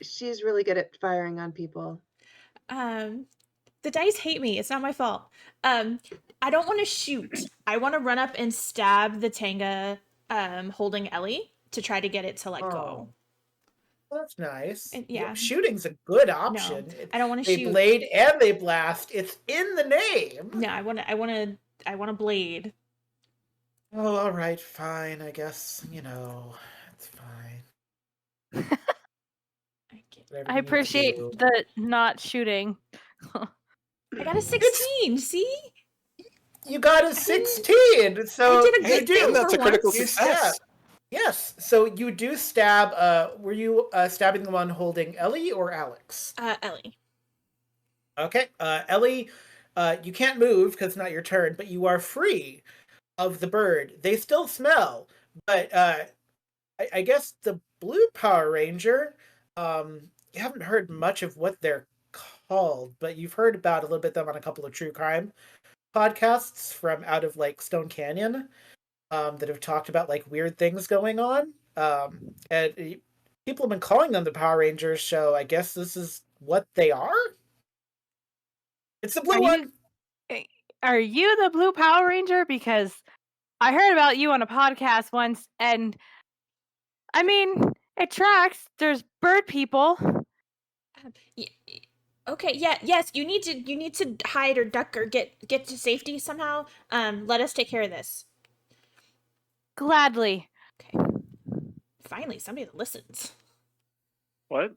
She's really good at firing on people. The dice hate me. It's not my fault. I don't want to shoot. I want to run up and stab the Tanga holding Ellie to try to get it to let go. Well, that's nice. And, yeah. Shooting's a good option. No, I don't want to They shoot. blade and they blast. It's in the name. No, I want to blade. Oh, all right, fine. I guess, it's fine. Whatever I you need to appreciate do. the not shooting. I got a 16. See? You got a 16, so I did a you good do. thing that's for a critical once. You success. stab. Yes, so you do stab. Were you stabbing the one holding Ellie or Alex? Ellie. Okay, Ellie, you can't move because it's not your turn, but you are free of the bird. They still smell, but I guess the blue Power Ranger, you haven't heard much of what they're called, but you've heard about a little bit of them on a couple of true crime podcasts from out of like Stone Canyon, that have talked about like weird things going on. And people have been calling them the Power Rangers, so I guess this is what they are. It's the blue one. Are you the Blue Power Ranger? Because I heard about you on a podcast once, and I mean, it tracks. There's bird people. Okay, yes, you need to hide or duck or get to safety somehow. Let us take care of this. Gladly. Okay. Finally, somebody that listens. What?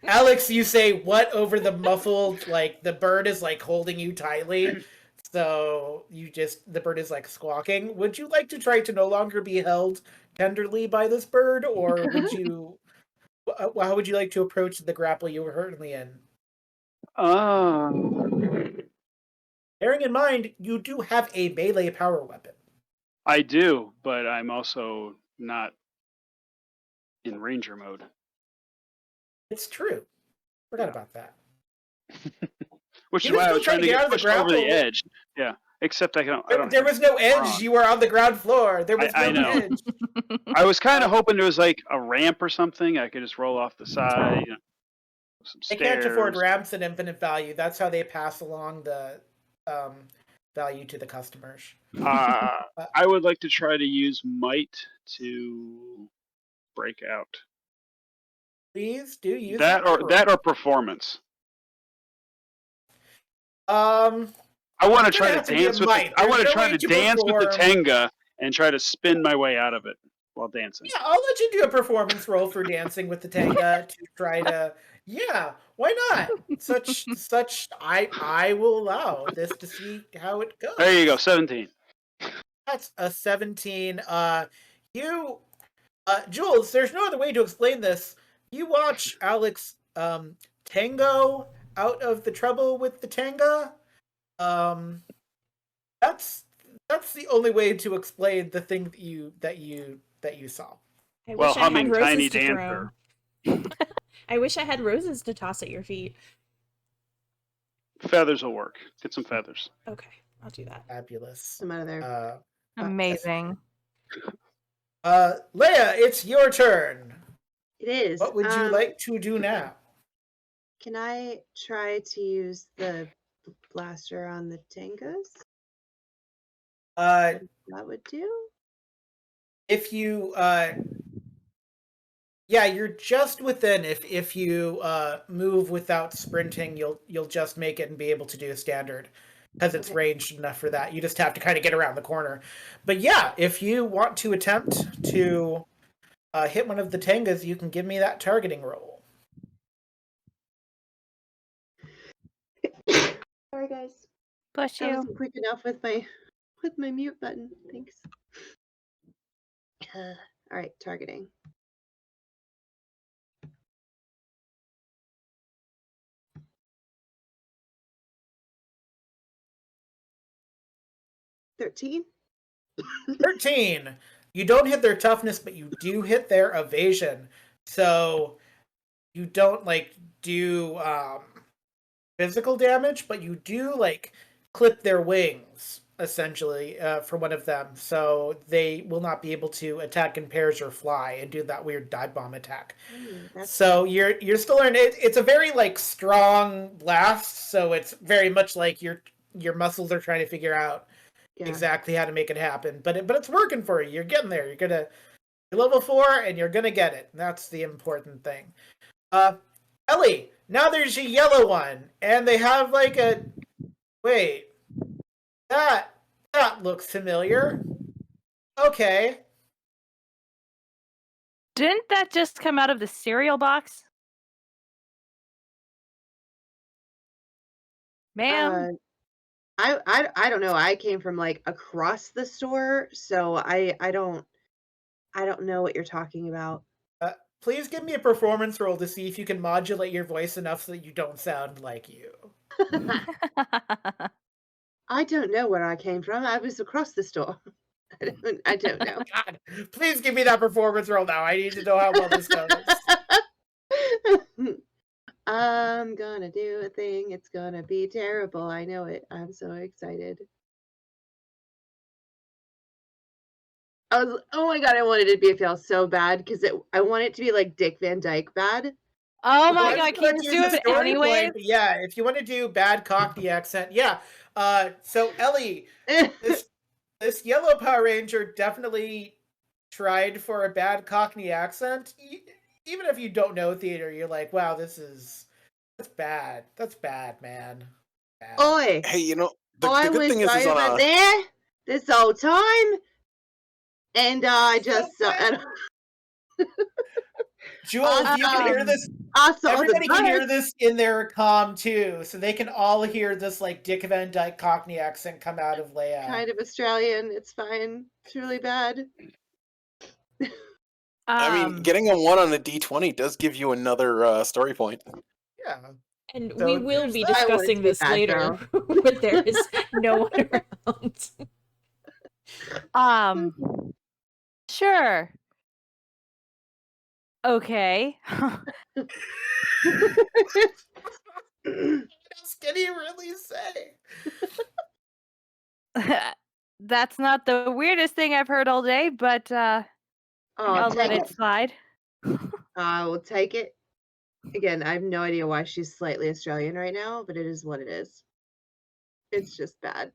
Alex, you say what over the muffled, like the bird is like holding you tightly. So the bird is like squawking. Would you like to try to no longer be held tenderly by this bird, or would you, how would you like to approach the grapple you were currently in? Bearing in mind, you do have a melee power weapon. I do, but I'm also not in ranger mode. It's true. Forgot about that. Which You is can why I still was try trying to to get out get of the pushed over the grapple. edge. Yeah, except I don't. There was no edge. wrong. You were on the ground floor. There was I no know. edge. I was kind of hoping there was like a ramp or something. I could just roll off the side. Some They stairs. can't afford ramps and infinite value. That's how they pass along the value to the customers. I would like to try to use might to break out. Please do use That or performance. I I want to It's try gonna to have to be a dance with. might. I want There's to no try way to to dance with the perform. Tenga and try to spin my way out of it while dancing. Yeah, I'll let you do a performance roll for dancing with the Tenga to try to. Yeah, why not? Such I will allow this to see how it goes. There you go, 17. That's a 17. Jules, there's no other way to explain this. You watch Alex tango out of the trouble with the Tenga. That's the only way to explain the thing that you saw. I Well, wish I had humming roses Tiny to Dancer. throw. I wish I had roses to toss at your feet. Feathers will work. Get some feathers. Okay, I'll do that. Fabulous. Some out of there. Amazing. Leia, it's your turn. It is. What would you like to do now? Can I try to use the blaster on the Tangas? That would do. If you yeah, you're just within. If you move without sprinting, you'll just make it and be able to do a standard because it's ranged enough for that. You just have to kind of get around the corner. But yeah, if you want to attempt to hit one of the Tangas, you can give me that targeting roll. Sorry, guys. Bless I you. wasn't quick enough with my mute button. Thanks. All right, targeting. $13. 13. You don't hit their toughness, but you do hit their evasion. So you don't like do physical damage, but you do like clip their wings essentially for one of them, so they will not be able to attack in pairs or fly and do that weird dive bomb attack. That's So you're still learning. It's a very like strong blast, so it's very much like your muscles are trying to figure out exactly how to make it happen. But it's working for you. You're getting there. You're level 4 and you're gonna get it. That's the important thing. Ellie, now there's a yellow one, and they have like a wait. That looks familiar. Okay. Didn't that just come out of the cereal box? Ma'am? I don't know. I came from like across the store, so I don't know what you're talking about. Please give me a performance roll to see if you can modulate your voice enough so that you don't sound like you. I don't know where I came from. I was across the store. I don't know. God, please give me that performance roll now. I need to know how well this goes. I'm gonna do a thing. It's gonna be terrible. I know it. I'm so excited. Oh my god, I wanted it to be a fail so bad because I want it to be like Dick Van Dyke bad. Oh my Well, god, can you do it anyway? Yeah, if you want to do bad Cockney accent, yeah. So Ellie, this yellow Power Ranger definitely tried for a bad Cockney accent. Even if you don't know theater, you're like, wow, that's bad. That's bad, man. Bad. Oi! Hey, you know, the I good was thing is over on a there this whole time, and I just Jules, you can hear this. I saw Everybody the can hear birds. this in their comm too, so they can all hear this like Dick Van Dyke Cockney accent come out of Leia. Kind of Australian. It's fine. It's really bad. I mean, getting a 1 on the D20 does give you another story point. Yeah. And So we will be there's that. discussing this later when there is no one around. Sure. Okay. What else can he really say? That's not the weirdest thing I've heard all day, but I'll let it slide. I will take it. Again, I have no idea why she's slightly Australian right now, but it is what it is. It's just bad.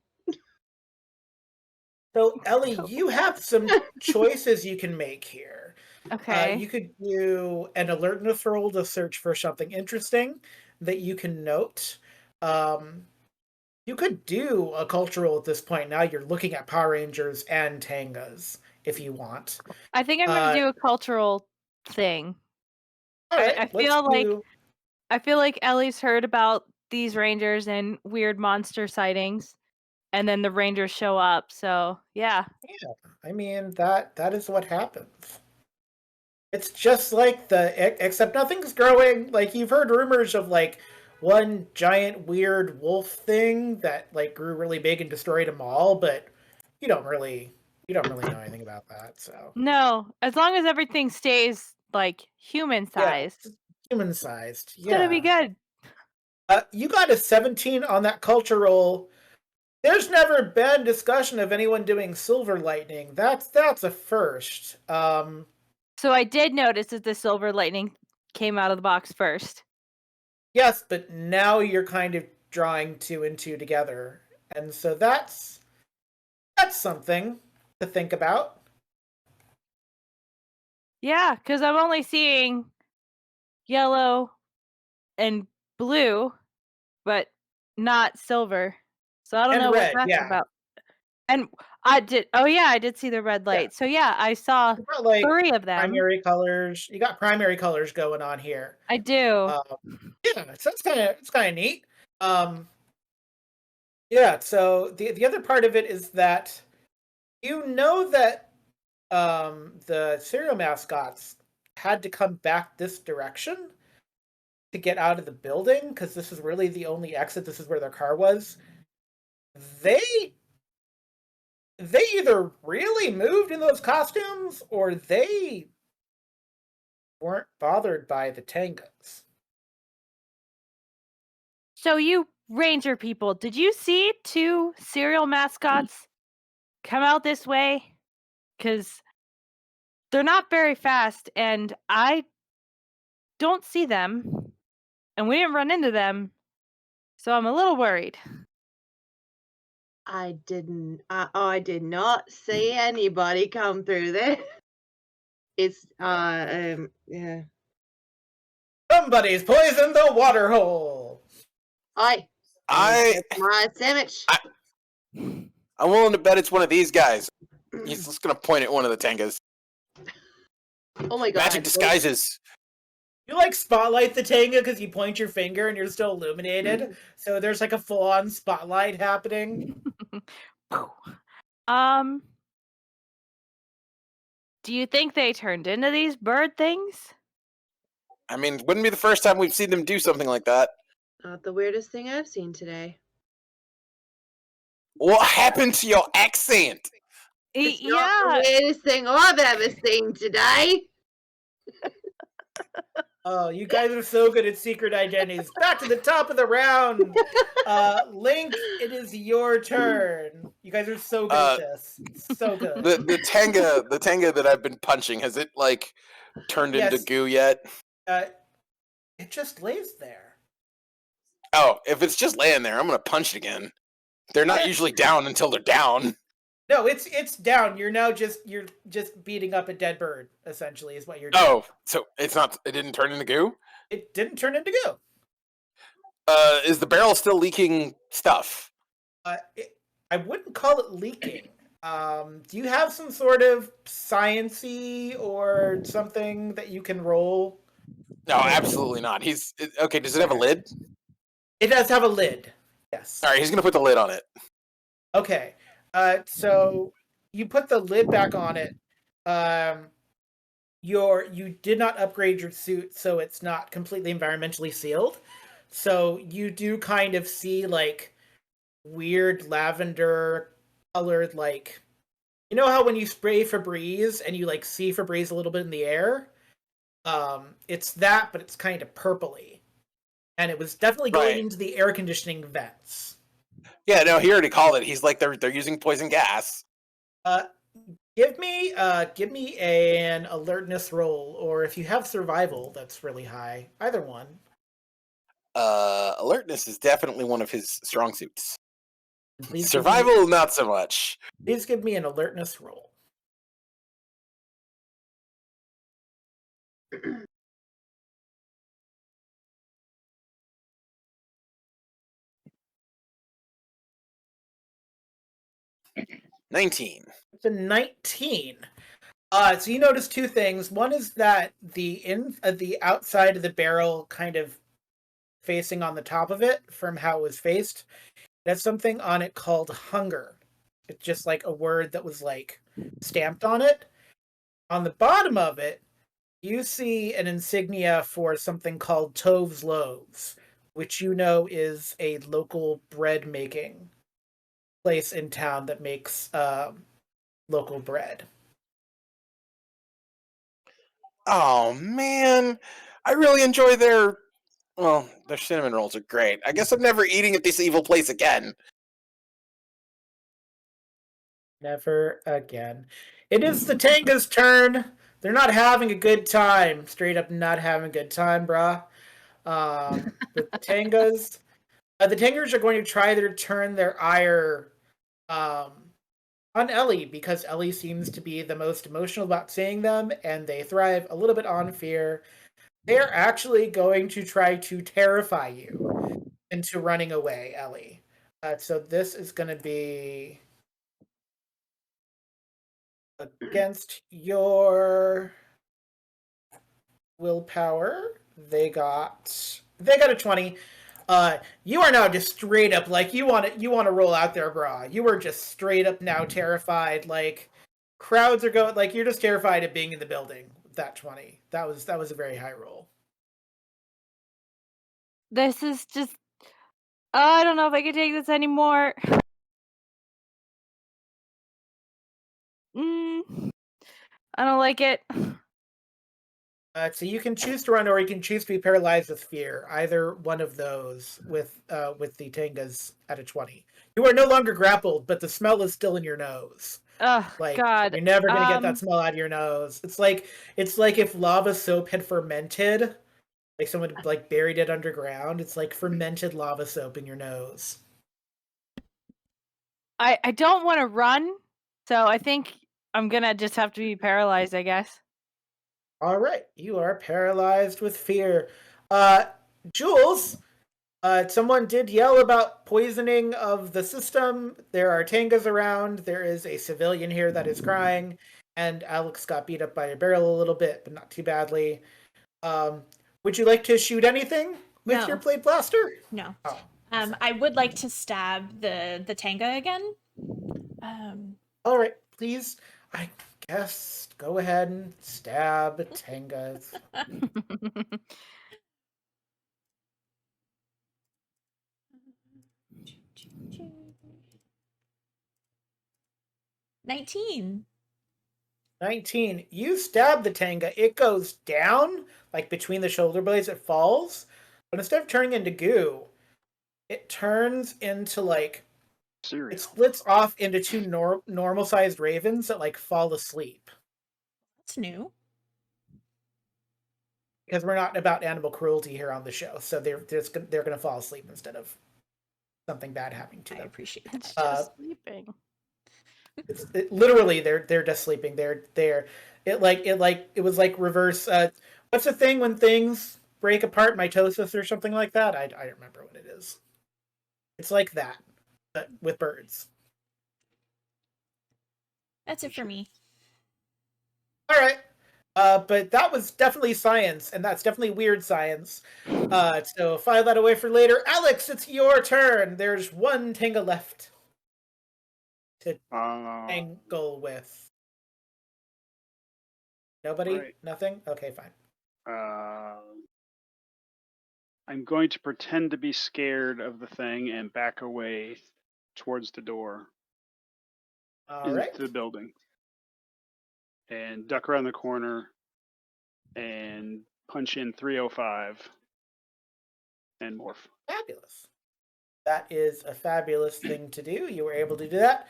So, Ellie, you have some choices you can make here. Okay. You could do an alertness roll to search for something interesting that you can note. You could do a cultural at this point. Now you're looking at Power Rangers and Tangas if you want. I think I'm going to do a cultural thing. All right, I feel like Ellie's heard about these Rangers and weird monster sightings, and then the Rangers show up. So yeah. Yeah, I mean that is what happens. It's just like except nothing's growing. Like you've heard rumors of like one giant weird wolf thing that like grew really big and destroyed them all, but you don't really know anything about that. So no, as long as everything stays like human sized. Yeah, human sized. It's gonna be good. You got a 17 on that cultural. There's never been discussion of anyone doing silver lightning. That's a first. So I did notice that the silver lightning came out of the box first. Yes, but now you're kind of drawing 2 and 2 together. And so that's something to think about. Yeah, because I'm only seeing yellow and blue, but not silver. So I don't know red, what that's about. And I did see the red light. Yeah. So yeah, I saw like 3 of them. Primary colors. You got primary colors going on here. I do. Yeah, so it's kind of neat. Yeah, so the other part of it is that you know that the cereal mascots had to come back this direction to get out of the building because this is really the only exit. This is where their car was. They either really moved in those costumes or they weren't bothered by the Tangas. So you ranger people, did you see 2 cereal mascots come out this way? Because they're not very fast, and I don't see them, and we didn't run into them, so I'm a little worried. I did not see anybody come through there. It's yeah. Somebody's poisoned the water hole. I I- my sandwich. I'm willing to bet it's one of these guys. He's just gonna point at one of the Tengas. Oh my god. Magic disguises. You like spotlight the Tenga because you point your finger and you're still illuminated. So there's like a full-on spotlight happening. Do you think they turned into these bird things? I mean, wouldn't be the first time we've seen them do something like that. Not the weirdest thing I've seen today. What happened to your accent? It's not the weirdest thing I've ever seen today. Oh, you guys are so good at secret identities. Back to the top of the round. Link, it is your turn. You guys are so good at this. So good. The Tenga that I've been punching, has it like turned into Yes. goo yet? It just lays there. Oh, if it's just laying there, I'm gonna punch it again. They're not usually down until they're down. No, it's down. You're just beating up a dead bird, essentially, is what you're doing. Oh, so it's not. It didn't turn into goo. It didn't turn into goo. Is the barrel still leaking stuff? I wouldn't call it leaking. Do you have some sort of science-y or something that you can roll? No, absolutely not. Okay. Does it have a lid? It does have a lid. Yes. All right, he's gonna put the lid on it. Okay. So you put the lid back on it. You did not upgrade your suit, so it's not completely environmentally sealed. So you do kind of see like weird lavender colored, like, you know how when you spray Febreze and you like see Febreze a little bit in the air? It's that, but it's kind of purpley. And it was definitely going into the air conditioning vents. Yeah, no, he already called it. He's like they're using poison gas. Give me an alertness roll, or if you have survival, that's really high. Either one. Alertness is definitely one of his strong suits. Please Survival, not so much. Please give me an alertness roll. $19. It's a 19. So you notice two things. One is that the outside of the barrel, kind of facing on the top of it from how it was faced, that's something on it called hunger. It's just like a word that was like stamped on it. On the bottom of it, you see an insignia for something called Tove's Loaves, which you know is a local bread making place in town that makes local bread. Oh man, I really enjoy their cinnamon rolls are great. I guess I'm never eating at this evil place again. Never again. It is the Tanga's turn. They're not having a good time. Straight up not having a good time, brah. The Tangas are going to try to turn their ire on Ellie, because Ellie seems to be the most emotional about seeing them, and they thrive a little bit on fear. They are actually going to try to terrify you into running away, Ellie. So this is going to be against your willpower. They got a 20. You are now just straight up like you want to roll out there, brah. You are just straight up now terrified. Like crowds are going, like you're just terrified of being in the building. That 20. That was a very high roll. This is just. I don't know if I can take this anymore. I don't like it. So you can choose to run, or you can choose to be paralyzed with fear. Either one of those with the Tengas at a 20. You are no longer grappled, but the smell is still in your nose. Oh Like God. you're never gonna get that smell out of your nose. It's like if lava soap had fermented, like someone like buried it underground. It's like fermented lava soap in your nose. I don't want to run, so I think I'm gonna just have to be paralyzed, I guess. All right, you are paralyzed with fear. Jules, someone did yell about poisoning of the system. There are Tangas around. There is a civilian here that is crying, and Alex got beat up by a barrel a little bit, but not too badly. Would you like to shoot anything with your No. blade blaster? No. Oh, I would like to stab the Tanga again. all right, please. I guess go ahead and stab Tanga. 19. 19. You stab the Tanga. It goes down, like between the shoulder blades, it falls. But instead of turning into goo, it turns into like Cereal. it splits off into two normal sized ravens that like fall asleep. That's new. Because we're not about animal cruelty here on the show, so they're gonna fall asleep instead of something bad happening to I them. appreciate It's that. just sleeping. Literally they're just sleeping. It was like reverse. What's the thing when things break apart? Mitosis or something like that. I don't remember what it is. It's like that, but with birds. That's it for me. All right. But that was definitely science, and that's definitely weird science. So file that away for later. Alex, it's your turn. There's one Tenga left to tangle with. Nobody? Right. Nothing? Okay, fine. I'm going to pretend to be scared of the thing and back away towards the door All into right. the building. And duck around the corner and punch in 305 and morph. Fabulous. That is a fabulous thing to do. You were able to do that.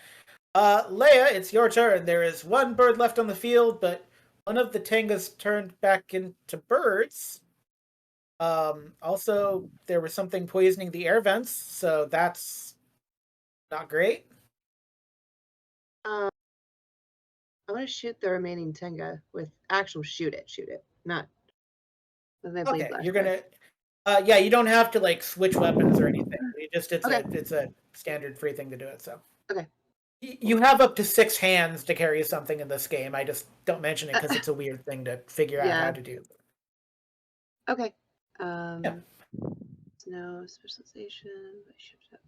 Leia, it's your turn. There is one bird left on the field, but one of the Tangas turned back into birds. Also, there was something poisoning the air vents, so that's not great. I want to shoot the remaining Tenga with actual shoot it, not with my blade Okay, blaster. you're gonna. Yeah, you don't have to like switch weapons or anything. It's a standard free thing to do it. So Okay. You have up to 6 hands to carry something in this game. I just don't mention it because it's a weird thing to figure out how to do. Okay. Yeah. No specialization. I shipped up.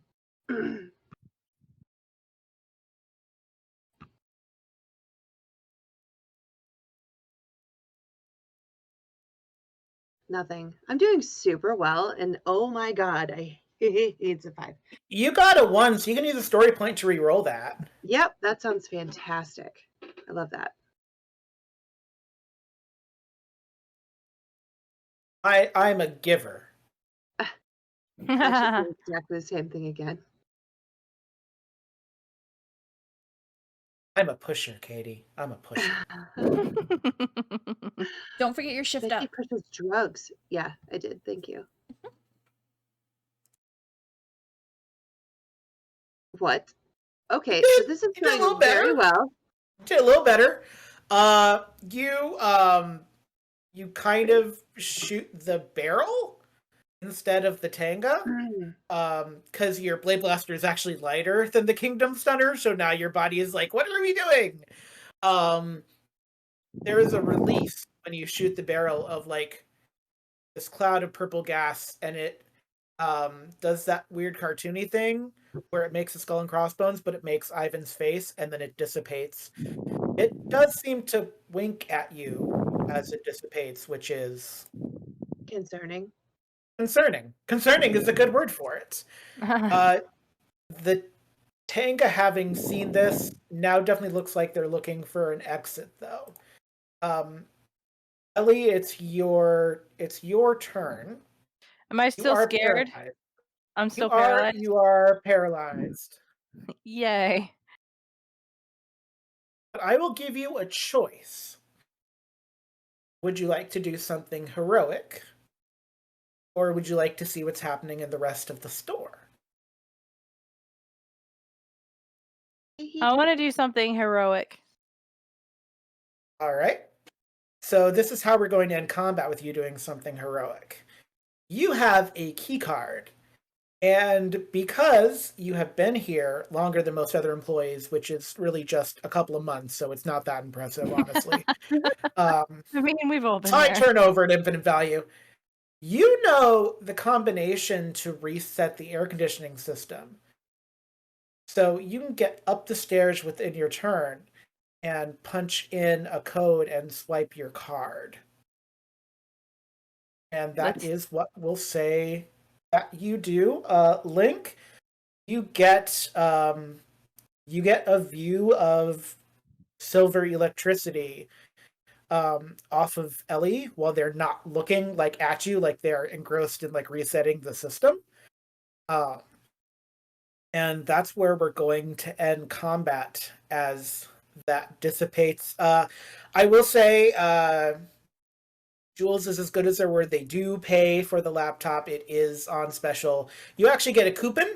Nothing. I'm doing super well, and oh my god, it's a 5. You got a 1, so you can use a story point to re-roll that. Yep, that sounds fantastic. I love that. I'm a giver. I should do exactly the same thing again. I'm a pusher, Katie. I'm a pusher. Don't forget your shift up. Becky pushes drugs. Yeah, I did. Thank you. What? Okay, so this is You did a little going very better. well. Did a little better. You kind of shoot the barrel instead of the Tanga. Because your blade blaster is actually lighter than the Kingdom Stunner, so now your body is like, what are we doing? There is a release when you shoot the barrel of like this cloud of purple gas, and it does that weird cartoony thing where it makes a skull and crossbones, but it makes Ivan's face, and then it dissipates. It does seem to wink at you as it dissipates, which is Concerning. concerning. Concerning is a good word for it. The Tanga, having seen this, now definitely looks like they're looking for an exit, though. Ellie, it's your turn. Am I You still are scared? paralyzed. I'm still paralyzed. You are paralyzed. Yay. But I will give you a choice. Would you like to do something heroic? Or would you like to see what's happening in the rest of the store? I want to do something heroic. All right. So this is how we're going to end combat with you doing something heroic. You have a key card. And because you have been here longer than most other employees, which is really just a couple of months, so it's not that impressive, honestly. I mean, we've all been High there. turnover and infinite value. You know the combination to reset the air conditioning system. So you can get up the stairs within your turn and punch in a code and swipe your card. And that is what we'll say that you do. Link, you get a view of silver electricity off of Ellie while they're not looking like at you, like they're engrossed in like resetting the system. And that's where we're going to end combat as that dissipates. I will say, Jules is as good as their word. They do pay for the laptop. It is on special. You actually get a coupon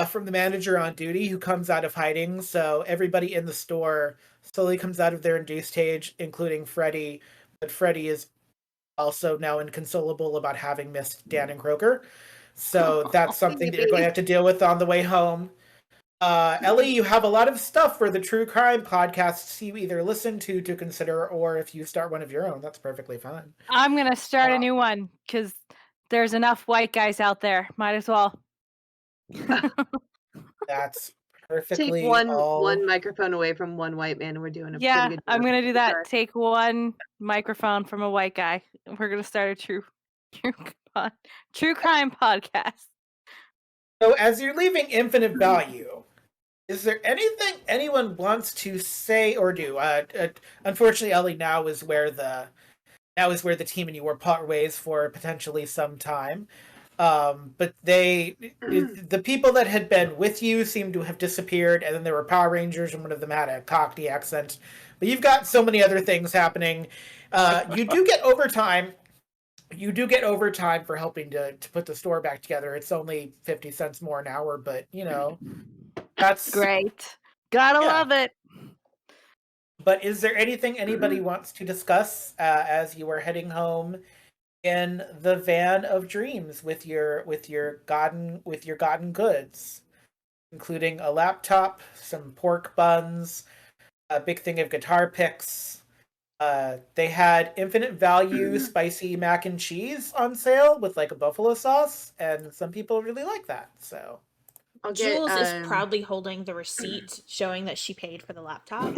from the manager on duty who comes out of hiding. So everybody in the store slowly comes out of their induced stage, including Freddy. But Freddy is also now inconsolable about having missed Dan and Croker. So that's something that you're going to have to deal with on the way home. Ellie, you have a lot of stuff for the true crime podcasts you either listen to consider, or if you start one of your own, that's perfectly fine. I'm going to start a new one because there's enough white guys out there. Might as well. That's perfectly Take one microphone away from one white man. We're doing a pretty good job. I'm going to do that. Take one microphone from a white guy. We're going to start a true crime podcast. So as you're leaving infinite value, is there anything anyone wants to say or do? Unfortunately, Ellie, now is where the team and you were part ways for potentially some time. But the people that had been with you seem to have disappeared, and then there were Power Rangers, and one of them had a Cockney accent. But you've got so many other things happening. You do get overtime. You do get overtime for helping to put the store back together. It's only 50 cents more an hour, but that's great. Gotta love it. But is there anything anybody wants to discuss as you are heading home in the van of dreams with your gotten goods, including a laptop, some pork buns, a big thing of guitar picks. They had infinite value spicy mac and cheese on sale with like a buffalo sauce, and some people really like that. So Jules is proudly holding the receipt showing that she paid for the laptop.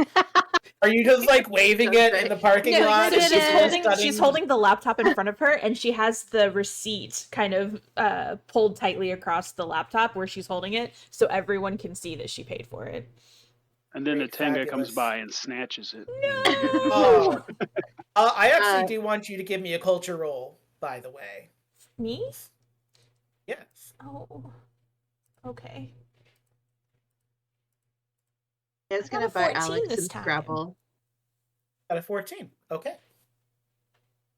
Are you just like waving it in the parking lot? So she's holding the laptop in front of her, and she has the receipt kind of pulled tightly across the laptop where she's holding it, so everyone can see that she paid for it. And then the Tenga comes by and snatches it. No! I actually do want you to give me a culture roll, by the way. Me? Yes. Oh. Okay. It's gonna buy Alex some Scrabble. Got a 14. Okay.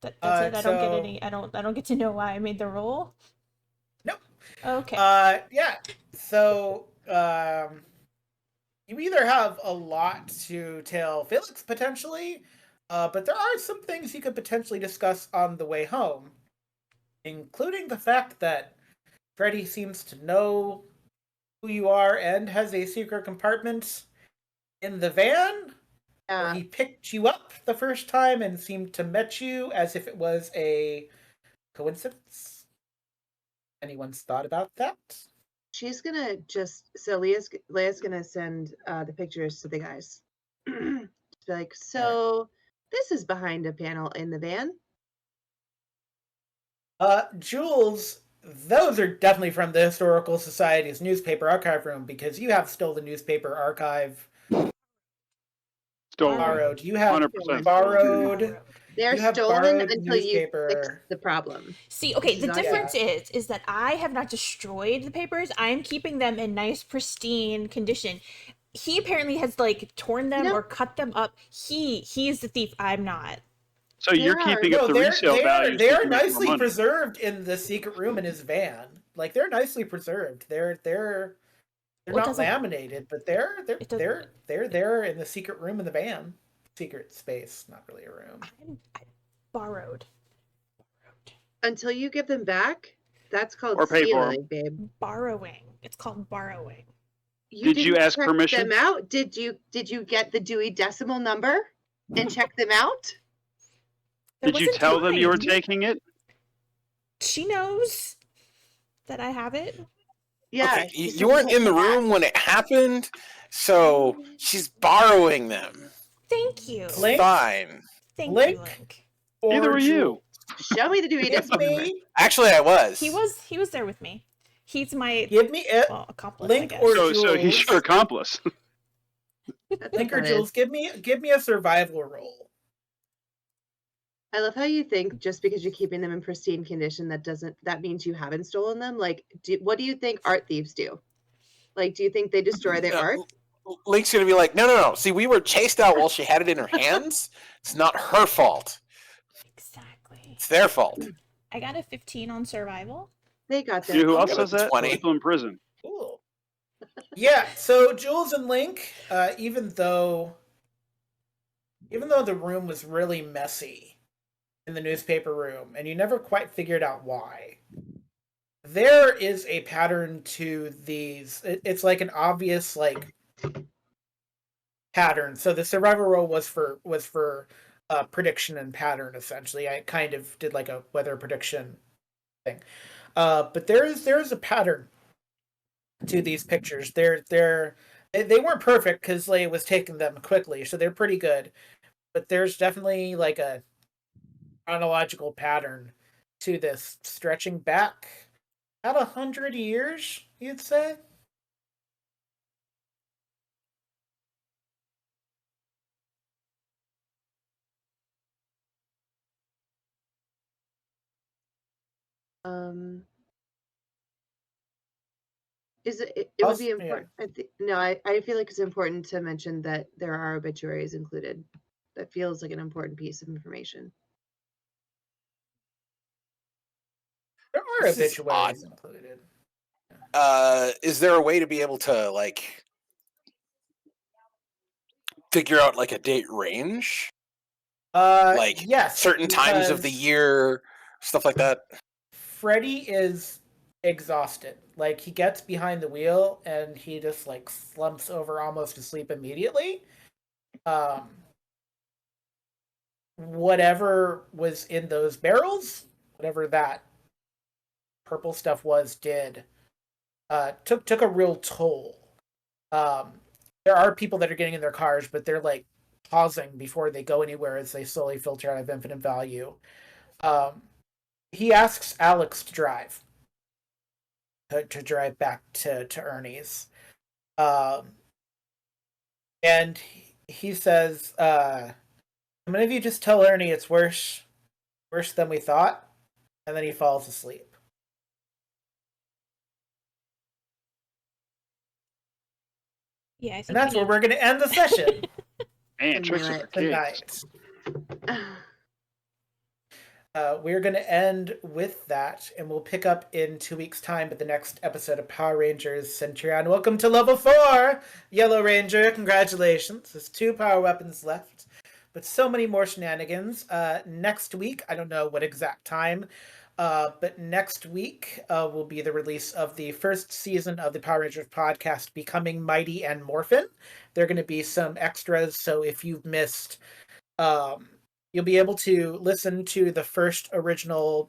That's it. I don't get any. I don't get to know why I made the roll. Nope. Okay. Yeah. So you either have a lot to tell Felix potentially, but there are some things you could potentially discuss on the way home, including the fact that Freddy seems to know who you are and has a secret compartment in the van. Where he picked you up the first time and seemed to met you as if it was a coincidence. Anyone's thought about that? She's gonna Leia's gonna send the pictures to the guys. Be like, so this is behind a panel in the van. Jules, those are definitely from the Historical Society's newspaper archive room, because you have still the newspaper archive Stolen. borrowed. You have 100% borrowed They're You have stolen borrowed until you fix newspaper. the problem. See, okay, This the is all difference is that I have not destroyed the papers. I'm keeping them in nice, pristine condition. He apparently has like torn them No. or cut them up. He's the thief. I'm not. So They you're are. keeping up No, the resale values so you they're can make more nicely money. preserved in the secret room in his van. Like they're nicely preserved. They're Well, it not doesn't- laminated, but they're it doesn't- they're there in the secret room in the van. Secret space, not really a room. I borrowed. Until you give them back, that's called Or pay for 'em. stealing, babe. Borrowing. It's called borrowing. Did you didn't ask check permission? them out? Did you get the Dewey Decimal number and check them out? There Did you wasn't tell them you were time. taking it? She knows that I have it. Yeah. Okay, she you weren't in the told me that. room when it happened, so she's borrowing them. Thank you. Link? Fine. Thank Link? you, Link. Neither Or were you. Jewel. Show me the Dewey Give Decimal number. me, Actually, I was. He was there with me. He's my give me it. accomplice, Link I guess. or So he's Jules. your accomplice. That's Link or what it is. Jules, give me a survival roll. I love how you think just because you're keeping them in pristine condition, that means you haven't stolen them. Like, what do you think art thieves do? Like, do you think they destroy their art? Link's gonna be like, no. See, we were chased out while she had it in her hands. It's not her fault. Exactly. It's their fault. I got a 15 on survival. They got You know who them. else got does a that? 20. People in prison. Cool. Yeah, so Jules and Link, even though the room was really messy in the newspaper room, and you never quite figured out why, there is a pattern to these. It's like an obvious like pattern. So the survival roll was for prediction and pattern essentially. I kind of did like a weather prediction thing, but there's a pattern to these pictures. They weren't perfect because Leia was taking them quickly, so they're pretty good. But there's definitely like a chronological pattern to this, stretching back about 100 years, you'd say. Is it would be Yeah. important. I feel like it's important to mention that there are obituaries included. That feels like an important piece of information. There are This is obituaries odd. included. Is there a way to be able to like figure out like a date range? Like Yes, certain times of the because year, stuff like that. Freddy is exhausted. Like he gets behind the wheel and he just like slumps over almost to sleep immediately. Whatever was in those barrels, whatever that purple stuff was, took a real toll. There are people that are getting in their cars, but they're like pausing before they go anywhere as they slowly filter out of infinite value. He asks Alex to drive. To drive back to Ernie's. And he says, I'm gonna have you just tell Ernie it's worse than we thought, and then he falls asleep. Yeah, I think And that's we where need- we're gonna end the session Man, tricks are for kids. tonight. We're going to end with that, and we'll pick up in 2 weeks' time with the next episode of Power Rangers Centurion. Welcome to level 4, Yellow Ranger. Congratulations. There's 2 power weapons left, but so many more shenanigans. Next week, I don't know what exact time, but next week will be the release of the first season of the Power Rangers podcast, Becoming Mighty and Morphin. There are going to be some extras, so if you've missed... you'll be able to listen to the first original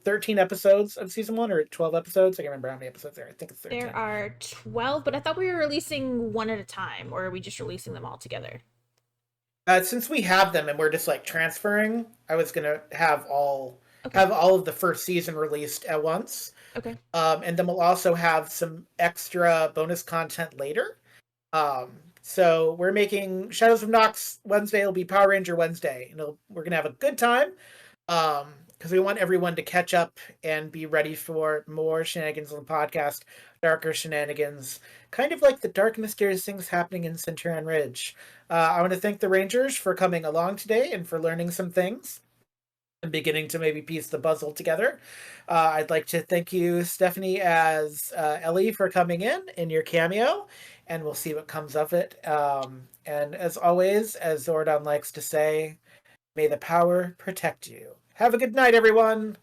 13 episodes of season 1 or 12 episodes. I can't remember how many episodes there are. I think it's 13. There are 12, but I thought we were releasing one at a time, or are we just releasing them all together? Since we have them and we're just like transferring, I was gonna have all of the first season released at once. Okay. And then we'll also have some extra bonus content later. So we're making Shadows of Nox Wednesday will be Power Ranger Wednesday, and we're gonna have a good time. Because we want everyone to catch up and be ready for more shenanigans on the podcast, darker shenanigans, kind of like the dark, mysterious things happening in Centurion Ridge. I want to thank the Rangers for coming along today and for learning some things and beginning to maybe piece the puzzle together. I'd like to thank you, Stephanie, as Ellie, for coming in your cameo, and we'll see what comes of it. And as always, as Zordon likes to say, may the power protect you. Have a good night, everyone.